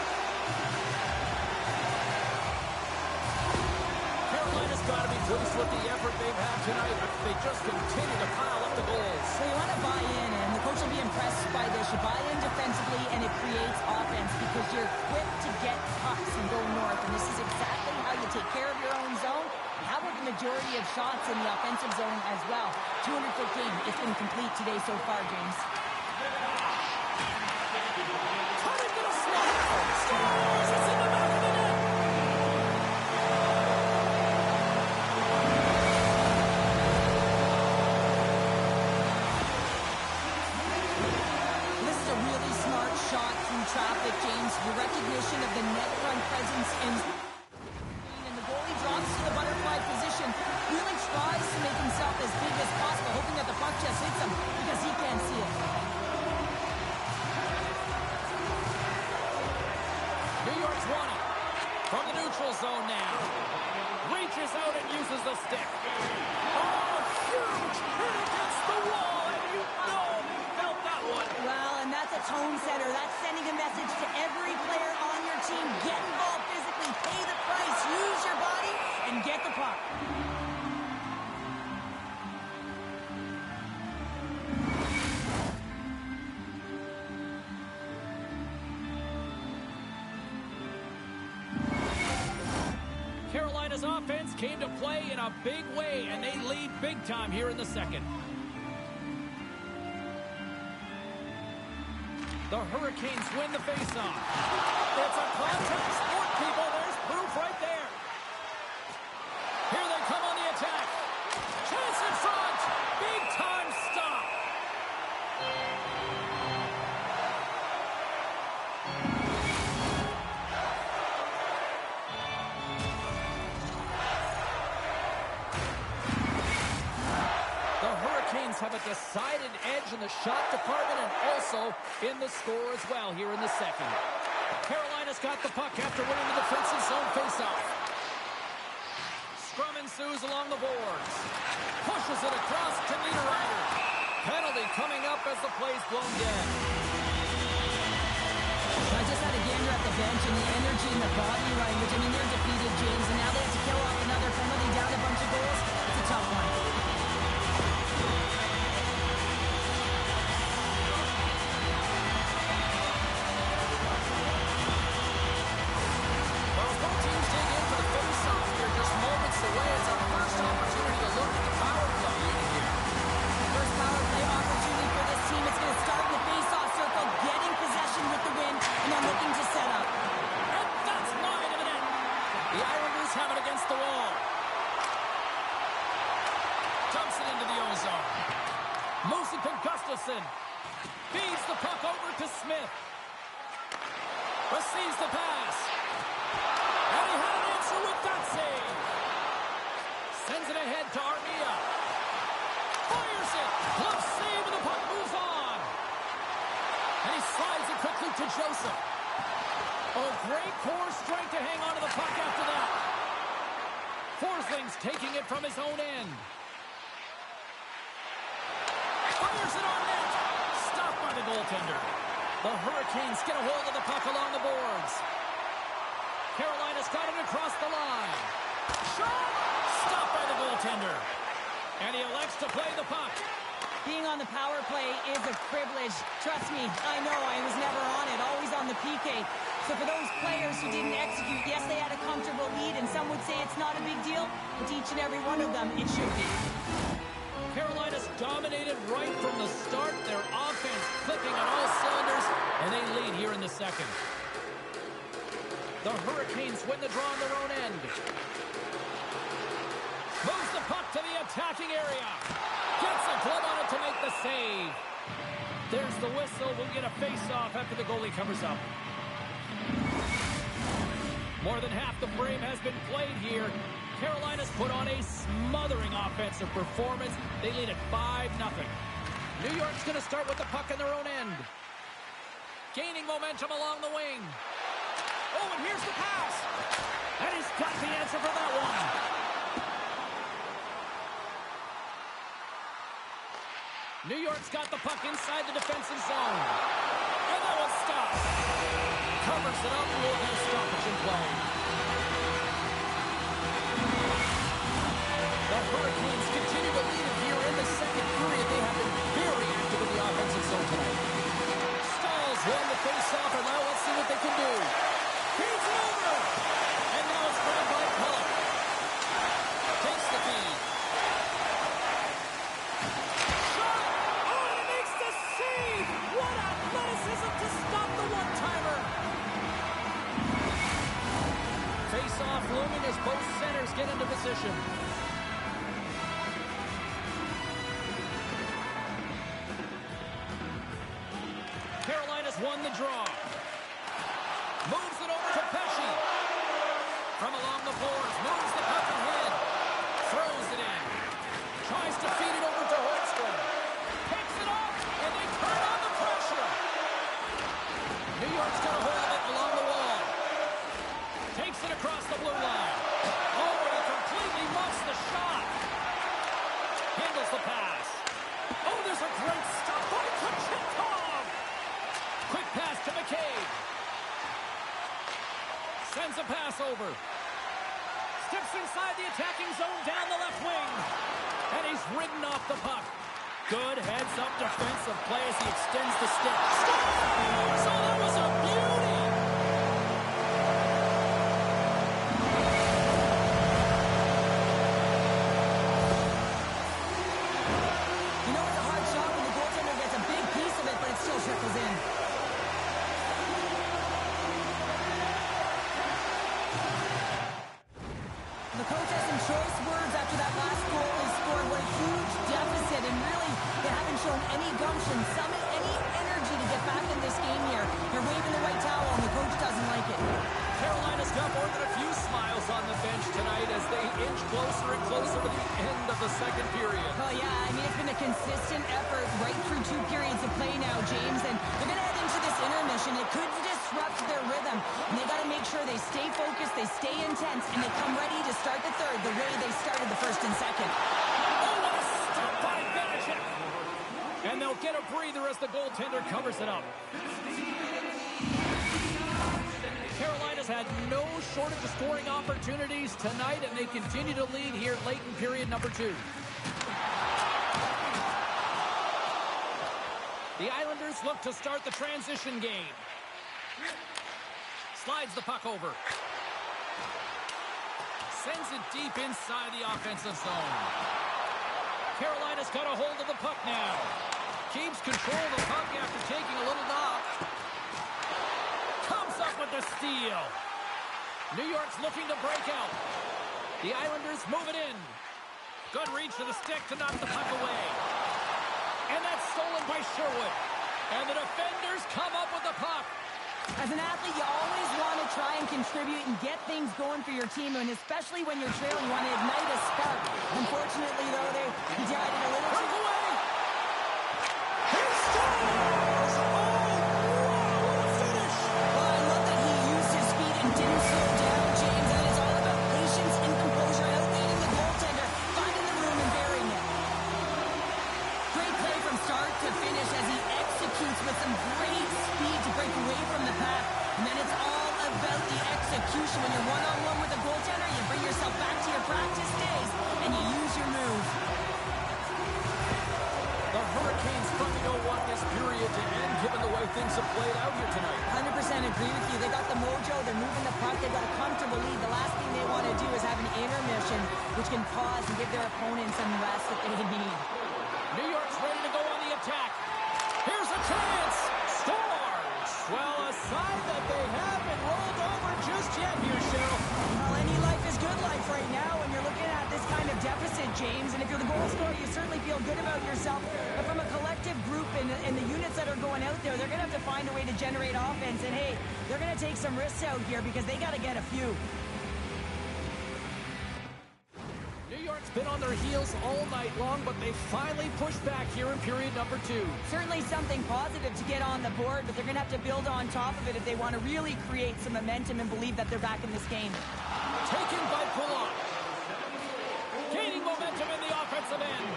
Carolina's got to be pleased with the effort they've had tonight. They just continue to pile up the goals. So you want to buy in, and the coach will be impressed by this. You buy in defensively, and it creates offense because you're quick to get pucks and go north. And this is exactly how you take care of your own zone. How about the majority of shots in the offensive zone as well? 200-foot game. It's been complete today so far, James. Turning to the slot. Scores! It's in the back of the net. This is a really smart shot through traffic, James. Your recognition of the net front presence and the goalie drops to the butterfly position. Really tries to make himself as big as possible, hoping that the puck just hits him because he can't see it. New York's won it. From the neutral zone now. Reaches out and uses the stick. Oh, huge hit against the wall, and you know he felt that one. Well, and that's a tone setter. That's sending a message to every player on your team. Get involved physically, pay the price, use your body, and get the puck. Carolina's offense came to play in a big way, and they lead big time here in the second. The Hurricanes win the faceoff. It's a contact sport, people. There's proof right there. Here they come on the attack. Chance in front. Big time stop. The Hurricanes have a decided edge in the shot department and also in the score as well here in the second. Carolina's got the puck after winning the defensive zone faceoff. Scrum ensues along the boards. Pushes it across to Niederreiter. Penalty coming up as the play's blown dead. I just had a gander at the bench, and the energy and the body language. I mean, they're defeated, James, and now they have to kill off another penalty, down a bunch of goals. It's a tough one. Well, both teams dig in for the face-off here, just moments away. It's our first opportunity to look at the power play here. First power play opportunity for this team. It's going to start in the face-off circle, getting possession with the win, and then looking to set up. And that's wide of an end. The Islanders have it against the wall. Dumps it into the ozone. Moves it to Gustafsson. Feeds the puck over to Smith. Receives the pass. And he had an answer with that save. Sends it ahead to Armia. Fires it. Glove save and the puck moves on. And he slides it quickly to Joseph. Oh, great core strength to hang on to the puck after that. Forsling's taking it from his own end. Fires it on net. Stopped by the goaltender. The Hurricanes get a hold of the puck along the boards. Carolina's got it across the line. Shot! Stopped by the goaltender. And he elects to play the puck. Being on the power play is a privilege. Trust me, I know I was never on it, always on the PK. So for those players who didn't execute, yes, they had a comfortable lead, and some would say it's not a big deal, but each and every one of them, it should be. Carolina's dominated right from the start. Their offense clicking on all cylinders, and they lead here in the second. The Hurricanes win the draw on their own end. Moves the puck to the attacking area. Gets a glove on it to make the save. There's the whistle. We'll get a face-off after the goalie covers up. More than half the frame has been played here. Carolina's put on a smothering offensive performance. They lead at 5-0. New York's going to start with the puck in their own end. Gaining momentum along the wing. Oh, and here's the pass. And he's got the answer for that one. New York's got the puck inside the defensive zone. And that one stops. Covers it up and will get a stoppage in play. The Hurricanes continue to lead it here in the second period. They have been very active in the offensive zone tonight. Stalls won the face-off, and now let's see what they can do. Feeds it over. And now it's grabbed by Pulley. Takes the feed. Shot! Oh, and he makes the save! What athleticism to stop the one-timer! Face-off looming as both centers get into position. Carolina's won the draw. Moves it over to Pesci. From along the boards, moves the puck ahead. Throws it in. Tries to feed it over to Holmstrom. Picks it up, and they turn on the pressure. New York's got a hold of it along the wall. Takes it across the blue line. Oh, and he completely muffs the shot. Handles the pass. Oh, there's a great stop by Kochetkov. Quick pass to McCabe. Sends a pass over. Steps inside the attacking zone down the left wing. And he's ridden off the puck. Good heads-up defensive play as he extends the stick. So that was a beauty. The coach has some choice words after that last goal they scored. What a huge deficit, and really, they haven't shown any gumption, any energy to get back in this game here. They're waving the white towel, and the coach doesn't like it. Carolina's got more than a few smiles on the bench tonight as they inch closer and closer to the end of the second period. Oh, yeah, I mean, it's been a consistent effort right through 2 periods of play now, James, and they're going to head into this intermission. It could disrupt their rhythm, and they got to make sure they stay focused, they stay intense, and they come ready to start the third the way they started the first and second. Oh, what a stop by Vanacek! And they'll get a breather as the goaltender covers it up. Carolina's had no shortage of scoring opportunities tonight, and they continue to lead here late in period number 2. The Islanders look to start the transition game. Slides the puck over. Sends it deep inside the offensive zone. Carolina's got a hold of the puck now. Keeps control of the puck after taking a little knock. Comes up with the steal. New York's looking to break out. The Islanders move it in. Good reach to the stick to knock the puck away. And that's stolen by Sherwood. And the defenders come up with the puck. As an athlete, you always want to try and contribute and get things going for your team, and especially when you're trailing, you want to ignite a spark. Unfortunately, though, he tried it a little too... Breakaway! He scores! Oh, wow, what a finish! Well, I love that he used his speed and didn't slow down, James. That is all about patience and composure, outweighing the goaltender, finding the room and burying it. Great play from start to finish as he executes with some great speed to break away from the pack. And then it's all about the execution. When you're one-on-one with a goaltender, you bring yourself back to your practice days and you use your move. The Hurricanes probably don't want this period to end given the way things have played out here tonight. 100% agree with you. They got the mojo. They're moving the puck. They've got a comfortable lead. The last thing they want to do is have an intermission, which can pause and give their opponents some rest that they need. New York's ready to go on the attack. Here's a chance. Scores! Well, a sign that they haven't rolled over just yet here, Cheryl. Well, any life is good life right now when you're looking at this kind of deficit, James. And if you're the goal scorer, you certainly feel good about yourself. But from a collective group and the units that are going out there, they're going to have to find a way to generate offense. And, hey, they're going to take some risks out here because they got to get a few. New York's been on their heels all night long, but they finally pushed back here in period number 2. Certainly something positive to get on the board, but they're going to have to build on top of it if they want to really create some momentum and believe that they're back in this game. Taken by Pulock. Gaining momentum in the offensive end.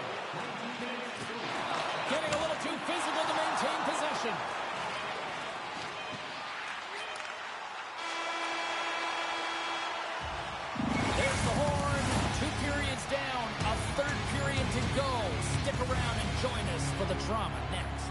Getting a little too physical to maintain possession. There's the horn. 2 periods down. A third period to go. Stick around and join us for the drama next.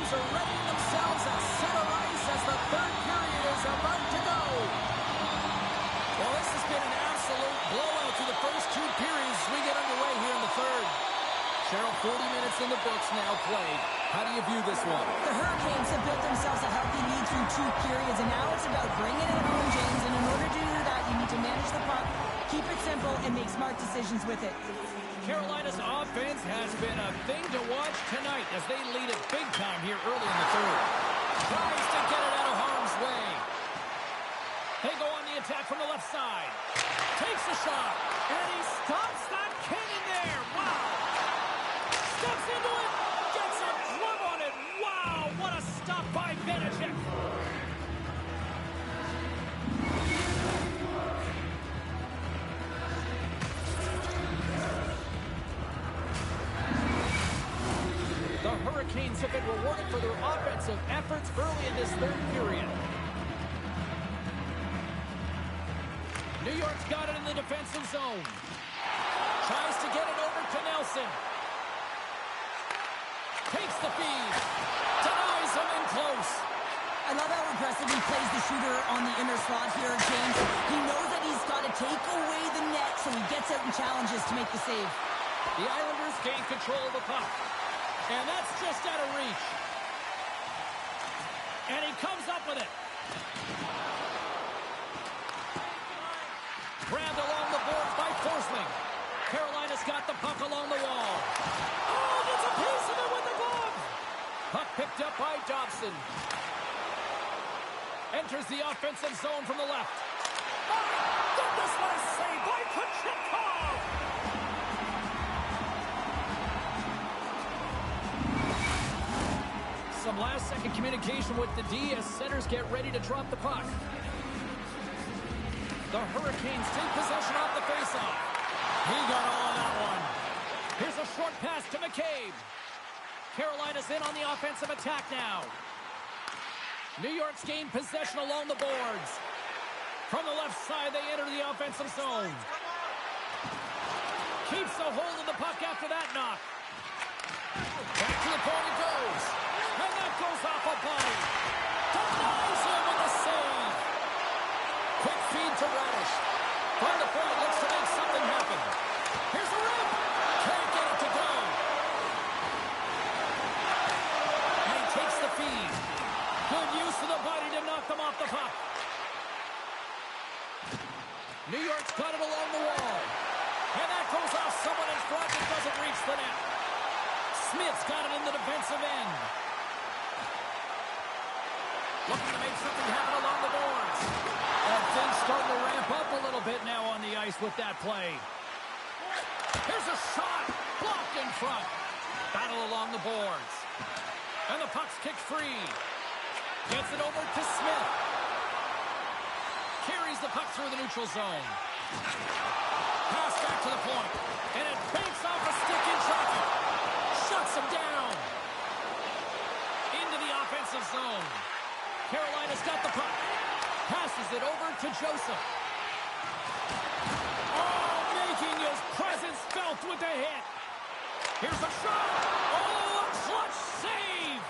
teams are readying themselves at center ice as the third period is about to go. Well, this has been an absolute blowout through the first two periods as we get underway here in the third. Cheryl, 40 minutes in the books now played. How do you view this one? The Hurricanes have built themselves a healthy lead through two periods, and now it's about bringing it home, James. And in order to do that, you need to manage the puck, keep it simple, and make smart decisions with it. Carolina's offense has been a thing to watch tonight as they lead it big time here early in the third. Tries to get it out of harm's way. They go on the attack from the left side. Takes a shot, and he stops that cannon there. Wow. Steps into it, gets a glove on it. Wow, what a stop by Beneček. The Hurricanes have been rewarded for their offensive efforts early in this third period. New York's got it in the defensive zone. Tries to get it over to Nelson. Takes the feed. Denies him in close. I love how aggressive he plays the shooter on the inner slot here, James. He knows that he's got to take away the net, so he gets out and challenges to make the save. The Islanders gain control of the puck. And that's just out of reach. And he comes up with it. Grabbed along the boards by Forsling. Carolina's got the puck along the wall. Oh, gets a piece of it with the glove. Puck picked up by Dobson. Enters the offensive zone from the left. Oh, goodness, what a save by Kochetkov! Some last-second communication with the D as centers get ready to drop the puck. The Hurricanes take possession off the faceoff. He got all of that one. Here's a short pass to McCabe. Carolina's in on the offensive attack now. New York's gained possession along the boards. From the left side, they enter the offensive zone. Keeps a hold of the puck after that knock. Back to the point it goes. And that goes off a body. Denies him with a save. Quick feed to Radish. From the point, looks to make something happen. Here's a rip. Can't get it to go. And he takes the feed. Good use of the body to knock them off the puck. New York's got it along the wall. And that goes off someone in front that doesn't reach the net. Smith's got it in the defensive end. Looking to make something happen along the boards. And things starting to ramp up a little bit now on the ice with that play. Here's a shot. Blocked in front. Battle along the boards. And the puck's kicked free. Gets it over to Smith. Carries the puck through the neutral zone. Pass back to the point. And it banks off a stick in traffic. Shuts him down. Into the offensive zone. Carolina's got the puck. Passes it over to Joseph. Oh, making his presence felt with the hit. Here's a shot. Oh, a clutch save.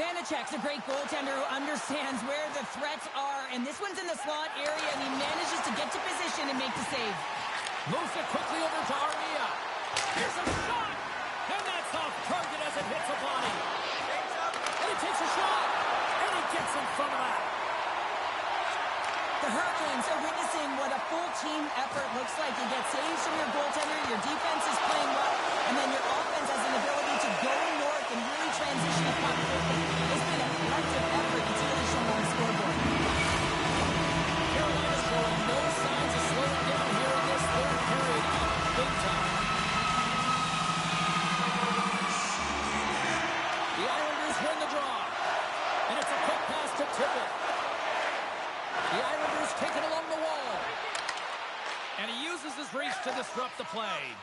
Beneček's a great goaltender who understands where the threats are, and this one's in the slot area, and he manages to get to position and make the save. Moves it quickly over to Armia. Here's a shot, and that's off target as it hits a body. And he takes a shot, and he gets in front of that. The Hurricanes are witnessing what a full team effort looks like. You get saves from your goaltender, your defense is playing well, and then your offense has an ability to go north and really transition the puck quickly. It's been a collective effort. It's really shown on the scoreboard. Carolina's showing no signs of slowing down here in this third period. Big time. The Islanders win the draw. And it's a quick pass to Tippett. The Islanders take it along the wall. And he uses his reach to disrupt the play.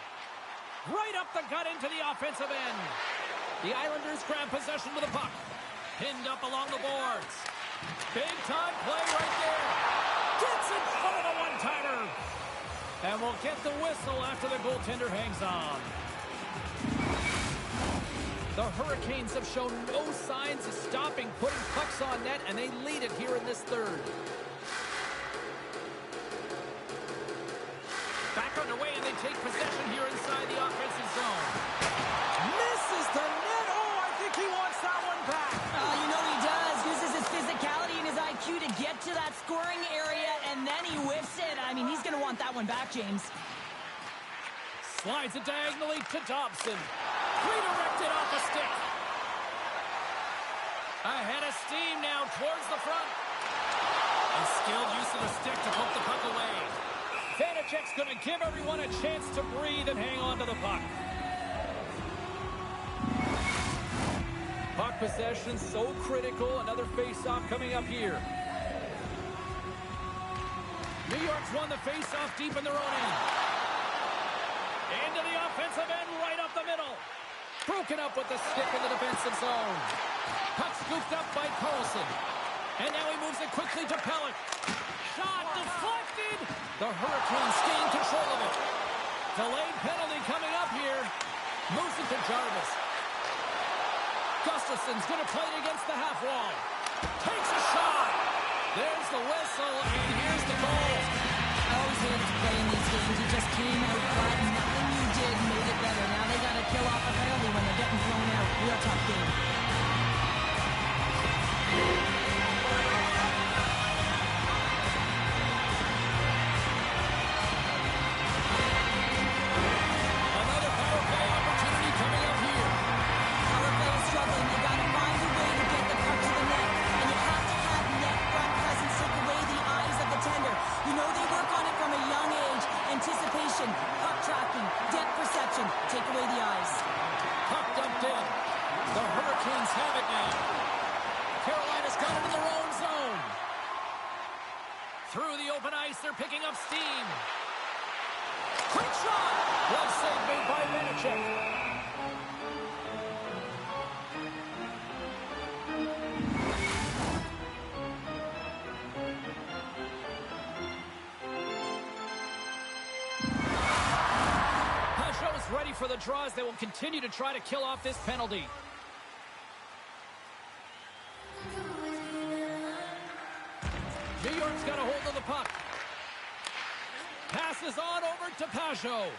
Right up the gut into the offensive end. The Islanders grab possession with the puck. Pinned up along the boards. Big time play right there. Gets in front of the one-timer. And we'll get the whistle after the goaltender hangs on. The Hurricanes have shown no signs of stopping putting pucks on net, and they lead it here in this third. Back underway, and they take possession here inside the offensive zone. Misses the net. Oh, I think he wants that one back. You know he does. Uses his physicality and his IQ to get to that scoring area, and then he whiffs it. I mean, he's going to want that one back, James. Slides it diagonally to Dobson. Redirected off the stick. Ahead of steam now towards the front. A skilled use of the stick to poke the puck away. Vanacek's going to give everyone a chance to breathe and hang on to the puck. Puck possession so critical. Another face-off coming up here. New York's won the face-off deep in their own end. Into the offensive end, right up the middle. Broken up with the stick in the defensive zone. Puck scooped up by Carlson. And now he moves it quickly to Pellick. Shot deflected. The Hurricanes gain control of it. Delayed penalty coming up here. Moves it to Jarvis. Gustafson's going to play it against the half wall. Takes a shot. There's the whistle, and here's the goal. I always hated to play in these games. You just came out flat. Nothing you did made it better. Now they got to kill off a penalty when they're getting thrown out. Real tough game. Another power play opportunity coming up here. Power play is struggling. They got to find a way to get the puck to the net. And you have to have net front presence take away the eyes of the tender. You know they work on it from a young age. Anticipation, puck tracking, depth perception. Take away the eyes. Puck dumped in. The Hurricanes have it now. Carolina's got it in their own zone. Through the open ice, they're picking up steam. Quick shot! Glove save made by Vanacek. Ready for the draws. They will continue to try to kill off this penalty. New York's got a hold of the puck. Passes on over to Pajot.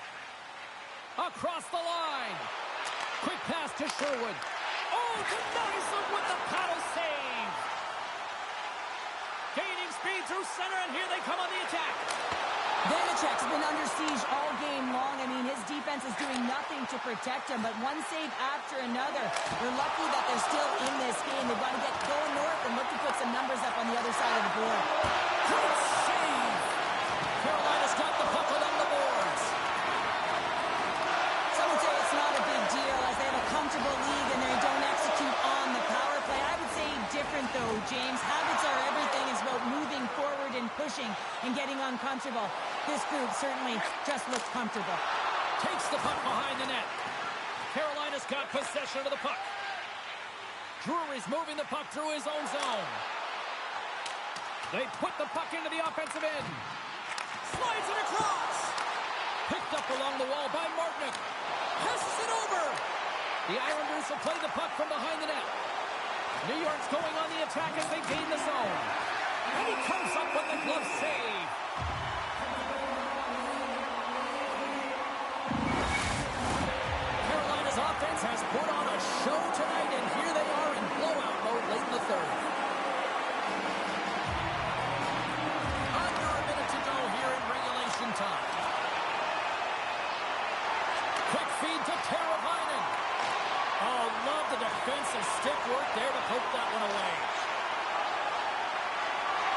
Across the line. Quick pass to Sherwood. Oh, denies him with the paddle save. Gaining speed through center, and here they come on the attack. Vanacek's been under siege all game long. I mean, his defense is doing nothing to protect him, but one save after another. They're lucky that they're still in this game. They've got to get going north and look to put some numbers up on the other side of the board. Great save! Carolina's got the puck along the boards. Some would say it's not a big deal as they have a comfortable league and they don't execute on the power play. I would say different, though, James. Habits are everything. It's about moving forward and pushing and getting uncomfortable. This group certainly just looks comfortable. Takes the puck behind the net. Carolina's got possession of the puck. Drury's moving the puck through his own zone. They put the puck into the offensive end. Slides it across. Picked up along the wall by Martinick. Passes it over. The Islanders will play the puck from behind the net. New York's going on the attack as they gain the zone. And he comes up with the glove save. Carolina's offense has put on a show tonight, and here they are in blowout mode late in the third. Under a minute to go here in regulation time. Quick feed to Teravainen. Oh, love the defensive stick work there to poke that one away.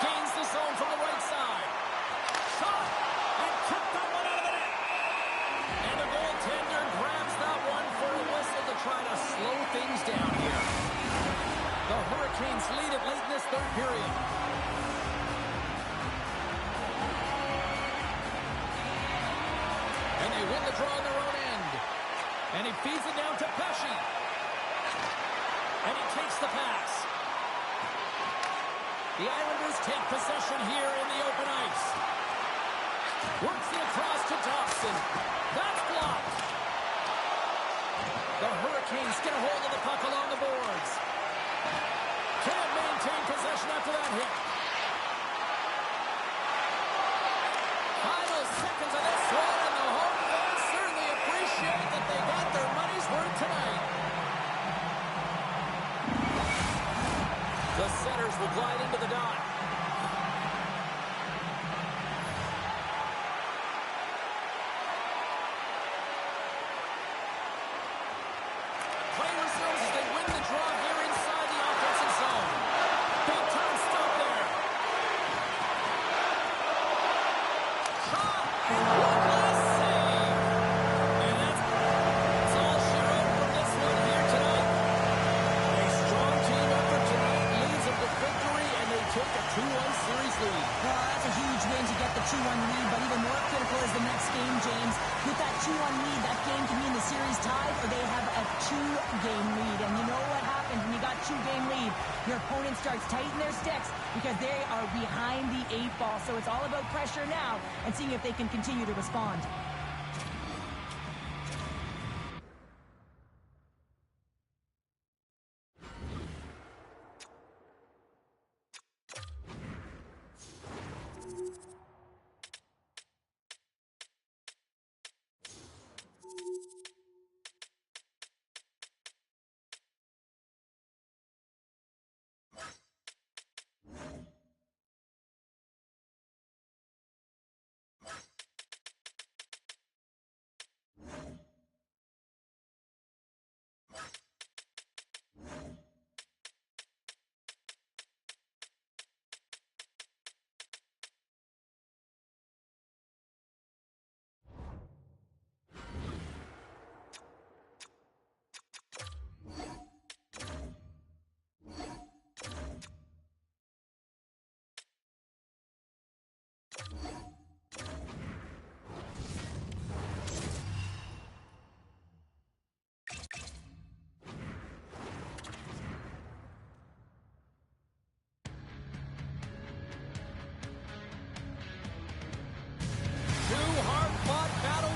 Gains the zone from the right side. Shot! And kicked that one out of the net. And the goaltender grabs that one for a whistle to try to slow things down here. The Hurricanes lead it late in this third period. And they win the draw on their own end. And he feeds it down to Pesci. And he takes the pass. The Islanders take possession here in the open ice. Works it across to Dobson. That's blocked. The Hurricanes Hurricanes get a hold of the puck along the boards. Can't maintain possession after that hit. Final seconds of this one, and the home fans certainly appreciate that they got their money's worth tonight. The Senators will glide into the dot. Play resumes as they win the draw here inside the offensive zone. Big time stop there. Shot! One last save! And that's all she wrote from this one here tonight. A strong team effort tonight leads them to victory, and they take a 2-1 series lead. Well, that's a huge win to get the 2-1 lead, but even more critical is the next game, James. With that 2-1 lead, that game can mean the series tied, or they have a 2-game lead. And you know what happens when you got 2-game lead? Your opponent starts tightening their sticks because they are behind the 8 ball. So it's all about pressure now and seeing if they can continue to respond.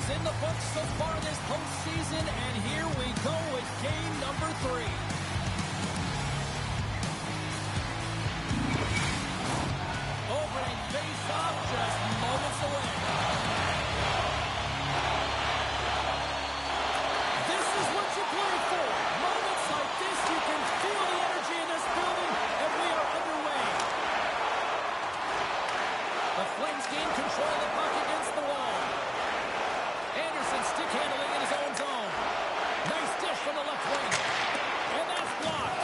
In the books so far this postseason, and here we go with game number 3. Opening face-off just moments away. This is what you play for. Moments like this, you can feel the energy in this building, and we are underway. The Flames gain control of the puck against the wall. Stick handling in his own zone. Nice dish from the left wing. And that's blocked.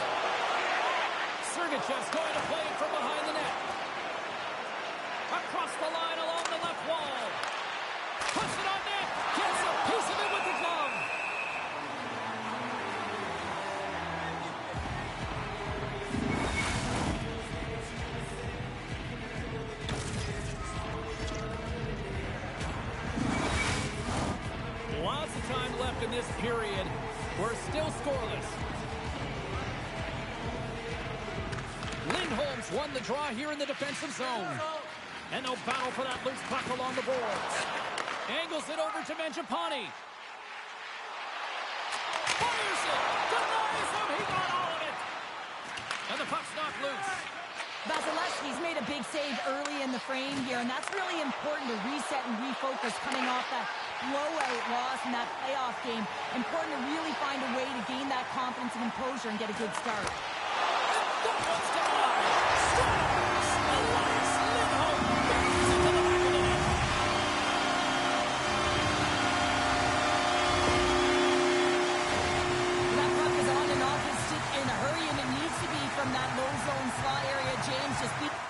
Sergachev's going to play it from behind the net. Across the line along the left wall. Puts it on net. Gets a piece of it with the glove. Lots of time left in this period. We're still scoreless. Lindholm's won the draw here in the defensive zone. And no battle for that loose puck along the boards. Angles it over to Mangiapane. Fires it. Denies him. He got all of it. And the puck's knocked loose. Vasilevsky's made a big save early in the frame here, and that's really important to reset and refocus coming off that blowout loss in that playoff game. Important to really find a way to gain that confidence and composure and get a good start. That one's denied. Elias Lindholm bangs into the back of the net. That puck is on and off his stick in a hurry, and it needs to be from that low zone slot area. James just beat the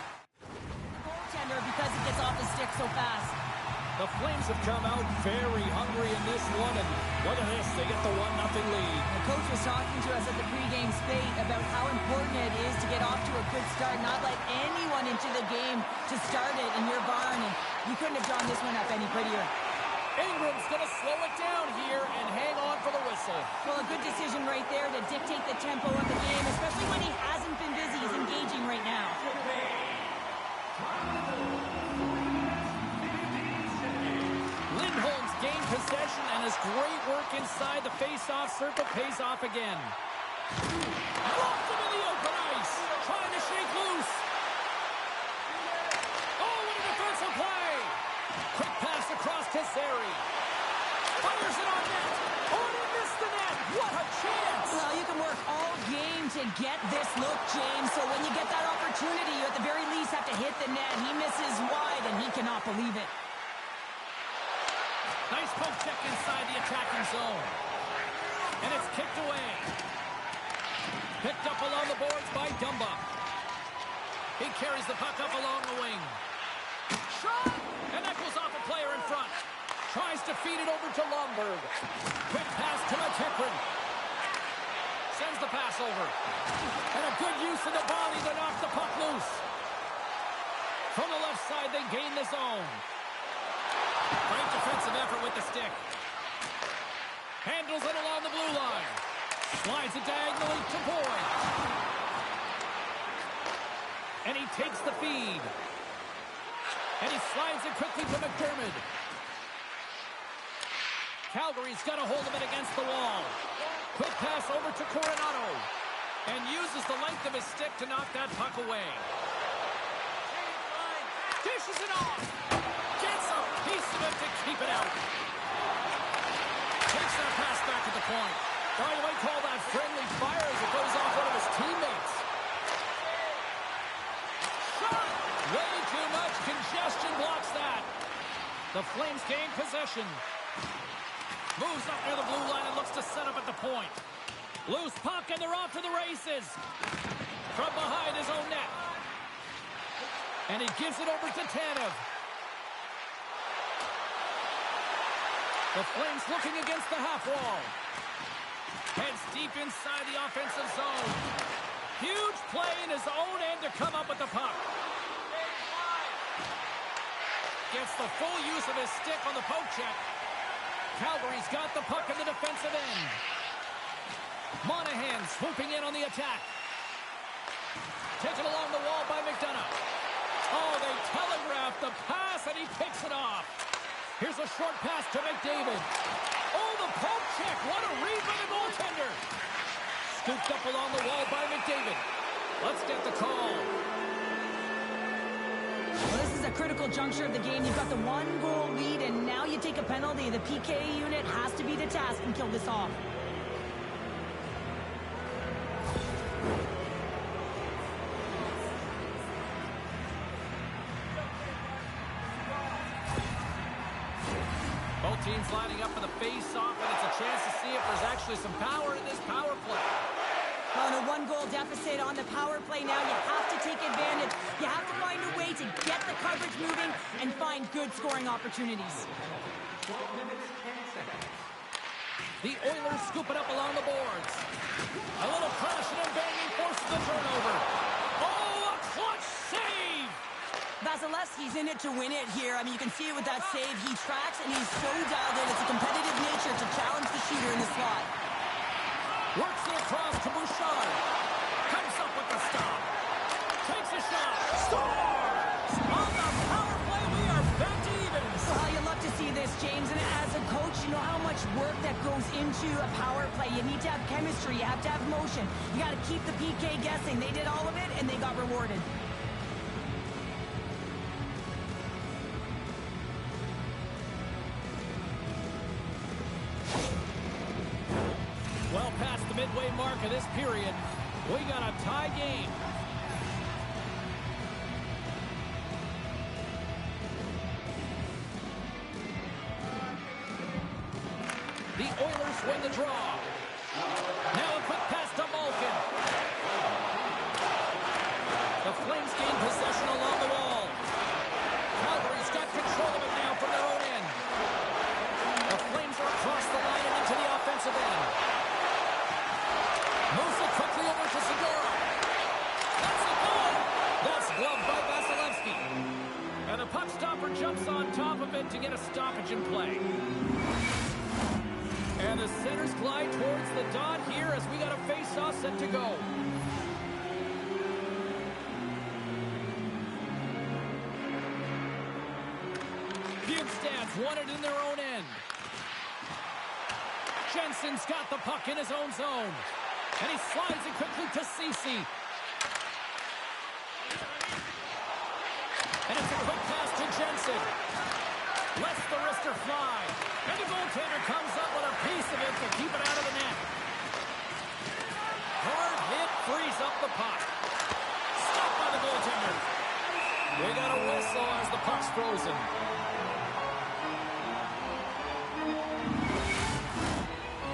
goaltender because it gets off his stick so fast. The Flames have come out very hungry in this one, and look at this, they get the 1-0 lead. The coach was talking to us at the pregame spate about how important it is to get off to a good start, not let anyone into the game to start it in your barn, and you couldn't have drawn this one up any prettier. Ingram's going to slow it down here and hang on for the whistle. Well, a good decision right there to dictate the tempo of the game, especially when he hasn't been busy. He's engaging right now. Lindholm's gained possession, and his great work inside the face-off circle pays off again. Dropped him in the open ice. Trying to shake loose. Oh, what a defensive play. Quick pass across to Zary. Fires it on net. Oh, and he missed the net. What a chance. Well, you can work all game to get this look, James. So when you get that opportunity, you at the very least have to hit the net. He misses wide, and he cannot believe it. Nice poke check inside the attacking zone. And it's kicked away. Picked up along the boards by Dumba. He carries the puck up along the wing. Shot! And that goes off a player in front. Tries to feed it over to Lomberg. Quick pass to McEachran. Sends the pass over. And a good use of the body to knock the puck loose. From the left side, they gain the zone. Great defensive effort with the stick. Handles it along the blue line. Slides it diagonally to Boyd. And he takes the feed. And he slides it quickly to McDermott. Calgary's got a hold of it against the wall. Quick pass over to Coronado. And uses the length of his stick to knock that puck away. Dishes it off. Gets a piece of it to keep it out. Takes that pass back at the point. Well, you might call that friendly fire as it goes off one of his teammates. Shot! Way too much congestion blocks that. The Flames gain possession. Moves up near the blue line and looks to set up at the point. Loose puck and they're off to the races. From behind his own net. And he gives it over to Tanev. The Flames looking against the half wall. Heads deep inside the offensive zone. Huge play in his own end to come up with the puck. Gets the full use of his stick on the poke check. Calgary's got the puck in the defensive end. Monahan swooping in on the attack. Taken along the wall by McDonough. Oh, they telegraph the pass and he picks it off. Here's a short pass to McDavid. Oh, the poke check. What a read by the goaltender. Scooped up along the wall by McDavid. Let's get the call. Well, this is a critical juncture of the game. You've got the 1-goal lead, and now you take a penalty. The PK unit has to be the task and kill this off. Both teams lining up for the face-off, and it's a chance to see if there's actually some power in this power play. On a 1-goal deficit on the power play now, you have to take advantage. You have to find a way to get the coverage moving and find good scoring opportunities. The Oilers scoop it up along the boards. A little crashing and banging forces the turnover. Oh, a clutch save! Vasilevsky's in it to win it here. I mean, you can see it with that save. He tracks, and he's so dialed in. It's a competitive nature to challenge the shooter in the slot. Works it across to Bouchard. Comes up with the stop. Takes a shot. Scores! On the power play, we are back to even. Well, you love to see this, James. And as a coach, you know how much work that goes into a power play. You need to have chemistry. You have to have motion. You got to keep the PK guessing. They did all of it, and they got rewarded. Well past the midway mark of this period, we got a tie game. The Oilers win the draw. Now a quick pass to Malkin. The Flames gain possession along the wall. Calgary's got control of it now from their own end. The Flames are across the line and into the offensive end. Moves it quickly over to Segura. That's a goal. That's gloved by Vasilevsky. And the puck stopper jumps on top of it to get a stoppage in play. And the centers glide towards the dot here as we got a face-off set to go. Bugstad's won it in their own end. Jensen's got the puck in his own zone. And he slides it quickly to Cece. And it's a quick pass to Jensen. Lets the wrister fly. And the goaltender comes up with a piece of it to keep it out of the net. Hard hit frees up the puck. Stopped by the goaltender. We got a whistle as the puck's frozen.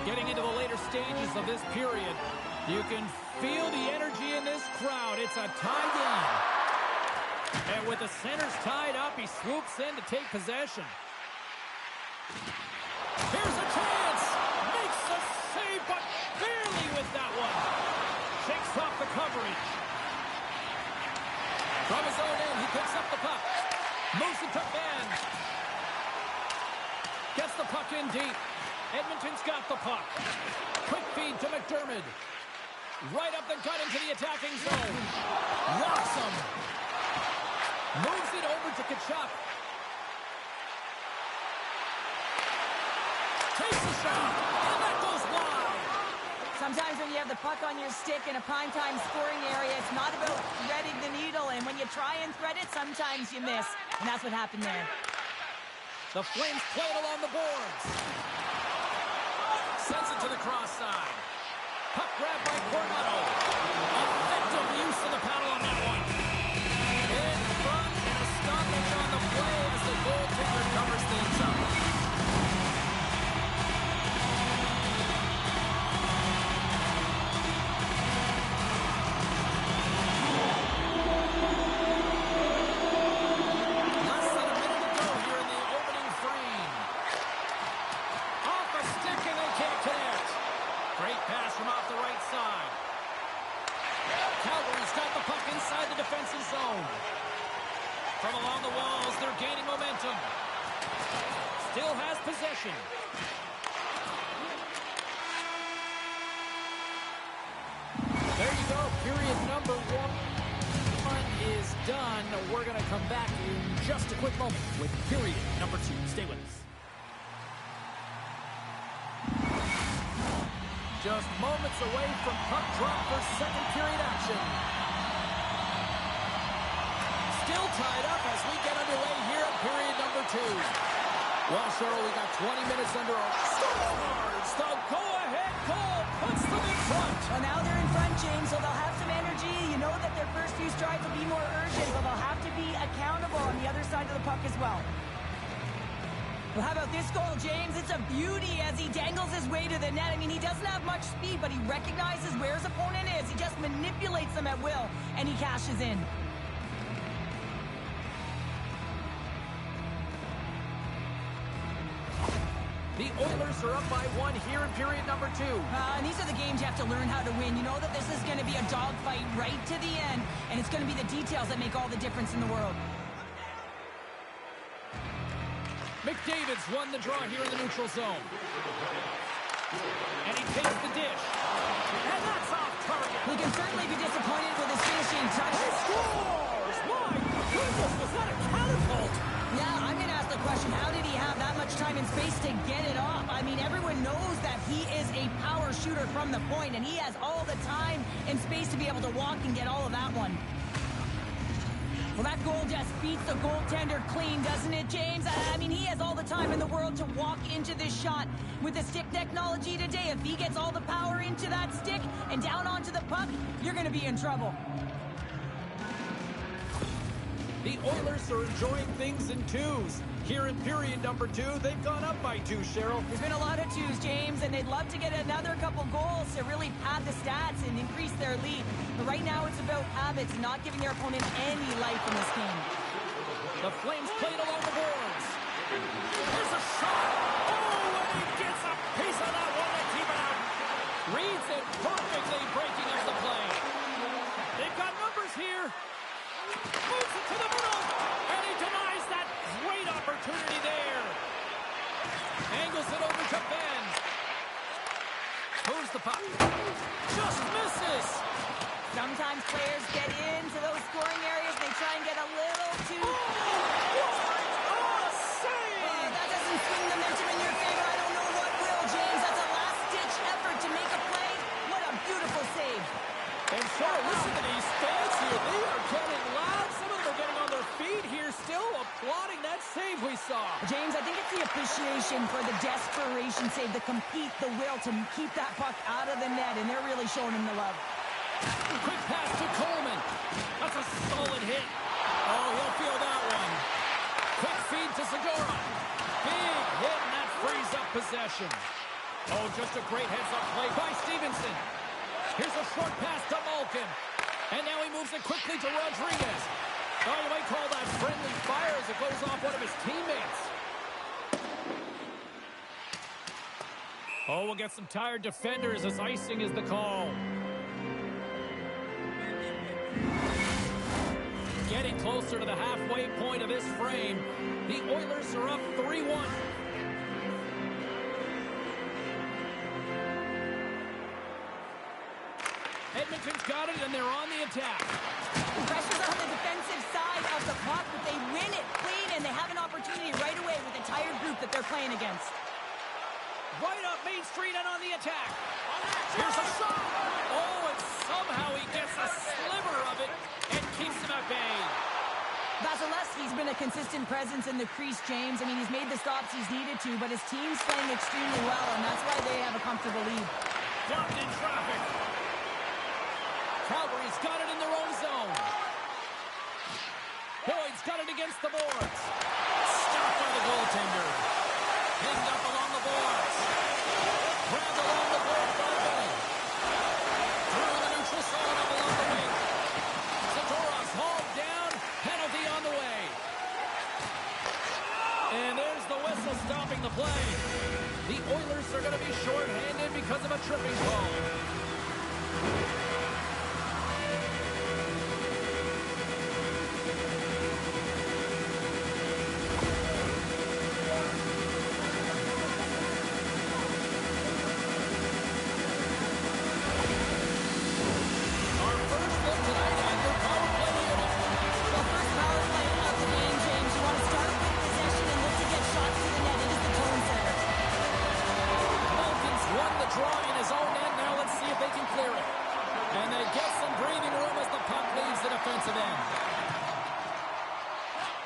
Getting into the later stages of this period, you can feel the energy in this crowd. It's a tie game. And with the centers tied up, he swoops in to take possession. Here's a chance. Makes the save, but barely with that one. Shakes off the coverage. From his own end, he picks up the puck. Moves it to Ben. Gets the puck in deep. Edmonton's got the puck. Quick feed to McDermott. Right up the gut into the attacking zone. Locks him. Moves it over to Kachuk. Takes the shot. And that goes wide. Sometimes when you have the puck on your stick in a primetime scoring area, it's not about threading the needle. And when you try and thread it, sometimes you miss. And that's what happened there. The Flames play it along the boards. Sends it to the cross side. Puck grabbed by Coronado. Effective use of the paddle on that one. In front and a stoppage on the play as the goaltender covers things up. Less than a minute to go here in the opening frame. Off a stick and they can't connect. Great pass from off the right side. Calgary's got the puck inside the defensive zone. From along the walls, they're gaining momentum. Still has possession. There you go. Period number 1 is done. We're going to come back in just a quick moment with period number 2. Stay with us. Just moments away from puck drop for second period action. Still tied up as we get underway here in period number 2. Well, Cheryl, we got 20 minutes under our stars. The go-ahead goal puts them in front. Well, now they're in front, James, so they'll have some energy. You know that their first few strides will be more urgent, but they'll have to be accountable on the other side of the puck as well. Well, how about this goal, James? It's a beauty as he dangles his way to the net. I mean, he doesn't have much speed, but he recognizes where his opponent is. He just manipulates them at will, and he cashes in. The Oilers are up by 1 here in period number 2. And these are the games you have to learn how to win. You know that this is going to be a dogfight right to the end, and it's going to be the details that make all the difference in the world. McDavid's won the draw here in the neutral zone. And he takes the dish. And that's off target. He can certainly be disappointed with his finishing touch. He scores! My goodness, was that a catapult? Yeah, I'm going to ask the question, how did he have that much time and space to get it off? I mean, everyone knows that he is a power shooter from the point, and he has all the time and space to be able to walk and get all of that one. Well, that goal just beats the goaltender clean, doesn't it, James? I mean, he has all the time in the world to walk into this shot. With the stick technology today, if he gets all the power into that stick and down onto the puck, you're going to be in trouble. The Oilers are enjoying things in twos. Here in period number 2, they've gone up by 2, Cheryl. There's been a lot of twos, James, and they'd love to get another couple goals to really pad the stats and increase their lead. But right now it's about habits, not giving their opponent any life in this game. The Flames played along the boards. Here's a shot. Oh, and he gets a piece of that one to keep it out. Reads it perfectly, breaking up the play. They've got numbers here. Moves it to the middle, and he denies that great opportunity there. Angles it over to Ben. Moves the puck. Just misses. Sometimes players get into those scoring areas. They try and get a little too... Oh, save! That doesn't swing the momentum in your favor. I don't know what will, James. That's a last little save. And Cheryl, listen to these fans here. They are getting loud. Some of them are getting on their feet here, still applauding that save we saw. James, I think it's the appreciation for the desperation save, the compete, the will to keep that puck out of the net, and they're really showing him the love. Quick pass to Coleman. That's a solid hit. Oh, he'll feel that one. Quick feed to Segura. Big hit, and that frees up possession. Oh, just a great heads-up play by Stevenson. Here's a short pass to Malkin. And now he moves it quickly to Rodriguez. Oh, you might call that friendly fire as it goes off one of his teammates. Oh, we'll get some tired defenders as icing is the call. Getting closer to the halfway point of this frame. The Oilers are up 3-1. Edmonton's got it, and they're on the attack. Pressure's on the defensive side of the puck, but they win it clean, and they have an opportunity right away with the tired group that they're playing against. Right up Main Street and on the attack. Here's a shot. Oh, and somehow he gets a sliver of it and keeps him at bay. Vasilevsky's been a consistent presence in the crease, James. I mean, he's made the stops he's needed to, but his team's playing extremely well, and that's why they have a comfortable lead. Dumped in traffic. Calgary's got it in their own zone. Boyd's got it against the boards. Stopped by the goaltender. Pinned up along the boards. Grabbed along the boards by Benny. Through the neutral zone up along the wing. Zagoras hauled down. Penalty on the way. And there's the whistle stopping the play. The Oilers are going to be shorthanded because of a tripping call.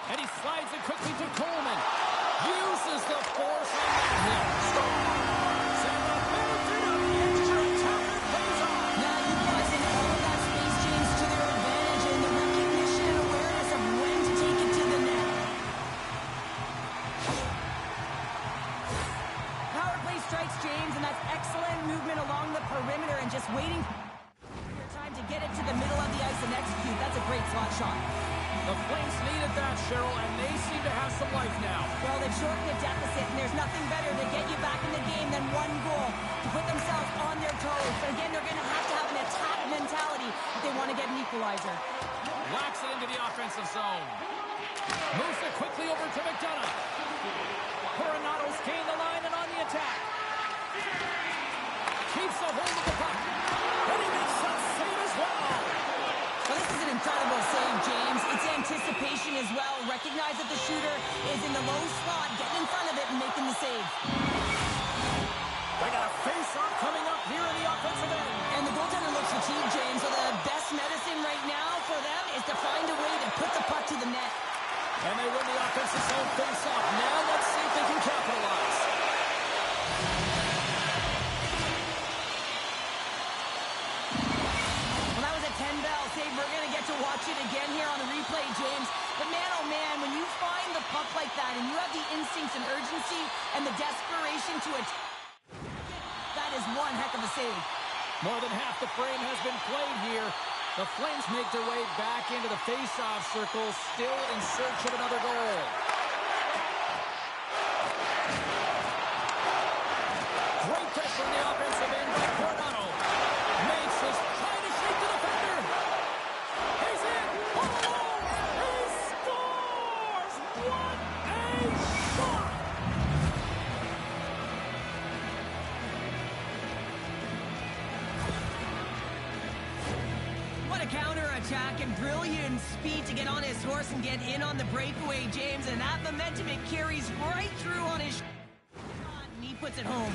And he slides it quickly to Coleman. Uses the force on that hit. Sarah Middleton on the extra time plays on. Now utilizing all of that space, James, to their advantage and the recognition and awareness of when to take it to the net. Power play strikes, James, and that's excellent movement along the perimeter and just waiting for time to get it to the middle of the ice and execute. That's a great slot shot. The Flames needed that, Cheryl, and they seem to have some life now. Well, they've shortened the deficit, and there's nothing better to get you back in the game than one goal to put themselves on their toes. But again, they're going to have an attack mentality if they want to get an equalizer. Whacks it into the offensive zone. Moves it quickly over to McDonough. Coronato's gained the line and on the attack. Keeps a hold of the puck. And he makes that save as well. Well, this is an incredible save, James. It's anticipation as well. Recognize that the shooter is in the low slot, getting in front of it and making the save. They got a face-off coming up here in the offensive end. And the goaltender looks fatigued, James, so the best medicine right now for them is to find a way to put the puck to the net. And they win the offensive zone face-off. Now let's see if they can capitalize. Well, that was a 10-bell save. We're going to get to watch it again here on the replay, James. But man, oh man, when you find the puck like that and you have the instincts and urgency and the desperation to attack, that is one heck of a save. More than half the frame has been played here. The Flames make their way back into the face-off circle, still in search of another goal. Great pressure on the offensive end by Coronado. Makes his trying to shake the defender. He's in. All alone. He scores. What a shot. What a counter-attack and brilliant speed to get on his horse and get in on the breakaway, James. And that momentum, it carries right through on his shot, and he puts it home.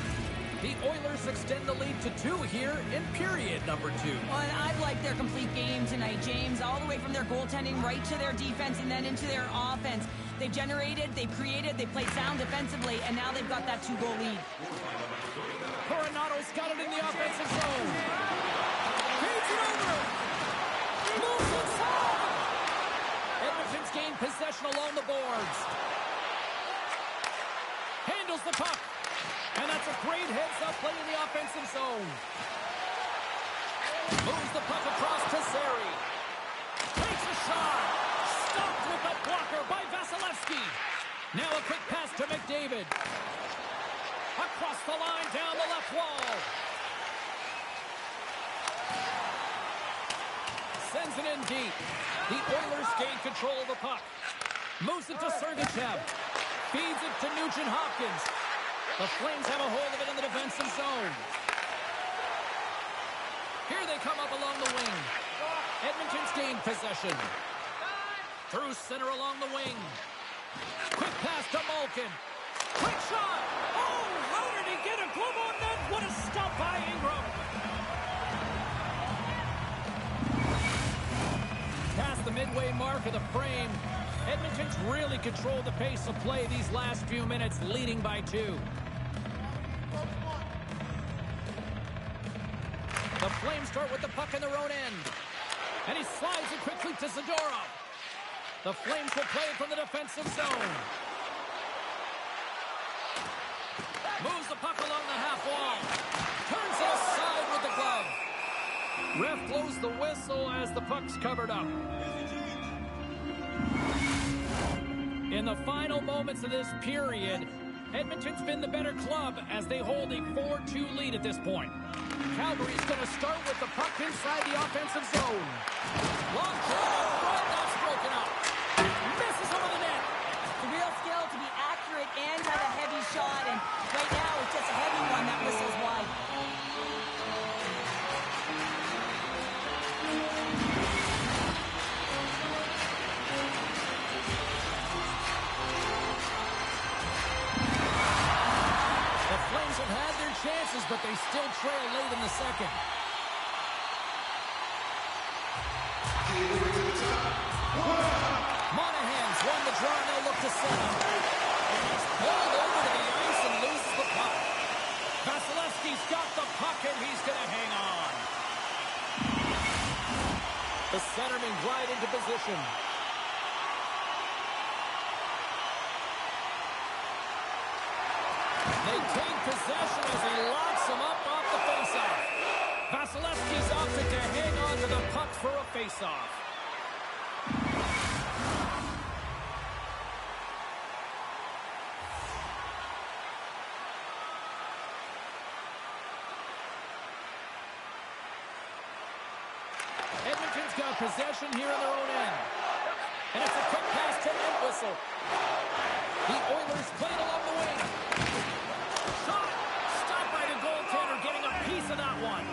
The Oilers extend the lead to 2 here in period number 2. Well, and I like their complete game tonight, James, all the way from their goaltending right to their defense and then into their offense. They've generated, they've created, they've played sound defensively, and now they've got that 2-goal lead. Coronato's got it in the offensive zone. Feeds it over. Moves inside. Edmonton's gained possession along the boards. Handles the puck. And that's a great heads-up play in the offensive zone. Moves the puck across to Seri. Takes a shot. Stopped with a blocker by Vasilevsky. Now a quick pass to McDavid. Across the line, down the left wall. Sends it in deep. The Oilers gain control of the puck. Moves it to Sergachev. Feeds it to Nugent-Hopkins. The Flames have a hold of it in the defensive zone. Here they come up along the wing. Edmonton's gained possession. Through center along the wing. Quick pass to Malkin. Quick shot. Oh, how did he get a glove on that? What a stop by Ingram. Past the midway mark of the frame. Edmonton's really controlled the pace of play these last few minutes, leading by 2. The Flames start with the puck in their own end. And he slides it quickly to Zadorov. The Flames will play it from the defensive zone. Moves the puck along the half wall. Turns it aside with the glove. Ref blows the whistle as the puck's covered up. In the final moments of this period, Edmonton's been the better club as they hold a 4-2 lead at this point. Calgary's going to start with the puck inside the offensive zone. Long shot, right, that's broken up. Misses over the net. It's a real skill to be accurate and have a heavy shot, and right now it's just a heavy one that whistles wide. Flames have had their chances, but they still trail late in the second. Monahan's won the draw, and they'll look to set him. And he's pulled over to the ice and loses the puck. Vasilevsky's got the puck, and he's going to hang on. The centerman right into position. They take possession as he locks him up off the faceoff. Vasilevsky's opted to hang on to the puck for a faceoff. Edmonton's got possession here in their own end. And it's a quick pass to Entwistle. The Oilers played along the wing. Shot! Stopped by the goaltender, getting a piece of that one.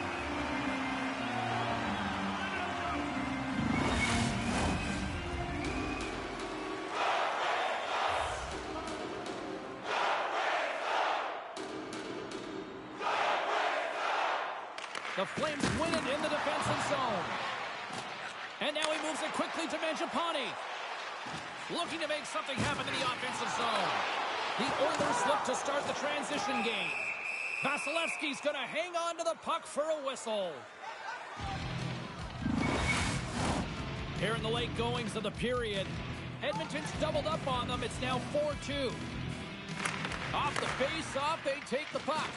The Flames win it in the defensive zone. And now he moves it quickly to Mangiapane. Looking to make something happen in the offensive zone. The Oilers look to start the transition game. Vasilevsky's going to hang on to the puck for a whistle. Here in the late goings of the period, Edmonton's doubled up on them. It's now 4-2. Off the face-off, they take the puck.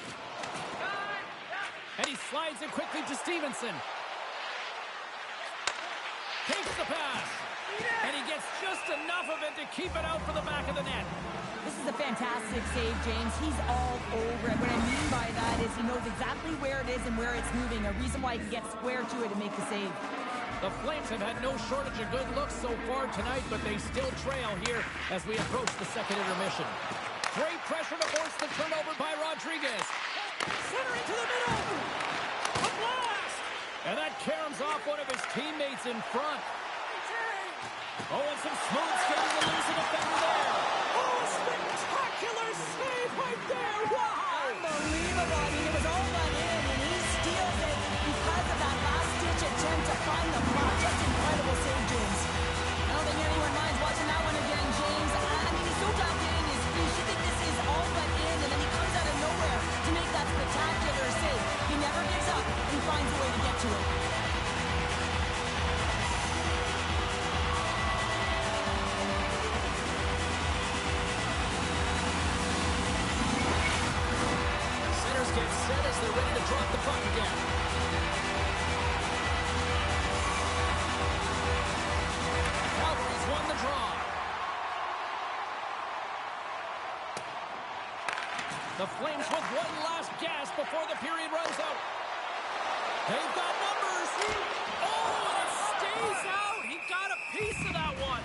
And he slides it quickly to Stevenson. Takes the pass. And he gets just enough of it to keep it out for the back of the net. This is a fantastic save, James. He's all over it. What I mean by that is he knows exactly where it is and where it's moving. A reason why he can get square to it and make the save. The Flames have had no shortage of good looks so far tonight, but they still trail here as we approach the second intermission. Great pressure to force the turnover by Rodriguez. Centering to the middle. A blast! And that caroms off one of his teammates in front. Oh, and some smooth skating to lose a defender there. Oh, spectacular save right there. Wow! unbelievable. I mean, it was all but in, and he steals it because of that last-ditch attempt to find the puck. Just incredible save, James. I don't think anyone minds watching that one again, James. I mean, he's so dialed in. You should think this is all but in, and then he comes out of nowhere to make that spectacular save. He never gives up, and he finds a way to get to it. Centers get set as they're ready to drop the puck again. Calgary's won the draw. The Flames with one last gasp before the period runs out. They've got numbers. Oh, and it stays out. He got a piece of that one.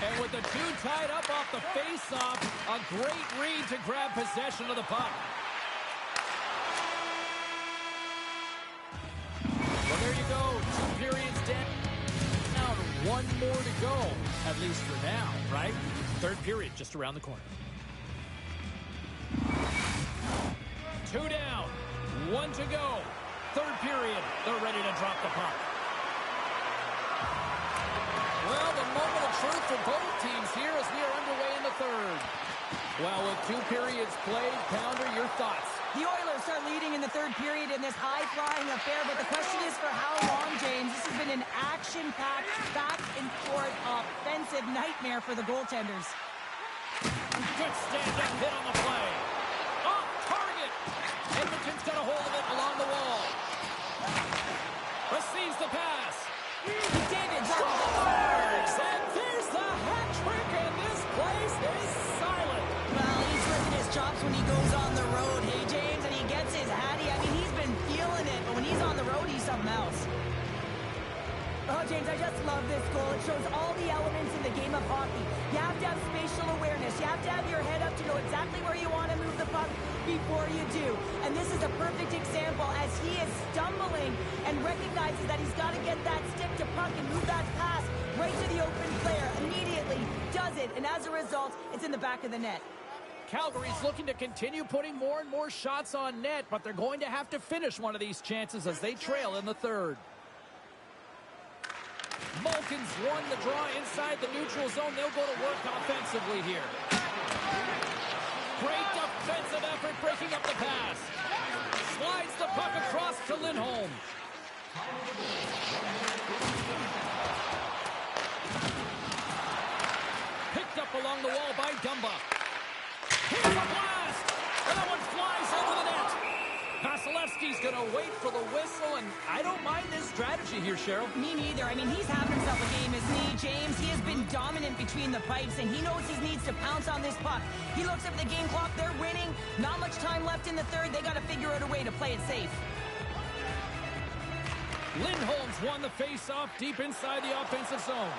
And with the two tied up off the face-off, a great read to grab possession of the puck. Well, there you go. 2 periods down. One more to go, at least for now, right? Third period just around the corner. 2 down. 1 to go. Third period. They're ready to drop the puck. Well, the moment of truth for both teams here as we are underway in the third. Well, with 2 periods played, Pounder, your thoughts? The Oilers are leading in the third period in this high-flying affair, but the question is for how long, James? This has been an action-packed, back-and-forth offensive nightmare for the goaltenders. Good stand-up hit on the play. Off target. Edmonton's got a hold of it along the wall. Receives the pass. David Scores! And there's the hat trick, and this place is silent. Well, he's lifting his chops when he goes on the road, hey, James, and he gets his hattie. I mean, he's been feeling it, but when he's on the road, he's something else. Oh, James, I just love this goal. It shows all the elements in the game of hockey. You have to have spatial awareness. You have to have your head up to know exactly where you want to move the puck before you do. And this is a perfect example as he is stumbling and recognizes that he's got to get that stick to puck and move that pass right to the open player. Immediately does it, and as a result, it's in the back of the net. Calgary's looking to continue putting more and more shots on net, but they're going to have to finish one of these chances as they trail in the third. Malkin's won the draw inside the neutral zone. They'll go to work offensively here. Great defensive effort breaking up the pass. Slides the puck across to Lindholm. Picked up along the wall by Dumba. Here's a blast! And that one flies over the net. Vasilevsky's going to wait for the whistle, and I don't mind this strategy here, Cheryl. Me neither. I mean, he's having himself a game, isn't he, James? He has been dominant between the pipes, and he knows he needs to pounce on this puck. He looks up at the game clock. They're winning. Not much time left in the third. They got to figure out a way to play it safe. Lindholm's won the face-off deep inside the offensive zone.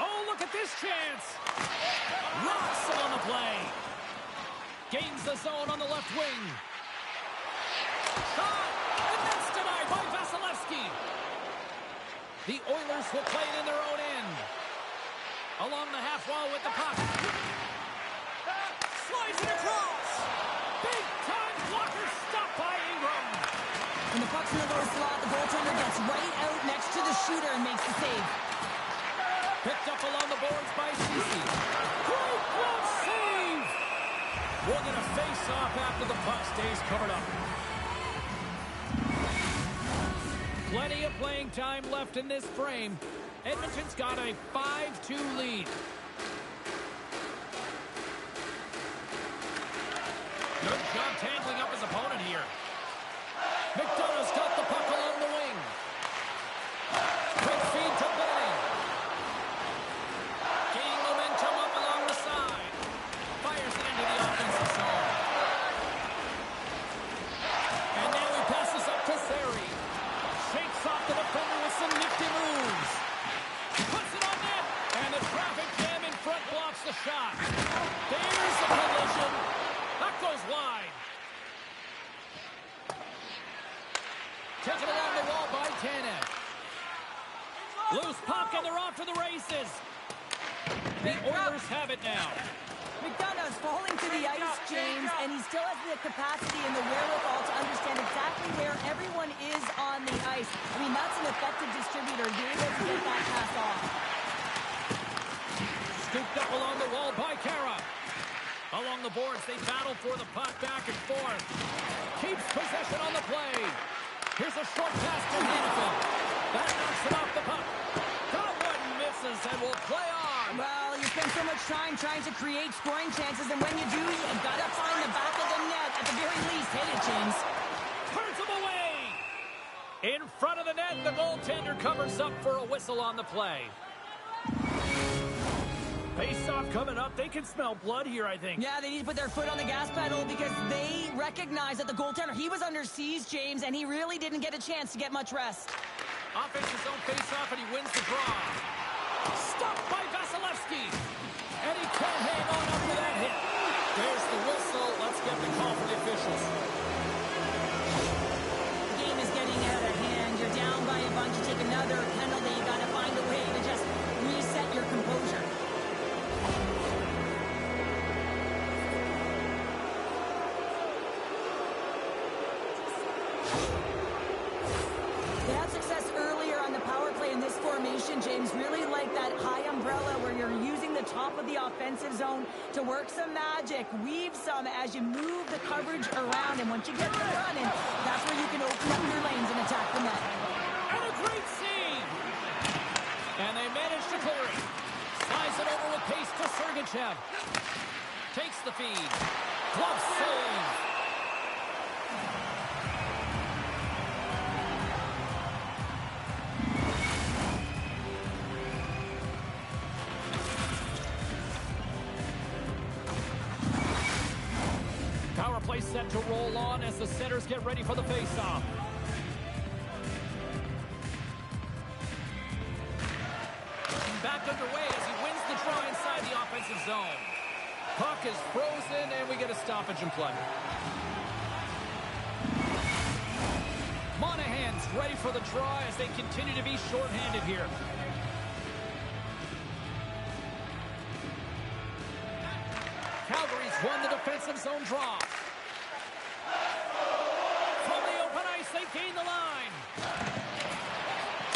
Oh, look at this chance. Rocks it on the play. Gains the zone on the left wing. Shot! And that's denied by Vasilevsky. The Oilers will play it in their own end. Along the half wall with the puck. Slides it across. Big time blocker stopped by Ingram. When the puck's in the low slot, the goaltender gets right out next to the shooter and makes the save. Picked up along the boards by Ceci. Great glove save! We'll get a face-off after the puck stays covered up. Plenty of playing time left in this frame. Edmonton's got a 5-2 lead. Good job tangling up his opponent here. McDonough's got the puck along the wing. Quick feed to Benny. Gaining momentum up along the side. Fires it into the offensive zone. And now he passes up to Sari. Shakes off the defender with some nifty moves. Puts it on net. And the traffic jam in front blocks the shot. There's the collision. That goes wide. Loose puck, and they're off to the races. The Oilers have it now. McDonough's falling to the ice, James, and he still has the capacity and the wherewithal to understand exactly where everyone is on the ice. I mean, that's an effective distributor. You're able to get that pass off. Scooped up along the wall by Kara. Along the boards, they battle for the puck back and forth. Keeps possession on the play. Here's a short pass to Hanifin. That knocks it off the puck. Got one, misses, and will play on. Well, you spend so much time trying to create scoring chances, and when you do, you've got to find the back of the net. At the very least, hit it, James. Turns him away. In front of the net, the goaltender covers up for a whistle on the play. Face-off coming up. They can smell blood here, I think. Yeah, they need to put their foot on the gas pedal because they recognize that the goaltender, he was under siege, James, and he really didn't get a chance to get much rest. Offensive zone face-off, and he wins the draw. Stopped by Vasilevsky. And he can't hang on after that hit. There's the whistle. Let's get the call from the officials. The game is getting out of hand. You're down by a bunch. You take another penalty. You got to find a way to just reset your composure. They had success earlier on the power play in this formation, James. Really like that high umbrella where you're using the top of the offensive zone to work some magic, weave some as you move the coverage around. And once you get them running, that's where you can open up your lanes and attack the net. And a great save. And they manage to clear it. Slides it over with pace to Sergachev. Takes the feed. Glove save. Power play set to roll on as the centers get ready for the faceoff. Back underway as he wins the draw inside the offensive zone. Puck is frozen, and we get a stoppage in play. Monahan's ready for the draw as they continue to be shorthanded here. Calgary's won the defensive zone draw. From the open ice, they gain the line.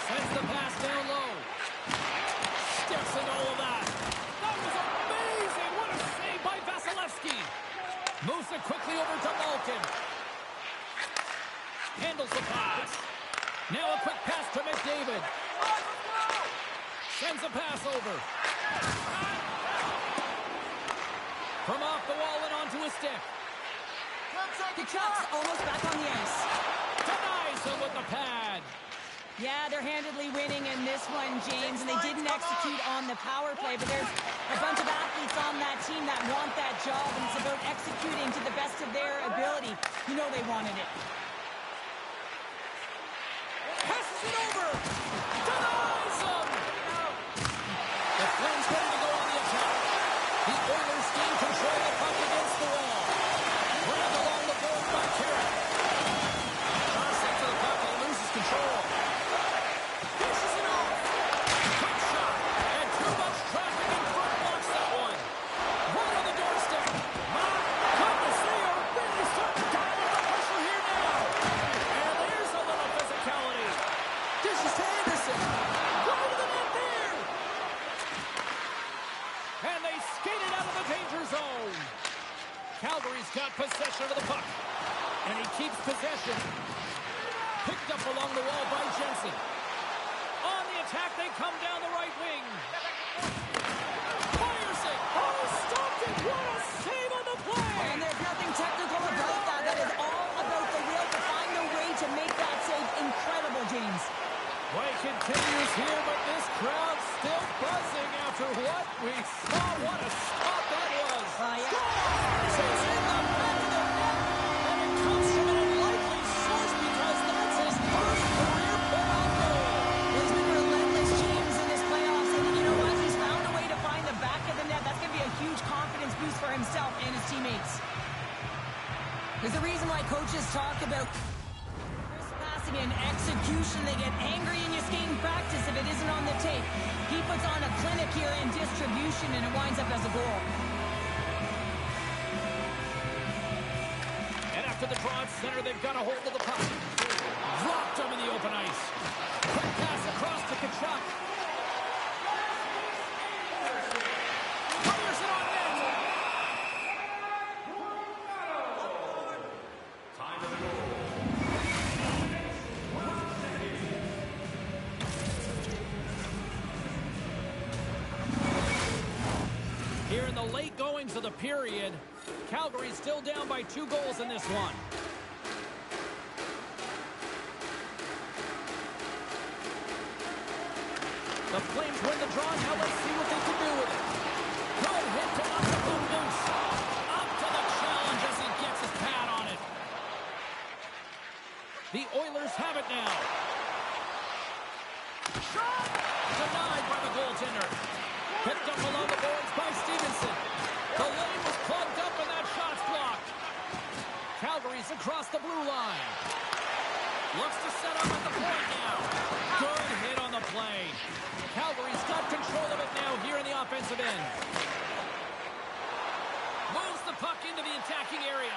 Sends the pass down low. Steps in all of that. That was amazing. What a save by Vasilevsky. Moves it quickly over to Malkin. Handles the pass. Now a quick pass to McDavid. Sends a pass over. From off the wall and onto his stick. The Chucks almost back on the ice. Denies him with the pad. Yeah, they're handedly winning in this one, James, and they didn't execute on the power play, but there's a bunch of athletes on that team that want that job, and it's about executing to the best of their ability. You know they wanted it. Passes it over. Denies him. The Flames ready to go on the attack. The Oilers gain control of the puck against the wall. Grabbed along the board by Carrick. Crossing to the puck, he loses control. Dishes it off. Quick shot. And too much traffic in front blocks that one. Right on the doorstep. My goodness, they are really starting to dial up the pressure here now. And there's a little physicality. Dishes to Anderson. Right to the net there. And they skate it out of the danger zone. Calgary's got possession of the puck. And he keeps possession. Picked up along the wall by Jensen. On the attack, they come down the right wing. Fires it. Oh, stopped it. What a save on the play. And there's nothing technical about that. That is all about the will to find a way to make that save incredible, James. Play continues here, but this crowd's still buzzing after what we saw. What a stop that was. Takes it up back to the net, and it comes from an unlikely source because that's his first career playoff goal. He's been relentless, James, in this playoffs, and you know what? He's found a way to find the back of the net. That's going to be a huge confidence boost for himself and his teammates. There's a reason why coaches talk about crisp passing and execution. They get angry and you gain practice if it isn't on the tape. He puts on a clinic here in distribution, and it winds up as a goal. And after the draw at center, they've got a hold of the puck. Dropped him in the open ice. Quick pass across to Kachuk. Fires it on net. Time of goal. Here in the late goings of the period, Calgary's still down by 2 goals in this one. The Flames win the draw. Now let's see what they can do with it. Good hit to up the Goose. Up to the challenge as he gets his pad on it. The Oilers have it now. Shot! Denied by the goaltender. Picked up along the boards by Stevenson. The lane was plugged up and that shot's blocked. Calgary's across the blue line. Looks to set up at the point now. Good hit on the play. Calgary's got control of it now here in the offensive end. Moves the puck into the attacking area.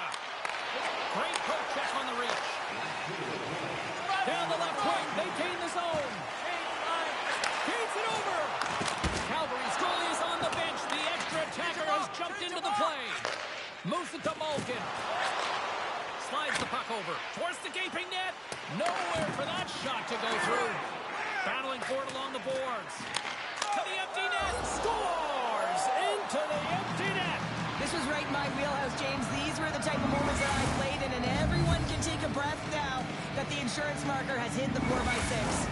Great poke check on the reach. Down the left wing, they gain the zone. Feeds it over. Calgary's goalie is on the bench. The extra attacker has jumped into the play. Moves it to Malkin. Slides the puck over. Towards the gaping net. Nowhere for that shot to go through. Battling for it along the boards. To the empty net. Scores! Into the empty net. This was right in my wheelhouse, James. These were the type of moments that I played in, and everyone can take a breath now that the insurance marker has hit the 4x6.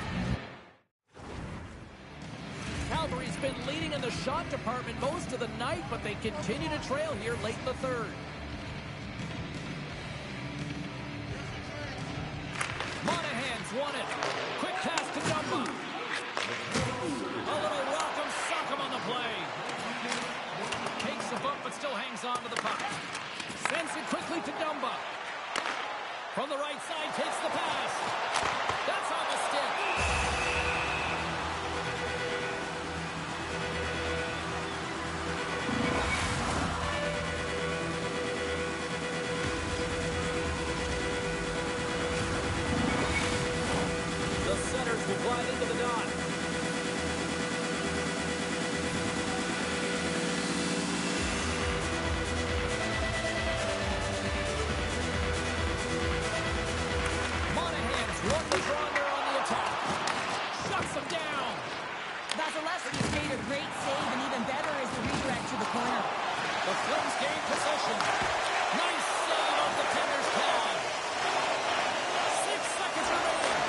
Calgary's been leading in the shot department most of the night, but they continue to trail here late in the third. Monahan's won it. Quick pass to Dumba. A little rock'em sock'em on the play. Takes a bump but still hangs on to the puck. Sends it quickly to Dumba. From the right side, takes the pass. That's on the stick. The centers will glide into the dot. Monahan's won the draw there on the attack. Shuts him down. Vasilevsky's made a great save, and even better is the redirect to the corner. The Flames gain possession. Nice save off the tender's pad. 6 seconds remaining.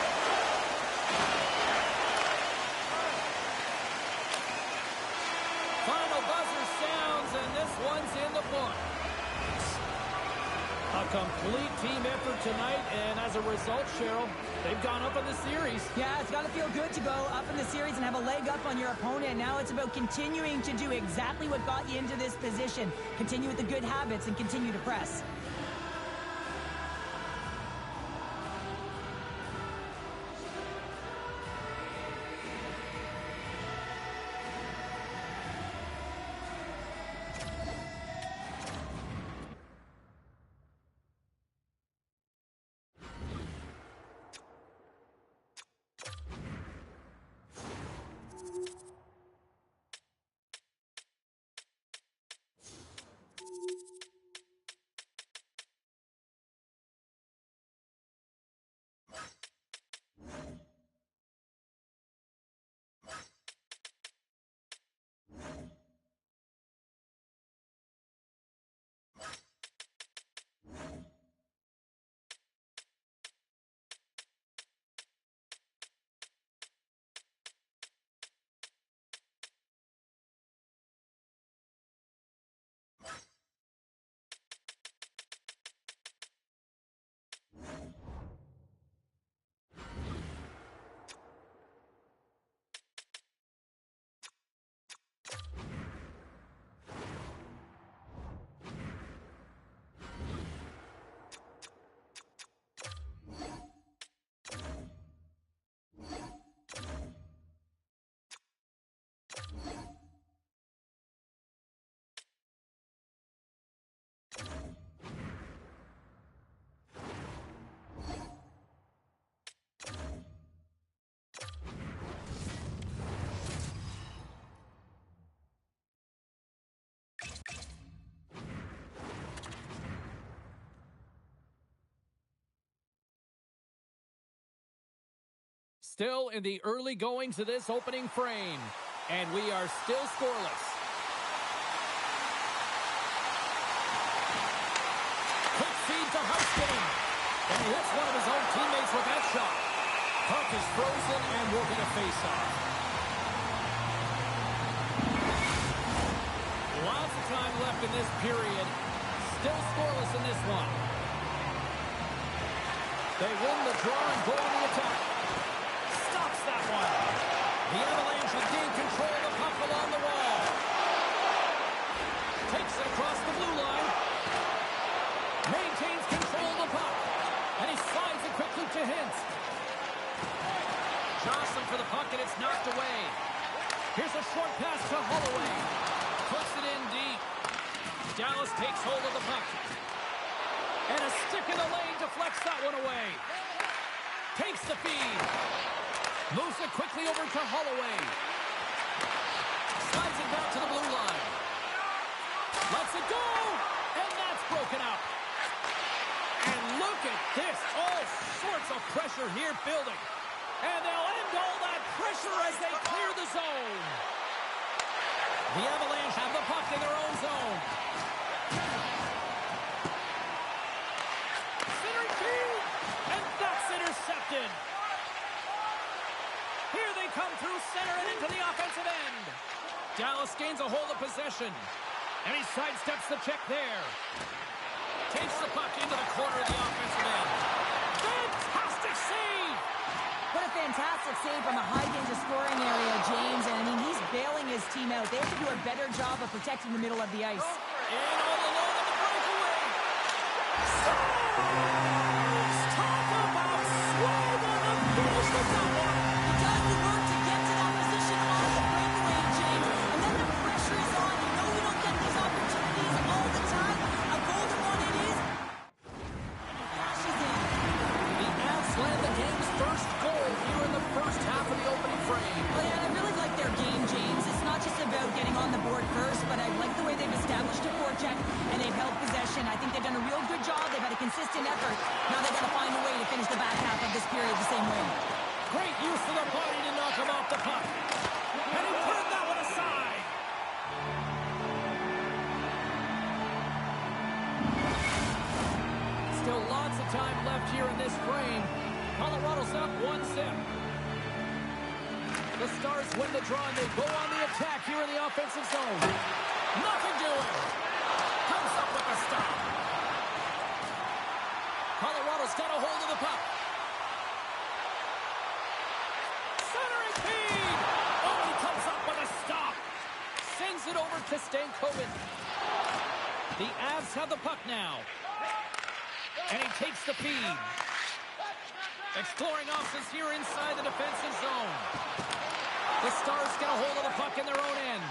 Final buzzer sounds, and this one's in the book. A complete team effort tonight, and as a result, Cheryl, they've gone up in the series. Yeah, it's got to feel good to go up in the series and have a leg up on your opponent. Now it's about continuing to do exactly what got you into this position. Continue with the good habits and continue to press. Still in the early goings of this opening frame, and we are still scoreless. Quick feed to Huston, and he hits one of his own teammates with that shot. Puck is frozen, and we'll get a face-off. Lots of time left in this period. Still scoreless in this one. They win the draw and go on the attack. Stops that one. The Avalanche have gained control of the puck along the wall. Takes it across the blue line. Maintains control of the puck. And he slides it quickly to Hintz. Jostling for the puck, and it's knocked away. Here's a short pass to Holloway. Puts it in deep. Dallas takes hold of the puck. And a stick in the lane deflects that one away. Takes the feed. Moves it quickly over to Holloway. Slides it back to the blue line. Lets it go. And that's broken up. And look at this. All sorts of pressure here building. And they'll end all that pressure as they clear the zone. The Avalanche have the puck in their own zone. Centering feed. And that's intercepted. Here they come through center and into the offensive end. Dallas gains a hold of possession. And he sidesteps the check there. Takes the puck into the corner of the offensive end. Fantastic save! What a fantastic save from a high-danger scoring area, James. And, I mean, he's bailing his team out. They have to do a better job of protecting the middle of the ice. In all alone on the breakaway. Saves! Talk about swag on the finish with that one. He does the work to get to that position on the breakaway, James. And then the pressure is on. You know we don't get these opportunities all the time. A golden one it is. And he flashes in. The Avs land the game's first goal here in the first half of the opening frame. Oh, yeah, I really like their game, James. It's not just about getting on the board first, but I like the way they've established a forecheck and they've held possession. I think they've done a real good job. They've had a consistent effort. Now they've got to find a way to finish the back half of this period the same way. Great use of the body to knock him off the puck. And he turned that one aside. Still lots of time left here in this frame. Colorado's up 1-0. The Stars win the draw and they go on the attack here in the offensive zone. Nothing doing. Comes up with a stop. Colorado's got a hold of the puck. Centering feed. Oh, he comes up with a stop. Sends it over to Stankoven. The Avs have the puck now. And he takes the feed. Exploring options here inside the defensive zone. The Stars get a hold of the puck in their own end.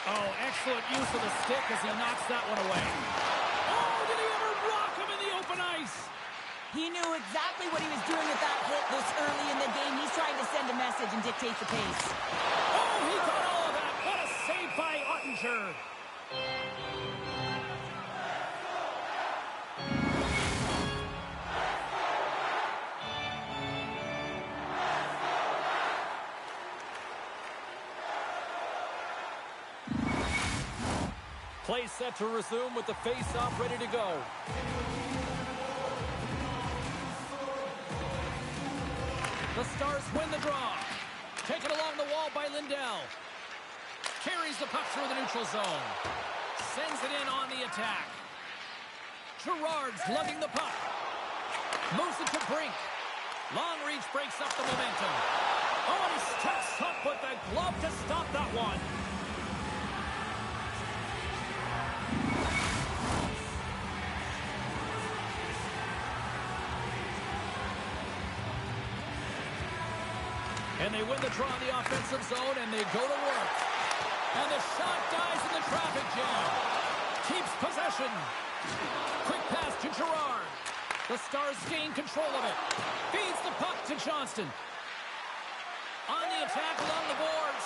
Oh, excellent use of the stick as he knocks that one away. Oh, did he ever rock him in the open ice? He knew exactly what he was doing with that hit this early in the game. He's trying to send a message and dictate the pace. Oh, he got all of that. What a save by Ottinger. Play set to resume with the face-off ready to go. The Stars win the draw. Taken along the wall by Lindell. Carries the puck through the neutral zone. Sends it in on the attack. Girard's lugging the puck. Moves it to Brink. Long reach breaks up the momentum. Oh, and he steps up with the glove to stop that one. And they win the draw in the offensive zone, and they go to work. And the shot dies in the traffic jam. Keeps possession. Quick pass to Girard. The Stars gain control of it. Feeds the puck to Johnston. On the attack along the boards.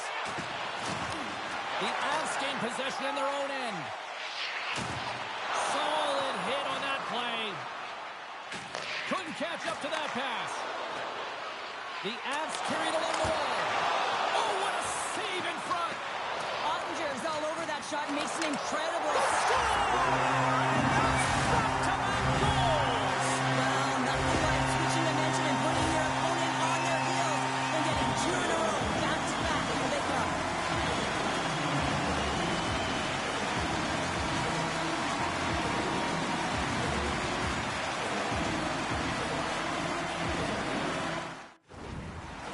The Avs gain possession in their own end. Solid hit on that play. Couldn't catch up to that pass. The Avs carried along the wall. Oh, what a save in front. Ottinger's all over that shot and makes an incredible score. Back-to-back goals. Well, nothing like switching dimension and putting your opponent on their heels and getting 2 in a row, back-to-back. Here they come.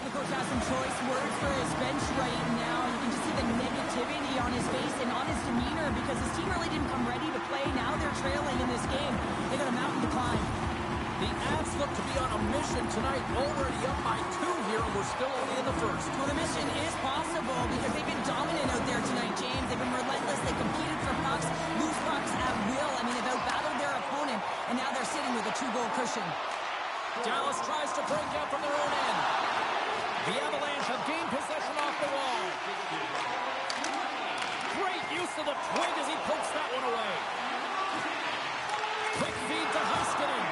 The coach has some choice words for his bench right now. You can just see the negativity on his face and on his demeanor because his team really didn't come ready to play. Now they're trailing in this game. They got a mountain to climb. The Avs look to be on a mission tonight, already up by 2 here, and we're still only in the first. Well, the mission is possible because they've been dominant out there tonight, James. They've been relentless. They competed for pucks, lose pucks at will. I mean, they've outbattled their opponent, and now they're sitting with a 2-goal cushion. Dallas tries to break out from their own end. The Avalanche have gained possession off the wall. Great use of the twig as he pokes that one away. Quick feed to Heiskanen.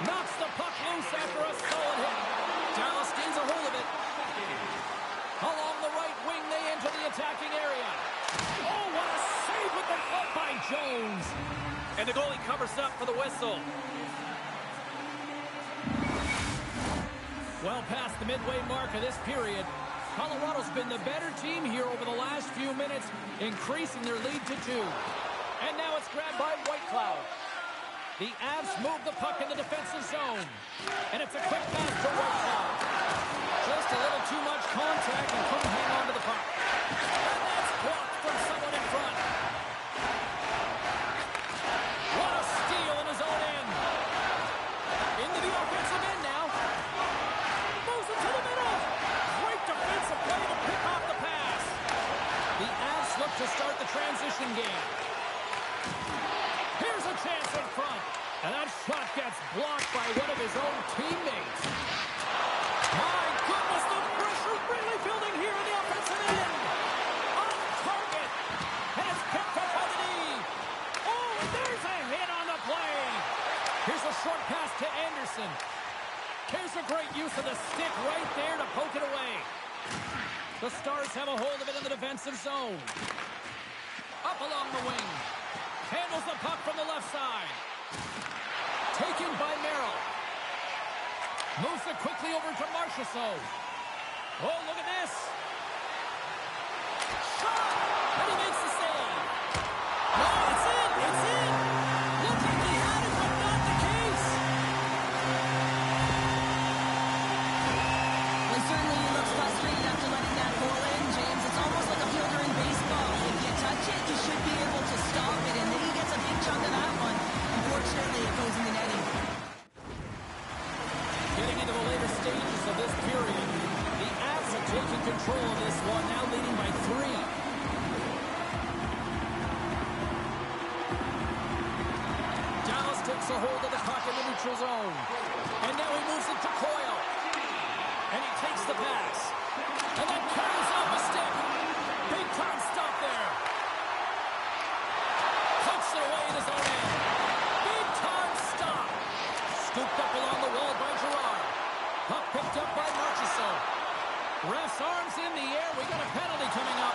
Knocks the puck loose after a solid hit. Dallas gains a hold of it. Along the right wing, they enter the attacking area. Oh, what a save with the foot by Jones. And the goalie covers up for the whistle. Well past the midway mark of this period, Colorado's been the better team here over the last few minutes, increasing their lead to 2. And now it's grabbed by Whitecloud. The Avs move the puck in the defensive zone. And it's a quick pass to Whitecloud. Just a little too much contact and couldn't hang on to the puck. And that's blocked from someone in front. What a steal in his own end. Into the offensive end now. Moves it to the middle. Great defensive play to pick off the pass. The Avs look to start the transition game. Here's a chance in front. And that shot gets blocked by one of his own teammates. My goodness, the pressure really building here in the offensive end. On target. And it's picked up by the knee. Oh, and there's a hit on the play. Here's a short pass to Anderson. Here's a great use of the stick right there to poke it away. The Stars have a hold of it in the defensive zone. Up along the wing. Handles the puck from the left side. Taken by Merrill. Moves it quickly over to Marchessault. Oh, look at this. Shot! And he makes the save. No, it's in! It's in! Looked like he had it, but not the case. Well, certainly he looks frustrated after letting that goal in, James. It's almost like a fielder in baseball. If you touch it, you should be able to stop it, and then he gets a big chunk of that one. Unfortunately, it goes in the netting. Getting into the later stages of this period, the Avs have taken control of this one, now leading by 3. Dallas takes a hold of the puck in the neutral zone. And now he moves it to Coyle. And he takes the pass. And then carries off a stick. Big time stop there. Pokes it away in his own end. Big time stop. Scooped up along the wall by Gerard. Puck picked up by Marchessault. Ref's arms in the air. We got a penalty coming up.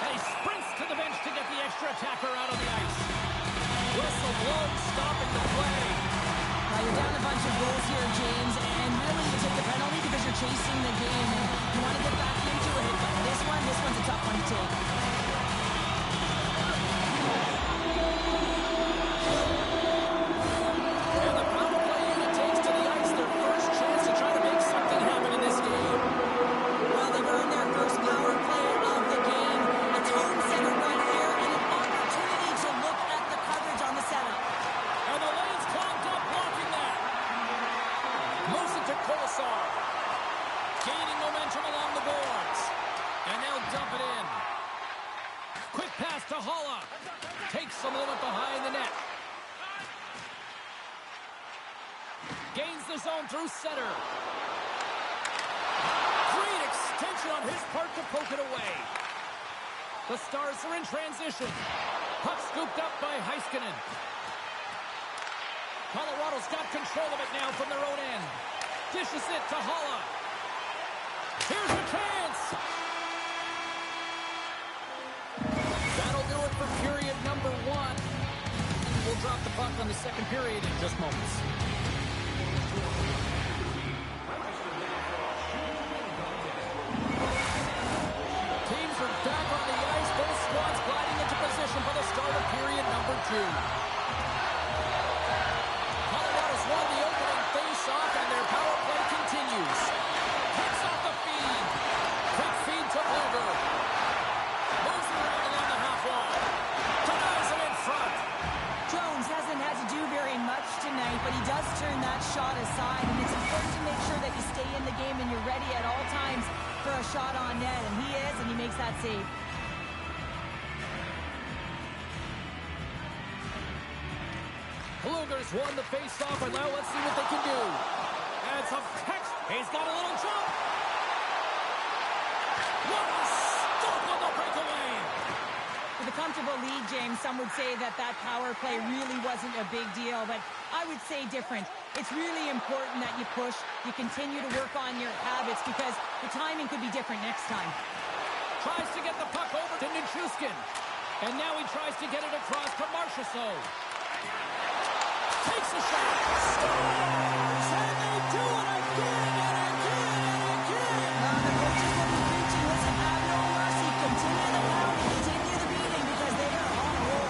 And he sprints to the bench to get the extra attacker out on the ice. Whistle blown, stopping the play. You're down a bunch of goals here, James, and really you take the penalty because you're chasing the game. And you want to get back into it, but this one's a tough one to take. And the power play unit takes to the ice their first chance to try to make something happen in this game. Well, they've earned their first power play of the game. A tone center right here, and an opportunity to look at the coverage on the setup. And the lane's clogged up, blocking that. Moves it to Colasar. Gaining momentum along the boards. And they'll dump it in. Quick pass to Holla. Takes a moment behind the net. Gains the zone through center. Great extension on his part to poke it away. The Stars are in transition. Puck scooped up by Heiskanen. Colorado's got control of it now from their own end. Dishes it to Holla. Here's the chance. That'll do it for period number 1. We'll drop the puck on the second period in just moments. Teams are back on the ice. Both squads gliding into position for the start of period number 2. Colorado's won the opening face-off, and their power play continues. Picks off the feed. Quick feed to Bluger. Moves it around along the half wall. Denies him in front. Jones hasn't had to do very much tonight, but he does turn that shot aside, and it's important to make sure that you stay in the game and you're ready at all times for a shot on net, and he is, and he makes that save. Bluger's won the face-off, and now let's see what they can do. And some text. He's got a little jump. What a stop on the breakaway. With a comfortable lead, James, some would say that that power play really wasn't a big deal, but I would say different. It's really important that you push, you continue to work on your habits, because the timing could be different next time. Tries to get the puck over to Nichushkin. And now he tries to get it across to Marchessault. Takes a shot. Scores! And they do it again and again and again. The coach is going to be preaching, listen, have no mercy. Continue the pounding, continue the beating, because they are on a roll.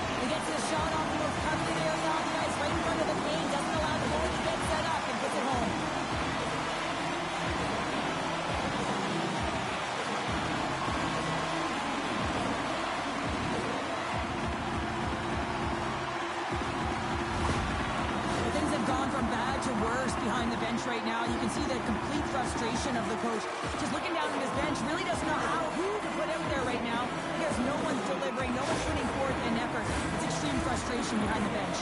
He gets his shot off the most coveted area on the ice, right in front of the paint. Doesn't allow the goalie to get set up and puts it home. Behind the bench right now. You can see the complete frustration of the coach. Just looking down at his bench, really doesn't know who to put out there right now because no one's delivering, no one's putting forth an effort. It's extreme frustration behind the bench.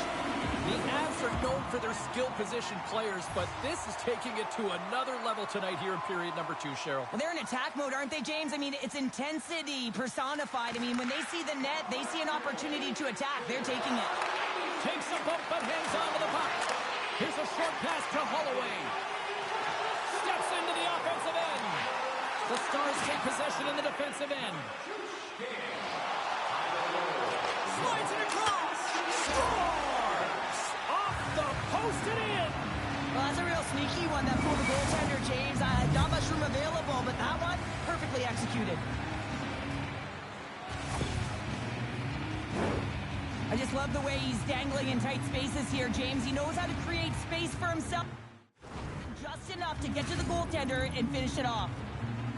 The Avs are known for their skill position players, but this is taking it to another level tonight here in period number 2, Cheryl. Well, they're in attack mode, aren't they, James? I mean, it's intensity personified. I mean, when they see the net, they see an opportunity to attack. They're taking it. Takes a bump but hangs on to the puck. Here's a short pass to Holloway. Steps into the offensive end. The Stars take possession in the defensive end. Slides it across. Scores! Off the post and in. Well, that's a real sneaky one, that fooled the goaltender, James. Not much room available, but that one, perfectly executed. I just love the way he's dangling in tight spaces here, James. He knows how to create space for himself. Just enough to get to the goaltender and finish it off.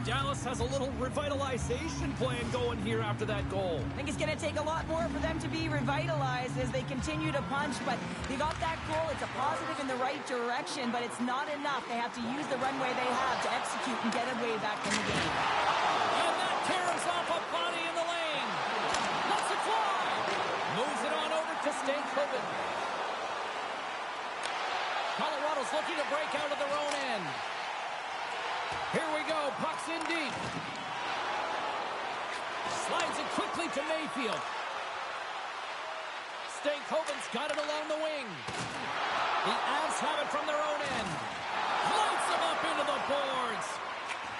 Dallas has a little revitalization plan going here after that goal. I think it's going to take a lot more for them to be revitalized as they continue to punch, but they got that goal. It's a positive in the right direction, but it's not enough. They have to use the runway they have to execute and get away back in the game. And that tears off a body in the lane. Lets it fly. Moves it on over to Stankoven. Colorado's looking to break out of their own end. Here we go. Puck's in deep. Slides it quickly to Mayfield. Stankoven's got it along the wing. The Avs have it from their own end. Lights them up into the boards.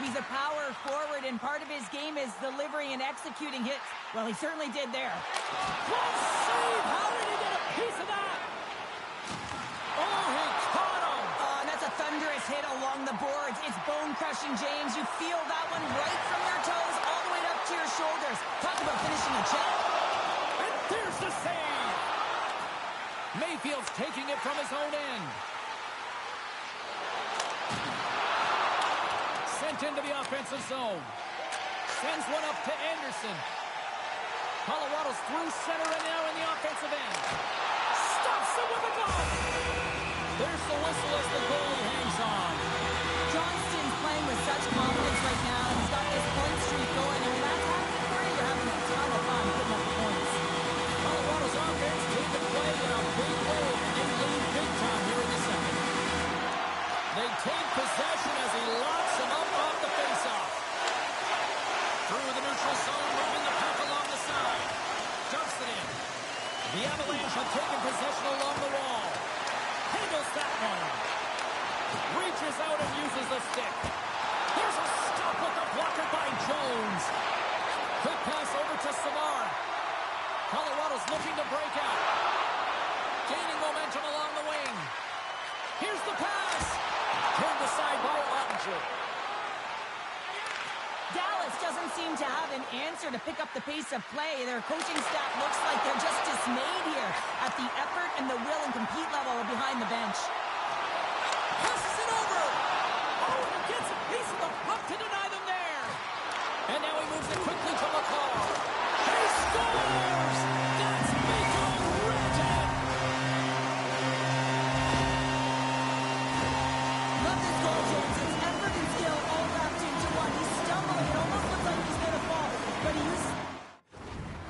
He's a power forward, and part of his game is delivering and executing hits. Well, he certainly did there. Close save! How did he get a piece of that? Oh, he caught him! And that's a thunderous hit along the boards. It's bone-crushing, James. You feel that one right from your toes all the way up to your shoulders. Talk about finishing a check. And there's the save! Mayfield's taking it from his own end. Sent into the offensive zone. Sends one up to Anderson. Colorado's through center and now in the offensive end. Stops it with a glove. There's the whistle as the goalie hangs on. Johnston's playing with such confidence right now. He's got this point streak going, and when that's happening for you, you're having a ton of fun putting up the points. Colorado's offense came to play in a big way, and they lead big time here in the second. They take possession as he locks him up off the faceoff. Through the neutral zone, moving the puck along the side. Dumps it in. The Avalanche but taking possession along the wall. Handles that one. Reaches out and uses the stick. Here's a stop with the blocker by Jones. Quick pass over to Savard. Colorado's looking to break out. Gaining momentum along the wing. Here's the pass. Turned aside by Ottinger. Dallas doesn't seem to have an answer to pick up the pace of play. Their coaching staff looks like they're just dismayed here at the effort and the will and compete level behind the bench. Passes it over. Oh, he gets a piece of the puck to deny them there. And now he moves it quickly to McCall. He scores! That's Mikko Rantanen! Love this goal, James. It's effort and skill all wrapped into one. He's stumbling. It almost looks like he's going to fall. But he used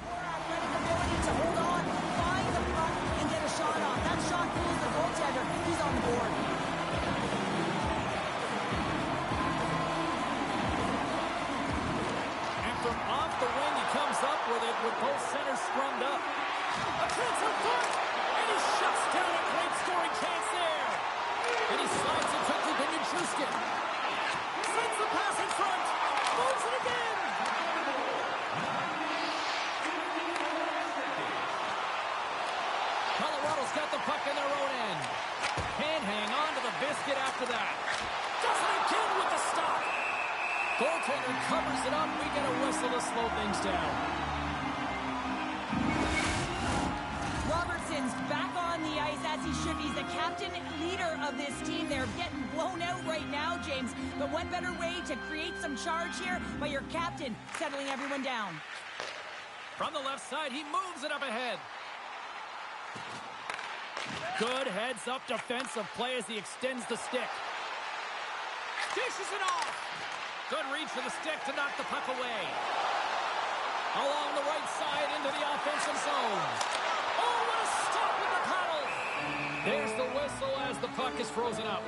more athletic ability to hold on, find the puck, and get a shot off. That shot fools the goaltender. He's on the board. From off the wing, he comes up with it with both centers scrummed up. A chance for Clark, and he shuts down a great scoring chance there. And he slides it quickly to Nichushkin. Sends the pass in front. Moves it again. Colorado's got the puck in their own end. Can't hang on to the biscuit after that. Does it again with the stop. Goaltender covers it up. We get a whistle to slow things down. Robertson's back on the ice as he should be. He's the captain leader of this team. They're getting blown out right now, James. But what better way to create some charge here by your captain settling everyone down? From the left side, he moves it up ahead. Good heads-up defensive play as he extends the stick. Dishes it off. Good reach for the stick to knock the puck away. Along the right side into the offensive zone. Oh, what a stop with the paddle. There's the whistle as the puck is frozen up.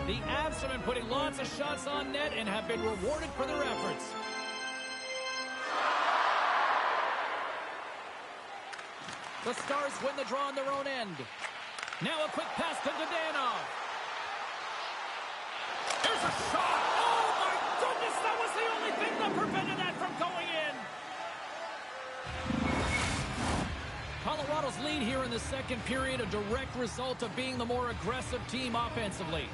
The Avs have been putting lots of shots on net and have been rewarded for their efforts. The Stars win the draw on their own end. Now a quick pass to Dadonov. Here's a shot. Oh, my goodness. That was the only thing that prevented that from going in. Colorado's lead here in the second period, a direct result of being the more aggressive team offensively.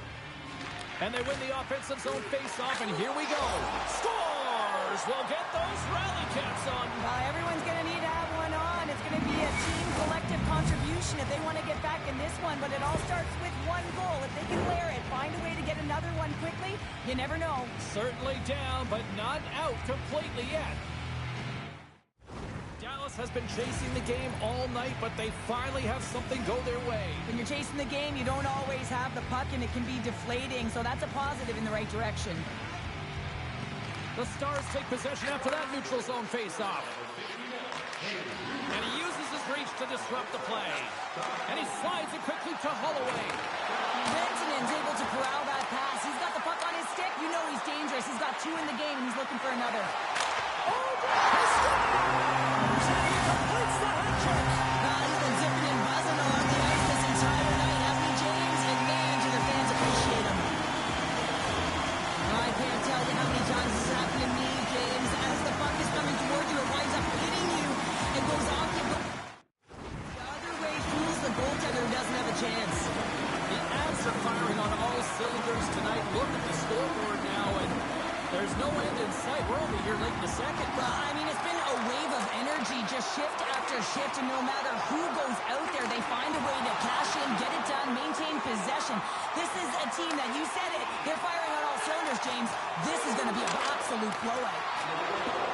And they win the offensive zone face-off, and here we go. Scores! We'll get those rally caps on. Everyone's going to need to have one on. It's going to be a team collective contribution if they want to get back in this one, but it all starts with one goal. If they can layer it, find a way to get another one quickly, you never know. Certainly down, but not out completely yet. Dallas has been chasing the game all night, but they finally have something go their way. When you're chasing the game, you don't always have the puck, and it can be deflating, so that's a positive in the right direction. The Stars take possession after that neutral zone face-off. And he uses his reach to disrupt the play. And he slides it quickly to Holloway. Rantanen's able to corral that pass. He's got the puck on his stick. You know he's dangerous. He's got two in the game, and he's looking for another. Oh, he scores! And he completes the hat trick. He's been zipping and buzzing along the ice this entire night, hasn't he, James? And man, do the fans appreciate him. I can't tell you how many times this has happened to me, James. As the puck is coming toward you, it winds up hitting you and goes off you. The other way fools the goaltender who doesn't have a chance. The Avs are firing on all cylinders tonight. Look at the scoreboard now, and there's no end in sight. We're only here late in the second. I mean, it's been a wave of energy, just shift after shift, and no matter who goes out there, they find a way to cash in, get it done, maintain possession. This is a team that, you said it, they're firing on all cylinders, James. This is going to be an absolute blowout.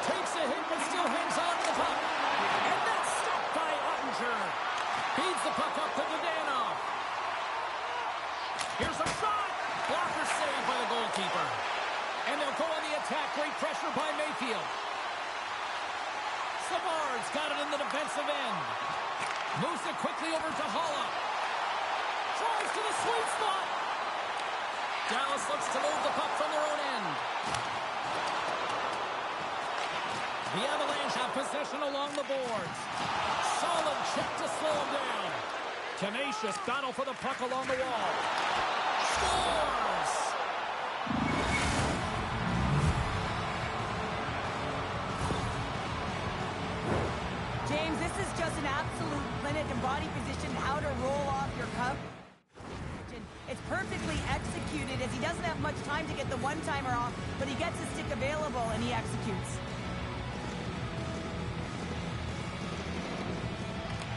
Takes a hit, but still hangs on to the puck. And that's stopped by Ottinger. Feeds the puck up to Dadonov. Here's a shot. Blocker saved by the goalkeeper. And they'll go on the attack. Great pressure by Mayfield. Savard's got it in the defensive end. Moves it quickly over to Holla. Drives to the sweet spot. Dallas looks to move the puck from their own end. The Avalanche have possession along the boards. Solid check to slow him down. Tenacious battle for the puck along the wall. Scores! James, this is just an absolute clinic and body position, how to roll off your cup. It's perfectly executed as he doesn't have much time to get the one-timer off, but he gets his stick available and he executes.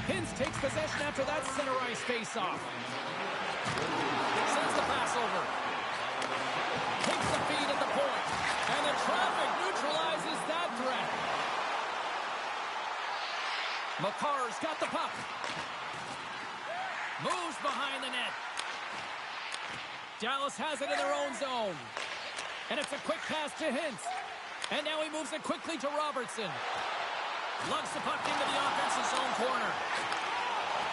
Hintz takes possession after that center ice face-off. Sends the pass over. Takes the feed at the point. And the traffic neutralizes that threat. Makar's got the puck. Moves behind the net. Dallas has it in their own zone. And it's a quick pass to Hintz. And now he moves it quickly to Robertson. Lugs the puck into the offensive zone corner.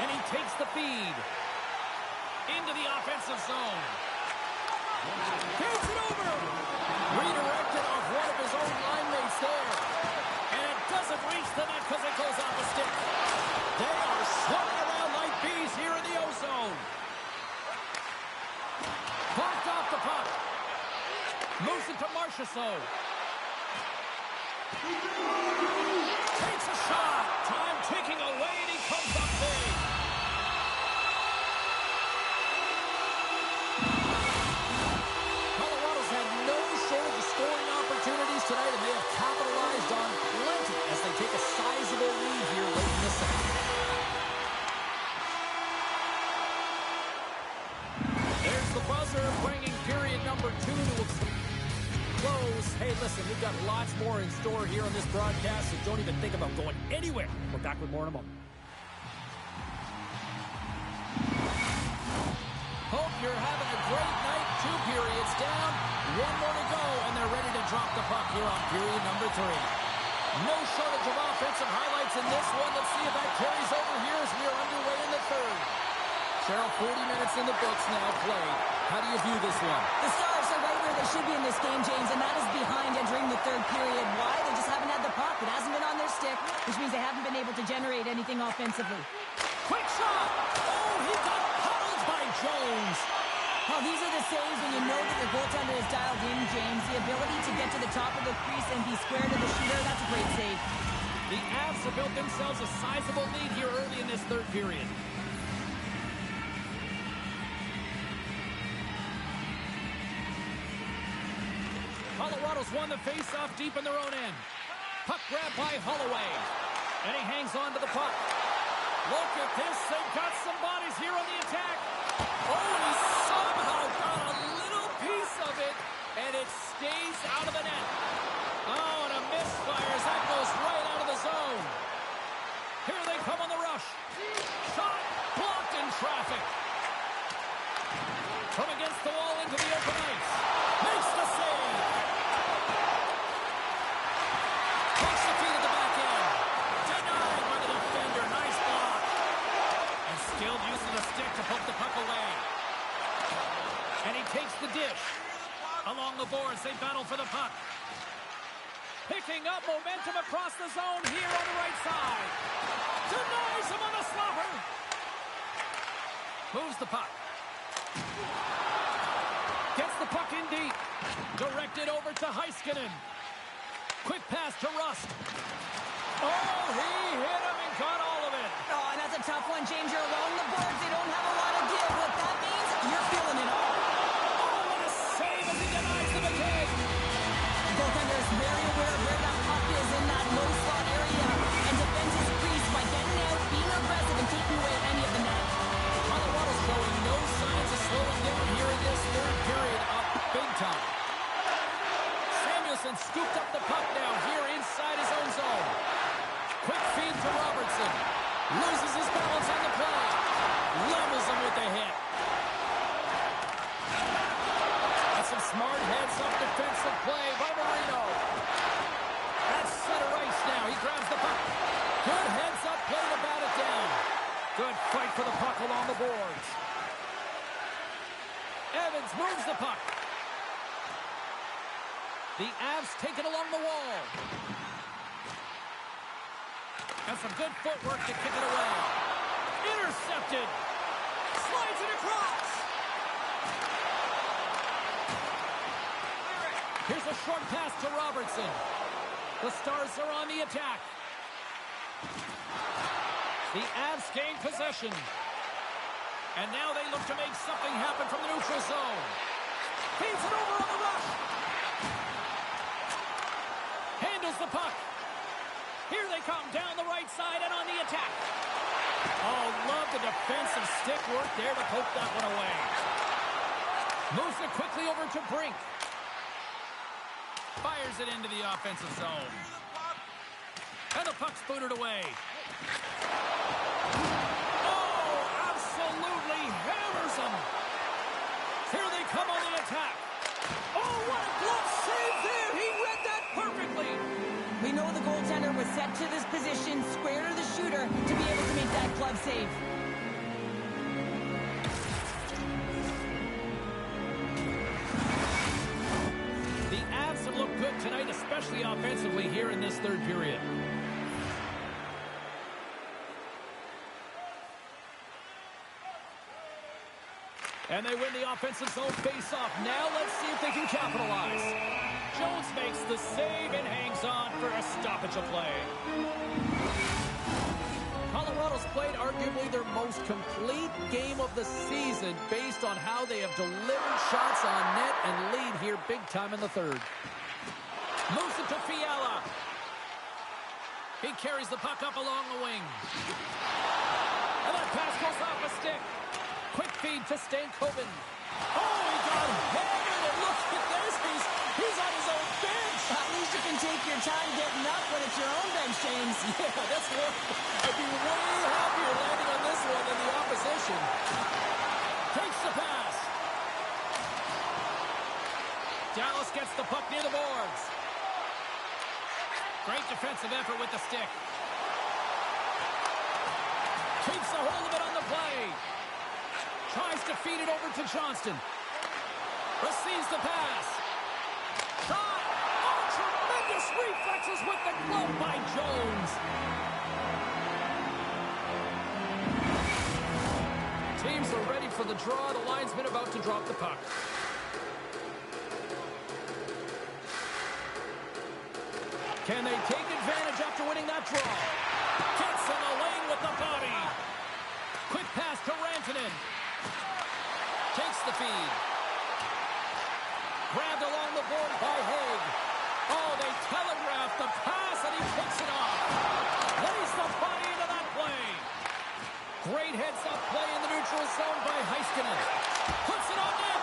And he takes the feed. Into the offensive zone. Gets it over. Redirected off one of his own line mates there. And it doesn't reach the net because it goes off the stick. They are swarming around like bees here in the O-zone. Bumped off the puck. Moves it to Marchessault. Takes a shot. Time ticking away, and he comes up big. Colorado's had no shortage of scoring opportunities tonight, and they have capitalized on plenty as they take a sizable lead here late in the second. There's the buzzer, bringing period number 2 to a close. Hey, listen, we've got lots more in store here on this broadcast, so don't even think about going anywhere. We're back with more in a moment. Hope you're having a great night. 2 periods down, 1 more to go, and they're ready to drop the puck here on period number 3. No shortage of offensive highlights in this one. Let's see if that carries over here as we are underway in the third. Cheryl, 40 minutes in the books now played. How do you view this one? The Stars are right where they should be in this game, James, and that is behind entering the third period. Why? They just haven't had the puck. It hasn't been on their stick, which means they haven't been able to generate anything offensively. Quick shot! Oh, he got puddled by Jones. Well, these are the saves when you know that your goaltender is dialed in, James. The ability to get to the top of the crease and be square to the shooter, that's a great save. The Avs have built themselves a sizable lead here early in this third period. Colorado's won the face-off deep in their own end. Puck grab by Holloway. And he hangs on to the puck. Look at this. They've got some bodies here on the attack. Oh, and he somehow got a little piece of it, and it stays out of the net. Oh, and a misfire as that goes right out of the zone. Here they come on the rush. Shot blocked in traffic. From against the wall into the open ice. Makes the save. Takes the feed at the back end. Denied by the defender. Nice block. And still using the stick to poke the puck away. And he takes the dish. Along the boards, they battle for the puck. Picking up momentum across the zone here on the right side. Denies him on the slapper. Moves the puck. Gets the puck in deep. Directed over to Heiskanen. Quick pass to Rust. Oh, he hit him and got all of it. Oh, and that's a tough one, James. You're along the boards. They don't have a lot of give. What that means, you're feeling it all. Oh, what a save as he denies the McKay. The goaltender is very aware of where that puck is in that low slot area and defends his crease by getting out, being aggressive, and taking away any of the net. Colorado's showing no signs of slowing down here in this third period up big time. Samuelson scooped up the puck now here inside his own zone. Quick feed to Robertson. Loses his balance on the play. Levels him with the hit. That's some smart heads-up defensive play by Marino. That's center ice now. He grabs the puck. Good heads-up play to bat it down. Good fight for the puck along the boards. Evans moves the puck. The Avs take it along the wall. And some good footwork to kick it away. Intercepted. Slides it across. Here's a short pass to Robertson. The Stars are on the attack. The Avs gain possession. And now they look to make something happen from the neutral zone. Feeds it over on the rush. Handles the puck. Here they come down the right side and on the attack. Oh, love the defensive stick work there to poke that one away. Moves it quickly over to Brink. Fires it into the offensive zone. And the puck's booted away. Oh, absolutely hammers him. Here they come on the attack. Oh, what a glove save there. He read that perfectly. We know the goaltender was set to this position, square to the shooter, to be able to make that glove save. The Avs have looked good tonight, especially offensively here in this third period. And they win the offensive zone face-off. Now let's see if they can capitalize. Jones makes the save and hangs on for a stoppage of play. Colorado's played arguably their most complete game of the season based on how they have delivered shots on net and lead here big time in the third. Moves it to Fiala. He carries the puck up along the wing. And that pass goes off a stick. Quick feed to Stankoven. Oh, he got hammered, and look at this. He's on his own bench. At least you can take your time getting up when it's your own bench, James. Yeah, that's one. I'd be way happier landing on this one than the opposition. Takes the pass. Dallas gets the puck near the boards. Great defensive effort with the stick. Keeps a hold of it on the play. Tries to feed it over to Johnston. Receives the pass. Shot. Oh, tremendous reflexes with the glove by Jones. Teams are ready for the draw. The linesman about to drop the puck. Can they take advantage after winning that draw? Gets in the lane with the body. Quick pass to Rantanen. Takes the feed. Grabbed along the board by Haig. Oh, they telegraphed the pass, and he picks it off. Lays the body into that play. Great heads-up play in the neutral zone by Heiskanen. Puts it on net.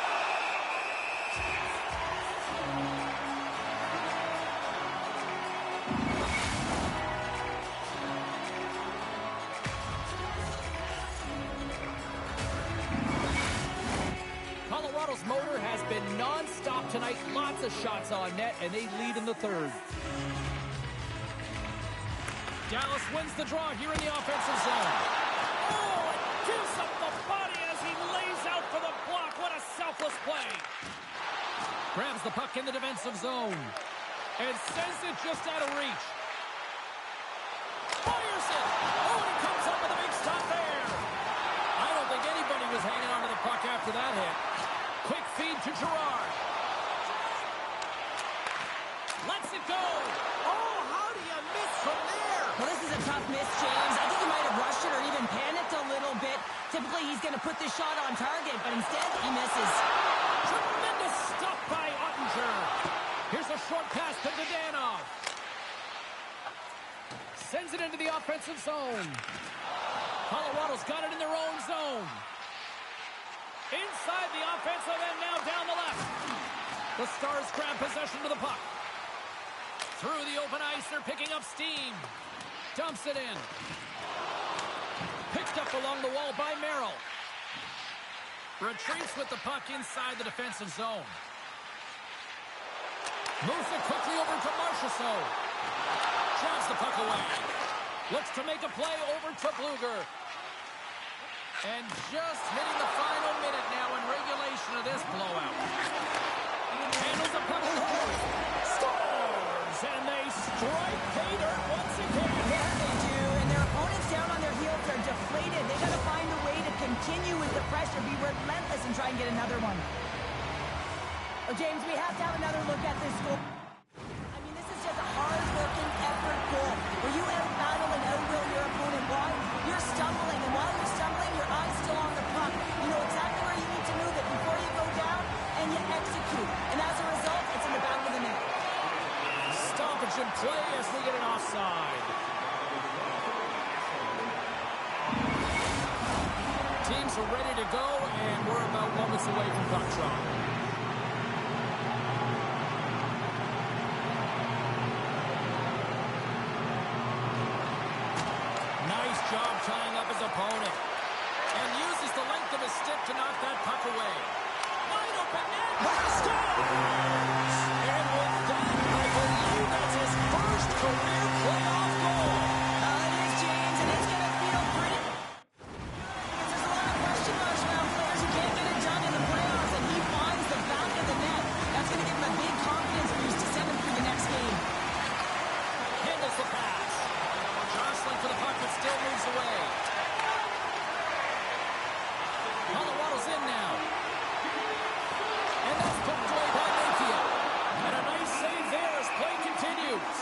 Colorado's motor has been non-stop tonight. Lots of shots on net, and they lead in the third. Dallas wins the draw here in the offensive zone. Oh, it gives up the body as he lays out for the block. What a selfless play. Grabs the puck in the defensive zone and sends it just out of reach. Fires it. Oh, and he comes up with a big stop there. I don't think anybody was hanging on to the puck after that hit. Quick feed to Girard. Lets it go. Oh, how do you miss from there? Well, this is a tough miss, James. I think he might have rushed it or even panicked a little bit. Typically, he's going to put this shot on target, but instead, he misses. Tremendous stuff by Ottinger. Here's a short pass to Dadonov. Sends it into the offensive zone. Colorado's got it in their own zone. Inside the offensive end, now down the left. The Stars grab possession to the puck. Through the open ice, they're picking up steam. Dumps it in. Picked up along the wall by Merrill. Retreats with the puck inside the defensive zone. Moves it quickly over to Marchessault. Drives the puck away. Looks to make a play over to Bluger. And just hitting the final minute now in regulation of this blowout. Handles the puck home. Stars! And they strike pay dirt once again. Yeah, they do. And down on their heels. They're deflated. They got to find a way to continue with the pressure, be relentless, and try and get another one. Oh, James, we have to have another look at this goal. I mean, this is just a hard-working effort goal where you out-battle and out-will your opponent. Why? You're stumbling, and while you're stumbling, your eye's still on the puck. You know exactly where you need to move it before you go down, and you execute. And as a result, it's in the back of the net. Stoppage in play as we get an offside. Teams are ready to go, and we're about moments away from puck drop. Nice job tying up his opponent. And uses the length of his stick to knock that puck away. Wide open net. Scores! And with that, I believe that's his first career playoff goal. It is, James, and it's going to feel pretty. There's a lot of question marks around players who can't get it done in the playoffs, and he finds the back of the net. That's going to give him a big confidence boost to send him through the next game. Handles the pass. Jostling for the puck, but still moves away. Colorado's in now. And that's poked away by Mayfield. And a nice save there as play continues.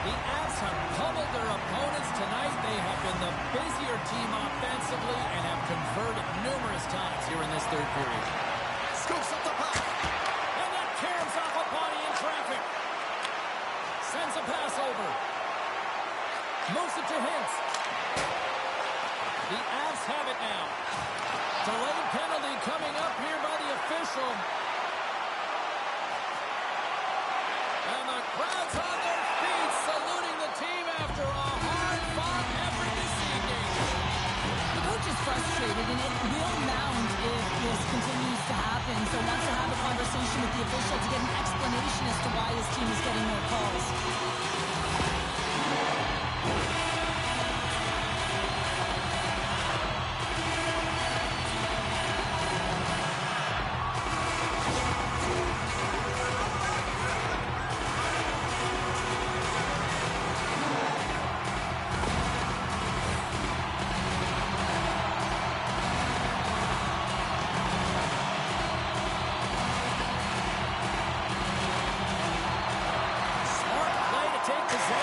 The Avs have pummeled their opponents tonight. They have been the busier team offensively and have converted numerous times here in this third period. Scoops up the puck. And that caroms off a body in traffic. Sends a pass over. Moves it to Hintz. The Avs have it now. Delayed penalty coming up here by the official. And the crowd's on their feet, saluting the team after a hard-fought effort this evening. The coach is frustrated, and it will mount if this continues to happen. So wants to have a conversation with the official to get an explanation as to why his team is getting more calls.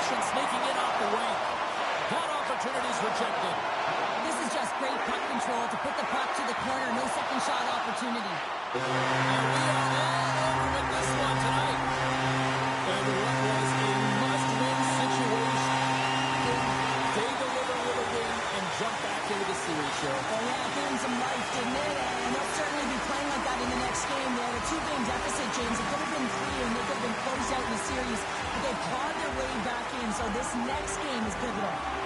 Sneaking in off the wing. That opportunity's rejected. This is just great puck control to put the puck to the corner. No second shot opportunity. And we are all over with this one tonight. And what was a must-win situation. They deliver with a win and jump back into the series, Cheryl. Well, yeah, it gave them some life, didn't it? And they'll certainly be playing like that in the next game. They had a 2-game deficit, James. It could have been 3, and they could have been closed out in the series. But they clawed their way back in, so this next game is pivotal.